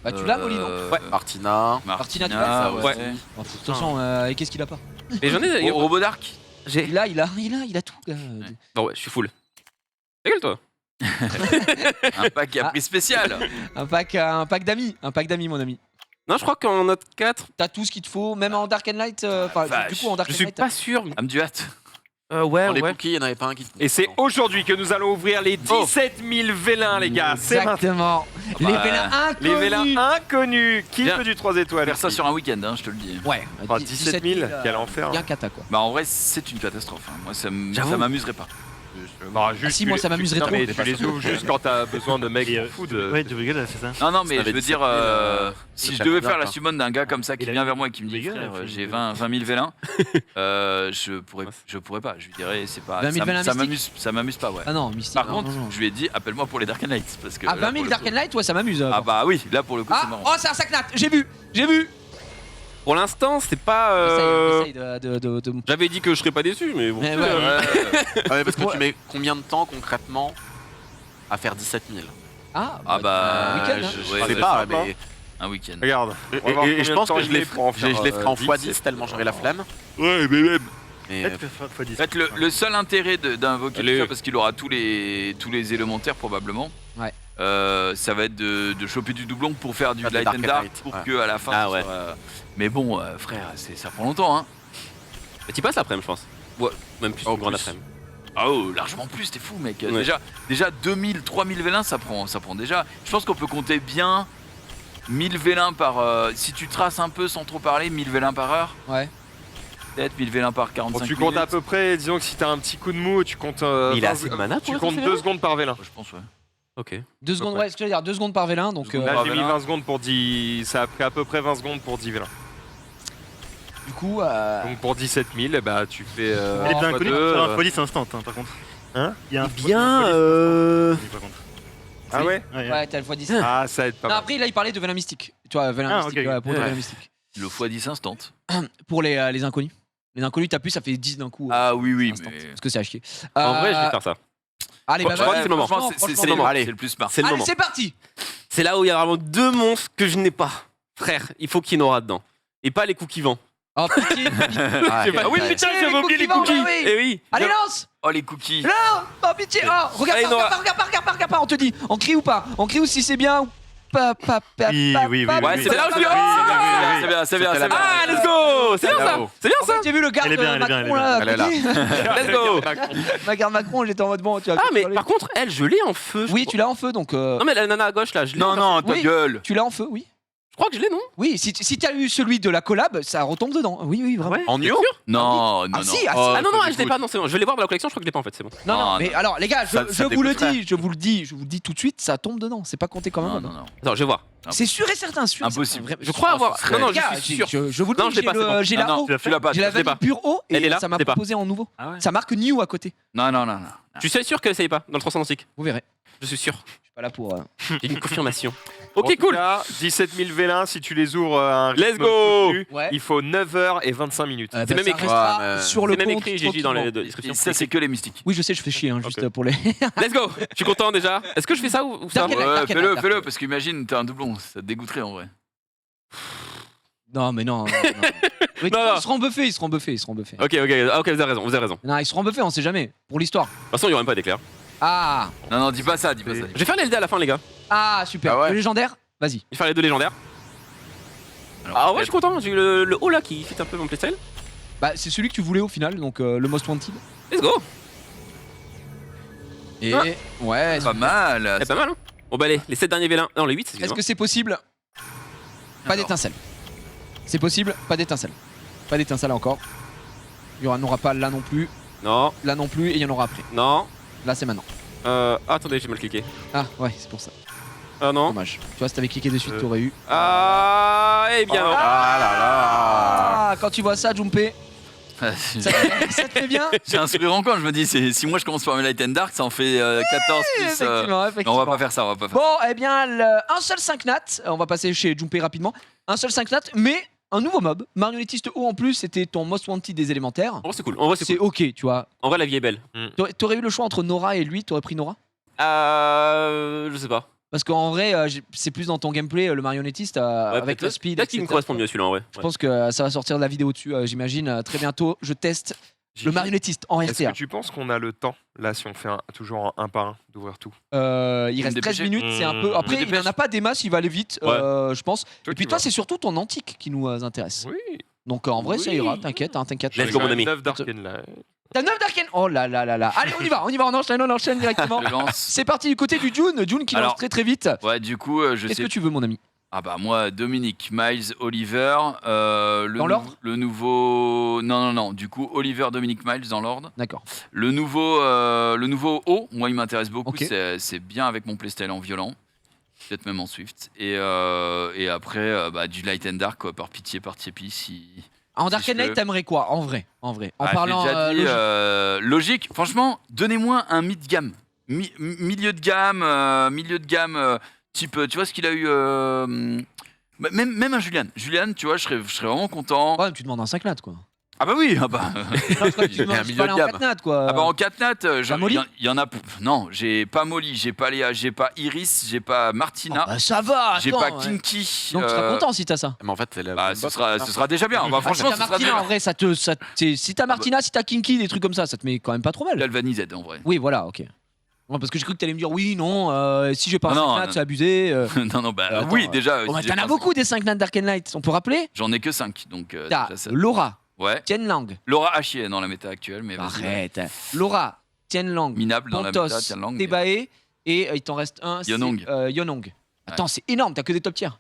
Bah, tu l'as, Molly, non? Ouais. Martina. Martina, tu l'as, ça, ouais. De toute façon, et qu'est-ce qu'il a pas? Mais j'en ai. Robot Dark. J'ai. Il a tout. Bon, ouais, je suis full. Regarde toi. Un pack à prix spécial. Un pack d'amis, mon ami. Non, je crois qu'en note 4, T'as tout ce qu'il te faut, même en Dark and Light. Enfin, vache. du coup, en Dark je and suis Light. pas sûr. Amduat. Ouais, Dans les ouais. cookies, il n'y en avait pas un qui. Et c'est aujourd'hui que nous allons ouvrir les 17 000 vélins, les gars. C'est maintenant. Exactement. Les Bah, vélins inconnus. Les vélins inconnus. Qui Bien. veut du 3 étoiles Faire ça ici sur un week-end, hein, je te le dis. Ouais. Enfin, 17 000, quel enfer. Bien cata, quoi. Bah en vrai, c'est une catastrophe. Hein. Moi, ça J'avoue. m'amuserait pas. Non, juste, si, moi, ça m'amuserait non, trop. mais tu les ouvres juste quand t'as besoin de mecs Et, pour food. Ouais, du Brigade, c'est ça. Non, non, mais Ça je avait veux 17 dire, 000, si je ça devais fait faire la bien, summon d'un gars comme ça qui Il a vient eu vers moi et qui me dit Brigade, frère, elle a fait j'ai une- 20 000 vélins, je pourrais pas. Je lui dirais, c'est pas. 20 000 vélins ça m'amuse pas, ouais. Ah non, Mystique. Par non, contre, non, non. je lui ai dit, appelle-moi pour les Dark and Lights. Parce que Ah, là, 20 000 pour le Dark coup- and Light, ouais, ça m'amuse. Ah bah oui, là pour le coup, c'est marrant. Oh, c'est un sac nat. J'ai vu. Pour l'instant, c'est pas. Essaye de. J'avais dit que je serais pas déçu, mais bon. Mais ouais. Ouais, parce que tu mets combien de temps concrètement à faire 17 000? Ah bah, un week-end, hein. Je ouais, sais ouais, pas, sympa. mais. un week-end. Regarde. Et je pense que je les ferai en x10 tellement j'aurai la flemme. Ouais, mais même. Mais Peut-être que fois 10. En fait, le seul intérêt d'invoquer Allez. tout ça, parce qu'il aura tous les élémentaires probablement, Ouais. ça va être de choper du doublon pour faire du Faire des Light and Dark and Dark Light, pour ouais. que à la fin. Ah ce ouais. soit- Mais bon, frère, ça prend longtemps, hein. Mais t'y passes l'après-midi, je pense. Ouais, même plus Oh, une grande plus. après-midi. Ah oh, largement plus, t'es fou mec. Ouais. Déjà 2000, 3000 vélins, ça prend déjà. Je pense qu'on peut compter bien 1000 vélins par... si tu traces un peu sans trop parler, 1000 vélins par heure. Ouais. Peut-être 1000 vélins par 45 Bon, tu minutes. comptes à peu près, disons que si t'as un petit coup de mou, tu comptes. Il a 20 assez de mana pour Tu être comptes assez 2 vélin secondes par vélin. Je pense, ouais. Ok. 2 secondes, près. ouais, ce que je veux dire, 2 secondes par vélin, donc Deux secondes. Là, j'ai mis vélin. 20 secondes pour 10. Ça a pris à peu près 20 secondes pour 10 vélins. du coup, Donc pour 17 000, bah, tu fais. Elle est bien fois inconnue. deux, Un x10 instant, hein, par contre. Hein Il y a un Bien, par contre. Ah ouais ouais, t'as le x10. Ah, ça aide pas Non, mal. après, là, il parlait de vélin mystique. Tu vois, vélin Ah, mystique, ok, ok. ouais, pour Ouais. vélin mystique. Le x10 instant. Pour les inconnus. Les inconnus, t'as plus, ça fait 10 d'un coup. Ah oui, oui, instant. mais... Parce que c'est à chier. En vrai, je vais faire ça. Allez, bah, Je crois que vas-y. c'est le moment. franchement, Franchement, c'est franchement, le moment. allez. C'est le plus smart. C'est le Allez, moment. c'est parti. C'est là où il y a vraiment 2 monstres que je n'ai pas. Frère, il faut qu'il y en aura dedans. Et pas les cookies vents. Oh, pitié. Ah, Ah oui, putain, les j'avais oublié les cookies cookies. vents, bah oui. Eh oui. Allez, lance. Oh les cookies. Non, oh, pitié. Oh, regarde Allez, pas, Nora. regarde pas, on te dit. On crie ou pas? On crie ou si c'est bien ou pas, Oui, oui, oui, Ouais, oui. c'est là où je dis. C'est bien, c'est bien, c'est bien. Ah, let's go. C'est bien ça. Bravo. C'est bien En ça. fait, j'ai vu le garde Elle est bien, elle est bien, Macron elle est là. bien. Elle est à côté. Let's go. Ma garde Macron, j'étais en mode bon, tu vas Ah, mais contrôler. par contre, elle, je l'ai en feu. je Oui, crois. tu l'as en feu donc. Non, mais la nana à gauche là, je l'ai. Non, non, ta Oui. gueule. Tu l'as en feu, oui. Je crois que je l'ai, non? Oui, si t'as eu celui de la collab, ça retombe dedans. Oui, oui, vraiment. Ouais. En T'es Nioh sûr? Non, non, non. si, ah, si. Oh, Ah non, non, faut je l'ai du pas, foot. non, c'est bon. Je vais les voir dans la collection, je crois que je l'ai pas en fait, c'est bon. Non, non, Non, mais non. alors les gars, Ça je vous le dégoûterait. dis, je vous le dis tout de suite, ça tombe dedans. C'est pas compté comme un Non, mob. non, non. Attends, je vais voir. C'est sûr et certain, sûr. et certain. Impossible. Vraiment. Je crois avoir. ce serait- Non, non, Les gars, je suis sûr. je vous le Non, dis, je l'ai pas, c'est bon. j'ai Ah la non, haut, tu l'as pas. j'ai la je l'ai vanille pas. pure haut et Elle est là, ça m'a je l'ai pas. proposé en nouveau. Ah ouais. Ça marque New à côté. Non, non, non, non. Tu sais sûr que ça y est pas dans le transcendantique? Vous verrez. Je suis sûr. Je suis pas là pour. J'ai une confirmation. En Ok, tout cool. cas, 17 000 vélins, si tu les ouvres à un Let's rythme go. soutenu, Ouais. il faut 9h et 25 minutes. C'est même ça écrit. restera Ouais, mais- sur le C'est même compte écrit, j'ai dit dans les tranquillement. descriptions. Et ça, c'est que les mystiques. Oui, je sais, je fais chier, juste Ok. pour les. Let's go. Je suis content déjà. Est-ce que je fais ça ou ça? Dark Knight, Ouais, Dark Knight, fais-le, Dark fais-le, Knight. parce qu'imagine, t'as un doublon, ça te dégoûterait en vrai. Non, mais non. Mais Non, non. ils seront buffés, ils seront buffés, ils seront buffés. Ok, ok, vous avez raison, vous avez raison. De Non, ils seront buffés, on sait jamais. Pour l'histoire. toute façon, il y aura même pas d'éclair. Ah, Non, non, dis pas ça, dis pas ça. Je vais faire les LD à la fin, les gars. ah, super. Ah ouais. Le légendaire, vas-y. Je vais faire les 2 légendaires. Alors, Ah ouais, je suis content. J'ai eu le haut là qui fit un peu mon playstyle. Bah, c'est celui que tu voulais au final, donc le Most Wanted. Let's go. Et Ah. ouais. Pas mal. C'est pas mal, hein. Bon, bah, allez, les 7 derniers vélins. Non, les 8, Est-ce que c'est possible? Pas Alors. d'étincelle. C'est possible? Pas d'étincelle. Pas d'étincelle encore. Il y en aura pas là non plus, Non, là non plus, et il y en aura après. non. Là, c'est maintenant. Attendez, j'ai mal cliqué. Ah, ouais, c'est pour ça. Ah non. Dommage. Tu vois, si t'avais cliqué dessus, t'aurais eu. Ah, eh bien. non. Ah là là. Ah, quand tu vois ça, Jumpé, ça te fait bien? J'ai un sourire en coin, je me dis, si moi je commence par Light and Dark, ça en fait 14 plus. Effectivement, Non, on effectivement. va pas faire ça, on va pas faire Bon, eh bien, un seul 5 nat. On va passer chez Jumpé rapidement. Un seul 5 nat, mais un nouveau mob. Marionnettiste haut en plus, c'était ton Most Wanted des élémentaires. En vrai, c'est cool. En vrai, c'est C'est cool. ok, tu vois. En vrai, la vie est belle. T'aurais eu le choix entre Nora et lui, t'aurais pris Nora? Je sais pas. Parce qu'en vrai, c'est plus dans ton gameplay, le marionnettiste, Ouais, avec peut-être- le speed. Peut-être qu'il me etc. correspond mieux celui-là en vrai. Je pense que ça va sortir de la vidéo dessus, j'imagine. Très bientôt, je teste le marionnettiste en Est-ce RTA. que tu penses qu'on a le temps, là, si on fait toujours un par un, d'ouvrir tout? Il reste Me 13 dépêcher. minutes, c'est un peu. Après, Me il n'y en a pas des masses, il va aller vite, Ouais. je pense. Toi, Et puis tu toi, vois. c'est surtout ton antique qui nous intéresse. Oui. Donc en vrai, ça Oui. ira, t'inquiète, t'inquiète. Let's go, mon ami. 9 d'Arkane, là. T'as 9 d'Arkane. Oh là là là là. Allez, on y va, on enchaîne directement. Je lance. C'est parti du côté du June qui lance Alors, très très vite. Ouais, du coup, je Qu'est-ce sais. que tu veux, mon ami? Ah bah moi, Dominique, Miles, Oliver. Dans l'ordre le nouveau. Non, non, non. Du coup, Oliver, Dominique, Miles dans l'ordre. D'accord. Le nouveau O, moi, il m'intéresse beaucoup. Ok. C'est bien avec mon playstyle en violent. Peut-être même en Swift. Et après, du Light and Dark, quoi, par pitié, par tiépi. Si... En Dark je Knight, peux. t'aimerais quoi? En vrai. En Ah, je parlant. l'ai déjà dit, logique. logique. Franchement, donnez-moi un mid-gamme. Milieu de gamme, type, tu vois ce qu'il a eu. Même un Julian. Julian, tu vois, je serais vraiment content. Ouais, tu demandes un 5 nat quoi. Ah bah oui, ah bah. Tu demandes un tu milieu parlais de en gamme. 4 nat quoi. Ah bah en 4 nat, T'as Molly il y en a. Non, j'ai pas Molly, j'ai pas Léa, j'ai pas Iris, j'ai pas Martina, Bah, ça va, j'ai attends, pas ouais. Kinky. Donc tu seras content si t'as ça. Mais en fait, c'est la. Bah, ce sera déjà bien. Bah, Ah, franchement, si ce t'as sera Martina, en déjà vrai, si t'as Martina, si t'as Kinky, des trucs comme ça te met quand même pas trop mal. galvanisé en vrai. Oui, voilà, ok. Ouais, parce que j'ai cru que t'allais me dire oui, non, si j'ai pas un Ah non, 5 nat, non. c'est abusé. Non, non, bah Attends, oui, déjà. Oh, bah, si t'en j'ai as pas- beaucoup des 5 nats Dark Knight, on peut rappeler? J'en ai que 5, donc. T'as déjà, ça- Laura, Ouais. Tianlang. Laura Hachier dans la méta actuelle, mais vas-y. Arrête. Laura, Tianlang, Minable dans la méta, Pontos, Tianlang. Tebae et il t'en reste un. c'est, Yonong. Yonong. Attends, c'est énorme, t'as que des top tiers.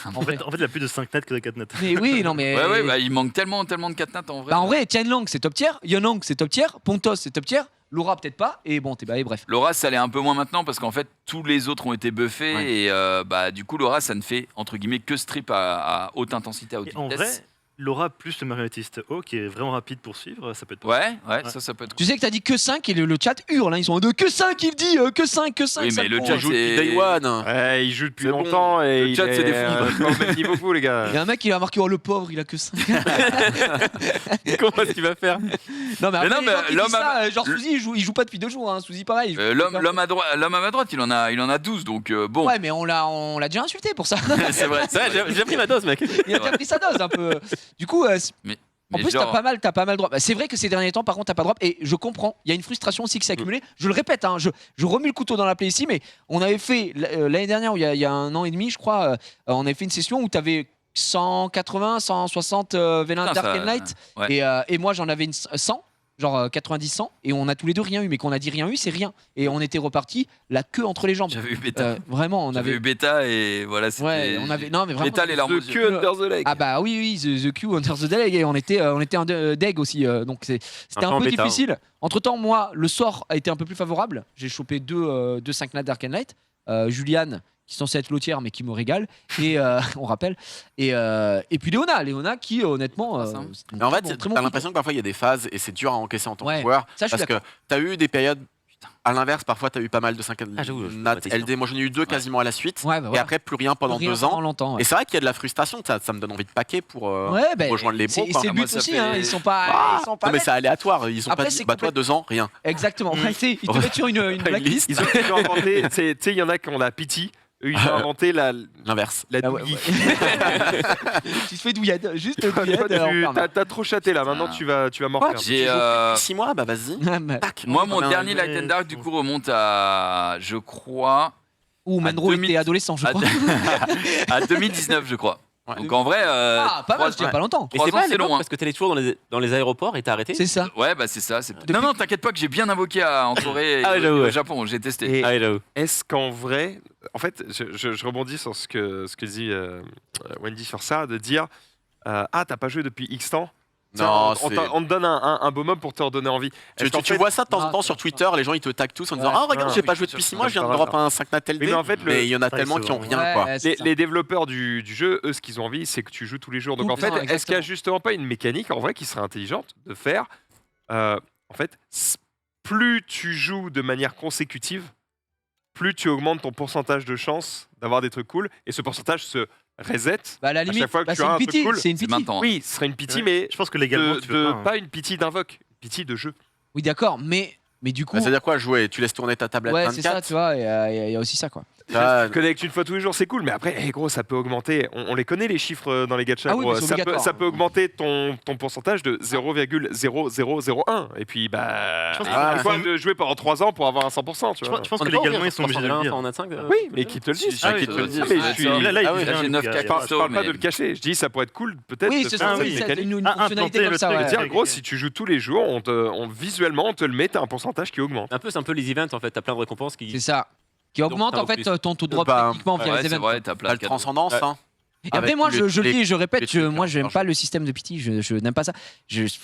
En fait, il y a plus de 5 nets que de 4 nets. Mais oui, non mais. Ouais, bah, il manque tellement de 4 nattes en vrai. Bah en vrai, Tianlang c'est top tier, Yonong c'est top tier, Pontos c'est top tier, Laura peut-être pas, et bon, Tebae, bref. Laura, ça l'est un peu moins maintenant parce qu'en fait, tous les autres ont été buffés et bah, du coup, Laura, ça ne fait entre guillemets que strip à haute intensité, à haute Et en vitesse. vrai, Laura plus le marionnettiste O qui est vraiment rapide pour suivre, ça peut être pas Ouais, ça peut être Tu sais que t'as dit que 5 et le chat hurle, hein, ils sont en deux, que 5 il dit, que 5, que 5. Oui, ça mais le prend. chat, Joue depuis c'est. Day One. Ouais, il joue depuis C'est bon. longtemps et Le il chat, est c'est des fous. pas au même niveau que vous, les gars. Il y a un mec qui a marqué, oh le pauvre, il a que 5. Comment est-ce qu'il va faire? Non mais après, non, les mais gens qui l'homme disent ça, a- genre Suzy il joue pas depuis 2 jours, hein. Suzy pareil. il joue L'homme depuis- à ma droite, il en a 12, donc bon. Ouais mais on l'a déjà insulté pour ça. C'est vrai. Ouais, j'ai pris ma dose, mec. Il a déjà pris sa dose un peu. Du coup, en Mais plus, genre- t'as pas mal droit. Bah, c'est vrai que ces derniers temps, par contre, t'as pas droit. Et je comprends. Il y a une frustration aussi qui s'est accumulée. Je le répète, hein, je remets le couteau dans la plaie ici, mais on avait fait l'année dernière, ou il y a 1 an et demi, je crois, on avait fait une session où t'avais 180, 160 Vélin Putain, Dark ça- and Light. ouais. Et moi, j'en avais 100. Genre 90-100, et on a tous les deux rien eu, mais qu'on a dit rien eu, c'est rien. Et on était reparti la queue entre les jambes. J'avais eu bêta. Vraiment, on J'avais avait. eu bêta et voilà, c'était. Ouais, on avait. Non, mais vraiment. Bêta les larmes aux The yeux. queue under the leg. Ah bah oui, the Q under the Deleg, et on était en deg aussi, donc c'était peu un en peu bêta, difficile. Entre temps, moi, le sort a été un peu plus favorable. J'ai chopé 2 5 nats Dark and Light, Juliane qui est censée être lotière mais qui me régale, et on rappelle, et puis Léona qui honnêtement. Ça. c'est Mais en fait, très t'as bon l'impression que parfois il y a des phases et c'est dur à encaisser en tant Ouais, que joueur. ça, je suis Parce que t'as eu des périodes. À l'inverse, parfois t'as eu pas mal de 5 Ah, j'avoue, je nat peux pas LD. Moi j'en ai eu 2 quasiment à la suite. Ouais, bah Et voilà. après plus rien pendant Rien 2 ans. pendant longtemps. Ouais. Et c'est vrai qu'il y a de la frustration. Ça me donne envie de paquer pour Ouais, bah, rejoindre les c'est bons. quoi. c'est le Moi, but ça aussi, fait- hein, ils sont pas. Ah, ils sont pas non mais bêtes. c'est aléatoire. Ils ont Après, pas dit c'est bah toi 2 ans rien. Exactement. Ouais, tu sais, ils te mettent sur une blacklist. Ils ont inventé, tu sais, il y en a qui ont la pitié. Eux, ils ont inventé la L'inverse. Ah ouais, douillie. Tu te fais douillade, juste Toi, douillade. t'as trop châté là, maintenant tu vas m'en Quoi, faire. J'ai, 6 mois, bah vas-y. Tac. Moi, On mon a un- dernier Light and Dark, du coup, remonte à, je crois, Ou Manro 2000 était adolescent, je à, crois. à 2019, je crois. Ouais. Donc en vrai, Ah, pas mal, trois- il y a pas longtemps. Et 3 c'est ans, pas à c'est l'époque long. Hein. parce que t'allais toujours dans les aéroports et t'as arrêté. C'est ça. Ouais, bah c'est ça. Non, non, t'inquiète pas que j'ai bien invoqué en Corée et Ah ouais, j'avoue, au ouais. Japon, j'ai testé. Et Ah, j'avoue. est-ce qu'en vrai, en fait, je rebondis sur ce que dit Wendy sur ça, de dire ah, t'as pas joué depuis X temps. Tiens, Non, on te donne un beau mob pour te redonner envie. Est-ce qu'en Tu fait- vois ça de temps en Ah, temps sur Twitter, les gens ils te taguent tous en disant Ouais. ah regarde Ah, j'ai pas oui, joué ça, depuis 6 ça mois, me je viens de paraît drop bizarre. un 5 nat LD. Oui, mais en fait, mais il y en a Ouais, tellement c'est qui ont vrai. rien Ouais, quoi. ouais, c'est Les, ça. les développeurs du jeu, eux, ce qu'ils ont envie, c'est que tu joues tous les jours. Donc Tout en le fait, temps, est-ce qu'il n'y a exactement. justement pas une mécanique en vrai qui serait intelligente de faire en fait, plus tu joues de manière consécutive, plus tu augmentes ton pourcentage de chance d'avoir des trucs cool, et ce pourcentage se reset. Bah, à la limite, chaque fois que tu c'est as une un truc pitié. cool, C'est une C'est pitié. maintenant. Oui, ce serait une pitié, Ouais. mais Je pense que légalement, tu peux pas. hein. pas une pitié d'invoque, une pitié de jeu. Oui, d'accord, mais du coup. Bah, c'est-à-dire quoi jouer Tu laisses tourner ta tablette Ouais, 24. c'est ça, tu vois, il y a aussi ça, quoi. Ah, Connecte une fois tous les jours, c'est cool, mais après, gros, ça peut augmenter. On les connaît les chiffres dans les gachas. Ah oui, gros. mais c'est obligatoire. Ça peut augmenter ton pourcentage de 0,0001. Et puis, bah, Je pense il que- faut de jouer pendant 3 ans pour avoir un 100%. Tu vois. Je pense que légalement ils sont obligés de le dire. en A5. Oui, mais qui te le disent. Si, Ah qui oui, te le disent. mais Ouais, je suis- ça. Là, il Ah oui, dit là, rien, j'ai le 9 gars, cas il y a pas- Je parle pas mais- de le cacher. Je dis, ça pourrait être cool, peut-être. Oui, de c'est faire ça, Ah une oui. c'est mécanique. une Ah, fonctionnalité implanter comme le ça, truc, ouais. le Dire, truc. gros, si tu joues tous les jours, visuellement, on te le met, t'as un pourcentage qui augmente. C'est un peu les events en fait. T'as plein de récompenses C'est qui. ça. Qui augmente t'as en fait plus. ton taux de drop Bah, techniquement via Ouais, les c'est events. vrai, t'as plein T'as de le cadeaux. transcendance, hein. Et après, Avec moi, tous je le les- dis et je répète, les trucs, moi, je n'aime pas le système de pity. Je n'aime pas ça.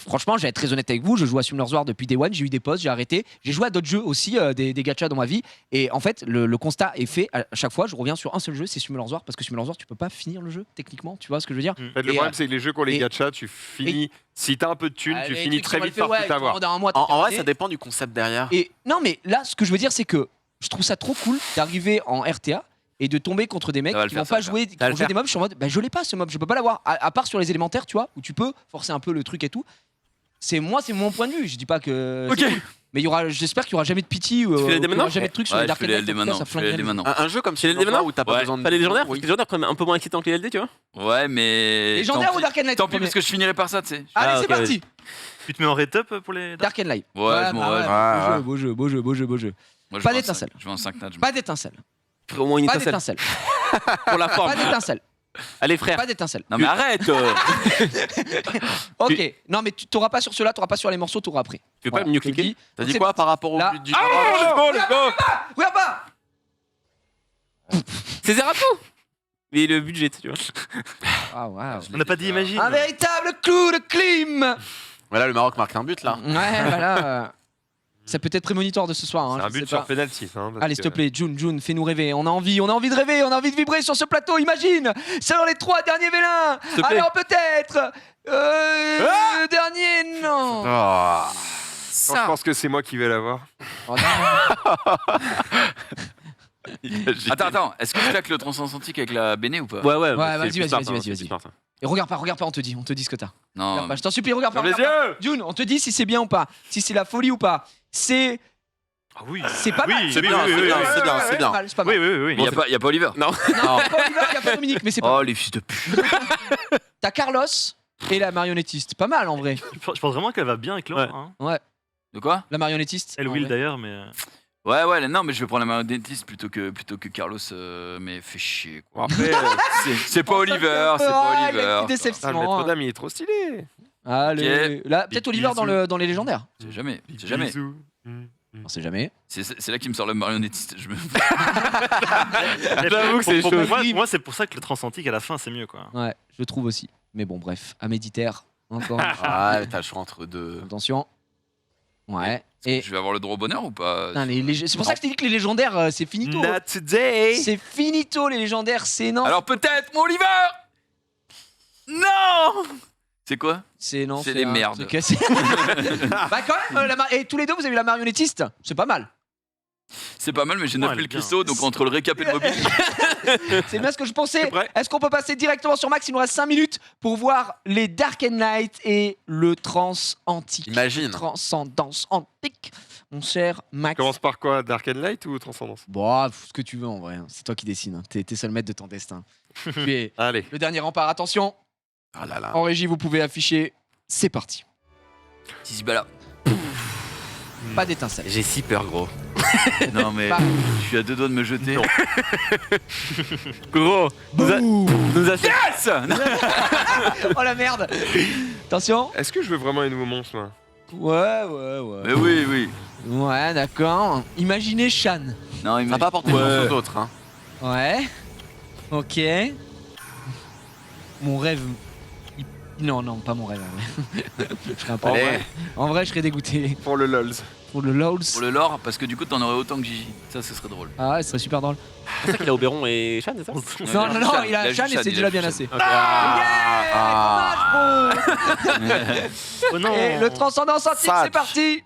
Franchement, je vais être très honnête avec vous. Je joue à Summoners War depuis Day One. J'ai eu des pauses, j'ai arrêté. J'ai joué à d'autres jeux aussi, des gachas dans ma vie. Et en fait, le constat est fait. À chaque fois, je reviens sur un seul jeu, c'est Summoners War. Parce que Summoners War, tu peux pas finir le jeu, techniquement. Tu vois ce que je veux dire? En fait, le Et, problème, c'est que les jeux qui ont les et- gachas, tu finis. Si t'as un peu de thunes, Ah, tu les finis trucs très qui vite sont par mal tout faits, ouais, avoir. pendant un mois, t'as En vrai, terminé. ça dépend du concept derrière. Et non, mais là, ce que je veux dire, c'est que je trouve ça trop cool d'arriver en RTA et de tomber contre des mecs Ça va le qui faire, vont ça va pas le jouer, qui Ça va vont le jouer faire. des mobs. Je suis en mode, bah, je l'ai pas ce mob, je peux pas l'avoir. À part sur les élémentaires, tu vois, où tu peux forcer un peu le truc et tout. C'est mon point de vue. Je dis pas que. Ok. c'est cool. Mais j'espère qu'il y aura jamais de pity ou fais les qu'il y maintenant aura jamais de trucs sur Ouais, les je Dark fais les Knight, LD en tout cas, maintenant. ça Je fais les flingue LD rien. maintenant. Un jeu comme C'est les Summoners War maintenant où t'as pas Ouais. besoin de. Pas les légendaires, parce Oui. que les légendaires quand même un peu moins excitant que les LD, tu vois. Ouais, mais. Légendaire tant ou Dark Knight Tant en pis, premier parce que je finirai par ça, tu sais. Allez, Ah, c'est ok, parti. Tu te mets en rate-up pour les. Dark and Light. Ouais, je m'en vais. ouais. Beau jeu, beau jeu, beau jeu, beau jeu. Moi, je Pas veux un d'étincelle. cinq- Je veux un 5 nat. Pas d'étincelle. Ferait au moins une Pas étincelle d'étincelle. pour la forme. Pas d'étincelle. Allez, frère. Pas d'étincelle. Non mais arrête Ok. Non, mais tu t'auras pas sur cela, t'auras pas sur les morceaux, t'auras après. Tu peux pas Voilà, mieux je te le cliquer dis. T'as dit C'est- quoi par rapport au Là. but du Let's go, let's go. Regarde pas. C'est Zerato. Mais le budget, tu vois. Ah, waouh. On n'a pas dit imagine. Un véritable clou de clim. Voilà, le Maroc marque un but là. Ouais, voilà. Ça peut être prémonitoire de ce soir. Hein, C'est un je sais but sur pas. penalty. Hein, parce Allez, s'il te que- plaît, June, fais-nous rêver. On a envie de rêver, on a envie de vibrer sur ce plateau. Imagine, sur les 3 derniers vélins. te plaît. Alors peut-être. Le dernier, non. Je pense que c'est moi qui vais l'avoir. Oh, non. Attends, est-ce que je claque le transatlantique avec la Béné ou pas? Ouais, Ouais, c'est vas-y, plus vas-y, smart, vas-y, hein, vas-y, c'est vas-y. plus smart, hein. Et regarde pas, on te dit ce que t'as. Non, Regarde pas, je t'en supplie, regarde pas. Dans les regarde pas. yeux. June, on te dit si c'est bien ou pas, si c'est la folie ou pas. C'est Ah oui. pas mal. Oui, C'est oui, bien, oui, c'est oui, bien, oui, c'est bien, c'est C'est bien. pas mal, c'est pas Oui, mal. oui, oui. il y a pas Oliver. Non. Non, il y a pas Oliver, il y a pas Dominique, mais c'est pas Oh mal. les fils de pute. T'as Carlos et la marionnettiste. Pas mal en vrai. Je pense vraiment qu'elle va bien avec Laure. Ouais. Hein. Ouais, De quoi? la marionnettiste. Elle, en Will vrai. d'ailleurs, mais. Ouais, non mais je vais prendre la marionnettiste plutôt que Carlos, mais fais chier quoi. Bon, après, C'est pas Oliver, c'est Ah, pas il a Oliver. une le déception. maître d'âme, il est trop stylé. Allez. Là, peut-être Oliver dans les légendaires. C'est jamais. Bisous. On sait jamais. C'est là qu'il me sort le marionnettiste. Je me... J'avoue que c'est Pour chaud. moi, c'est pour ça que le transatlantique à la fin, c'est mieux quoi. Ouais, je trouve aussi. Mais bon, bref, à méditer. Encore. Ah, t'as le choix entre deux. Attention. Ouais. Et Je vais avoir le droit au bonheur ou pas? putain, c'est pour ça que je t'ai dit que les légendaires, c'est finito. Not today. C'est finito les légendaires, c'est non. Alors peut-être mon Oliver. Non. C'est quoi? C'est non. c'est des un merdes. truc assez- Bah quand même, et tous les deux vous avez eu la marionnettiste, c'est pas mal. C'est pas mal, mais j'ai Ouais, 9000 elle est bien. cristaux, donc entre le récap et le mobile. C'est bien ce que je pensais. C'est vrai. Est-ce qu'on peut passer directement sur Max? Il nous reste 5 minutes pour voir les Dark and Light et le trans antique. Imagine. Transcendance antique, mon cher Max. Commence par quoi? Dark and Light ou Transcendance? Bon, ce que tu veux en vrai, hein. C'est toi qui décides. Hein. T'es seul maître de ton destin. Tu es Allez. le dernier rempart. Attention, Ah là là. en régie, vous pouvez afficher. C'est parti. Tizi Bala. Pas d'étincelle. J'ai si peur, gros. Non mais Pas. je suis à 2 doigts de me jeter. Gros, nous a fait. Yes. Oh la merde. Attention. Est-ce que je veux vraiment un nouveau monstre là? Ouais. Mais oui. Ouais, d'accord. Imaginez Shan. Non, il Ça m'a n'a pas apporté grand-chose d'autre. Hein. Ouais. Ok. Mon rêve. Non, pas mon rêve. En vrai. Je serais un peu- Allez. En vrai, je serais dégoûté. Pour le LOLs. Pour le LOLs. Pour le lore, parce que du coup t'en aurais autant que Gigi. Ça, ce serait drôle. Ah ouais, ce serait super drôle. C'est ça qu'il a Oberon et Shan, c'est ça? Non, il a Shan et c'est déjà bien assez. Ah. Oh non. Et le transcendance antique, Satch. c'est parti.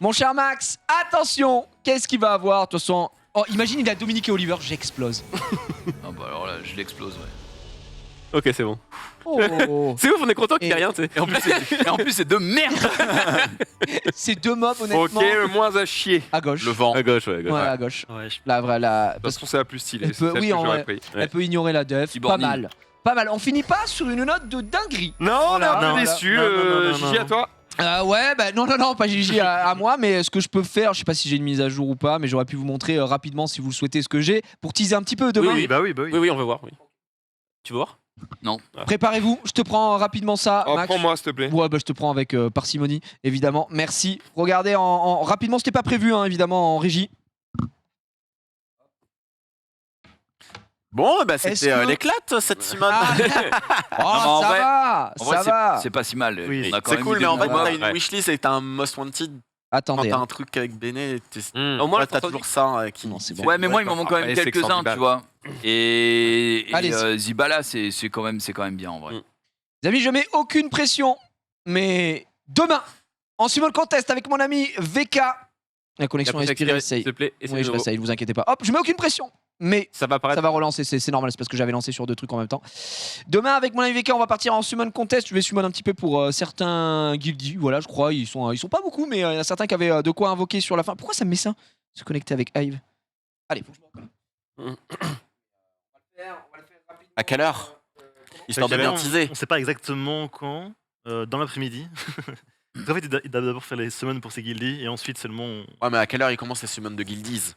Mon cher Max, attention. Qu'est-ce qu'il va avoir? De toute façon. Oh, imagine, il a Dominique et Oliver, j'explose. Ah bah alors là, je l'explose, ouais. Ok, c'est bon. Oh. C'est ouf, on est content qu'il n'y ait Et- rien, tu sais. Et en plus, c'est de merde. C'est deux mobs, honnêtement. Ok, le moins à chier. À gauche. Le vent. À gauche, ouais, à gauche. Ouais, à gauche. Ouais, La vraie, la. De toute façon, c'est la plus stylée. Elle C'est peut- celle oui, que en j'aurais vrai. pris. Elle peut ignorer la def. Pas Tiborni. mal. Pas mal. On finit pas sur une note de dinguerie. Non, on est un Non, peu non, déçus. non, Gigi, à toi. Ouais, bah non, pas Gigi à moi, mais ce que je peux faire, je sais pas si j'ai une mise à jour ou pas, mais j'aurais pu vous montrer rapidement si vous le souhaitez ce que j'ai pour teaser un petit peu demain. Oui, bah oui. Oui, on veut voir, oui. Tu veux voir? Préparez-vous, je te prends rapidement ça, Oh, Max. prends-moi, s'il te plaît. Ouais, bah je te prends avec parcimonie, évidemment. Merci. Regardez rapidement, c'était pas prévu, hein, évidemment, en régie. Bon, bah Est-ce c'était que- l'éclate cette Simone. Ah. Oh, en ça vrai- va, En vrai, ça va. c'est pas si mal. Oui, On a quand C'est même cool, eu mais en des fait, moments- quand t'as une ouais. wishlist et que t'as un most wanted, quand Attendez. t'as hein. un truc avec Béné, Au moins, t'as le toujours ça qui. Non, c'est bon. Ouais, mais moi, il m'en manque quand même Après, c'est que 110 quelques-uns, balles. tu vois. Et Allez-y. Zibala, c'est quand même bien en vrai. Les amis, je mets aucune pression, mais demain, en Summon Contest avec mon ami VK, la connexion est expirée, s'il te plaît. Et oui, je l'essaye, vous inquiétez pas. Hop, je mets aucune pression, mais Ça va apparaître. ça va relancer, c'est normal, c'est parce que j'avais lancé sur deux trucs en même temps. Demain, avec mon ami VK, on va partir en Summon Contest. Je vais summon un petit peu pour certains guildies, voilà, je crois. Ils sont pas beaucoup, mais il y en a certains qui avaient de quoi invoquer sur la fin. Pourquoi ça me met ça? Se connecter avec Hive. Allez, faut que je me reconnecte. À quelle heure Histoire de bien teaser. On sait pas exactement quand, dans l'après-midi. Donc, en fait, il doit d'abord faire les summons pour ses guildies et ensuite seulement. Ouais, mais à quelle heure il commence les summons de guildies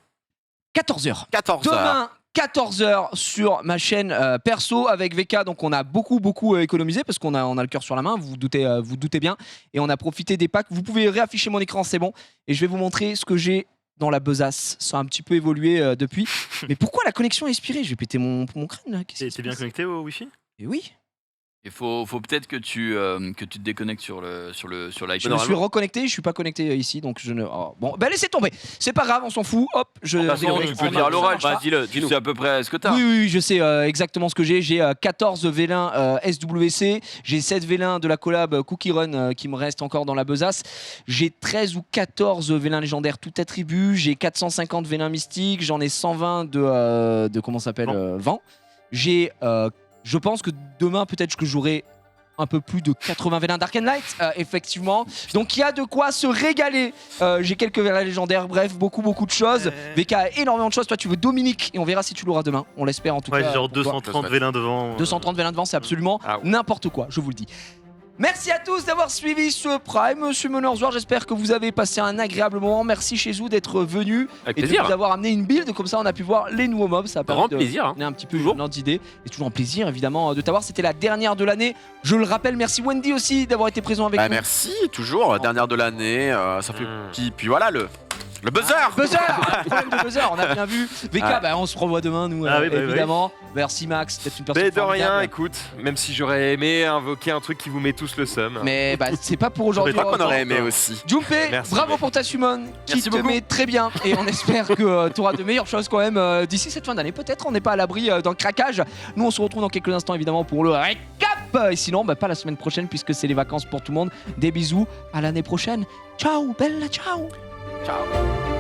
14h. 14h. Demain, 14h sur ma chaîne perso avec VK. Donc on a beaucoup économisé parce qu'on a le cœur sur la main, vous doutez bien. Et on a profité des packs. Vous pouvez réafficher mon écran, c'est bon. Et je vais vous montrer ce que j'ai dans la besace. Ça a un petit peu évolué depuis. Mais pourquoi la connexion est expirée? Je vais péter mon crâne là. T'es bien connecté au Wi-Fi? Et oui. Il faut peut-être que tu te déconnectes sur l'iPhone. Je me suis reconnecté, je suis pas connecté ici, donc je ne. Oh, bon, bah laissez tomber. C'est pas grave, on s'en fout. Hop, Tu peux dire à l'oral. Dis-le, Tu sais à peu près ce que t'as. Oui, je sais exactement ce que j'ai. J'ai 14 V1 SWC, j'ai 7 V1 de la collab Cookie Run qui me reste encore dans la besace. J'ai 13 ou 14 V1 légendaires tout attribut. J'ai 450 V1 mystiques, j'en ai 120 de comment ça s'appelle Vent. J'ai je pense que demain, peut-être que j'aurai un peu plus de 80 V1 Dark and Light, effectivement. Donc il y a de quoi se régaler. J'ai quelques V1 légendaires, bref, beaucoup de choses. VK a énormément de choses. Toi, tu veux Dominique et on verra si tu l'auras demain. On l'espère en tout cas. Ouais, genre 230 V1 devant. 230 V1 devant, c'est absolument n'importe quoi, je vous le dis. Merci à tous d'avoir suivi ce Prime. Monsieur Menorzoir, j'espère que vous avez passé un agréable moment. Merci chez vous d'être venu et de nous avoir amené une build. Comme ça, on a pu voir les nouveaux mobs. Ça a permis de donner un petit peu une idée. Et toujours un plaisir, évidemment, de t'avoir. C'était la dernière de l'année. Je le rappelle, merci Wendy aussi d'avoir été présent avec nous. Merci, toujours. Dernière de l'année. Ça fait. Puis voilà le buzzer. Le problème de buzzer, on a bien vu. VK, on se revoit demain, nous, évidemment. Merci Max, d'être une personne Mais de rien, formidable. écoute, même si j'aurais aimé invoquer un truc qui vous met tous le seum. Mais c'est pas pour aujourd'hui. Je crois qu'on aurait aimé aussi. Junpei, bravo pour ta summon qui te met très bien. Et on espère que tu auras de meilleures choses quand même d'ici cette fin d'année. Peut-être, on n'est pas à l'abri d'un craquage. Nous, on se retrouve dans quelques instants évidemment pour le récap. Et sinon, pas la semaine prochaine puisque c'est les vacances pour tout le monde. Des bisous, à l'année prochaine. Ciao, bella ciao. Ciao.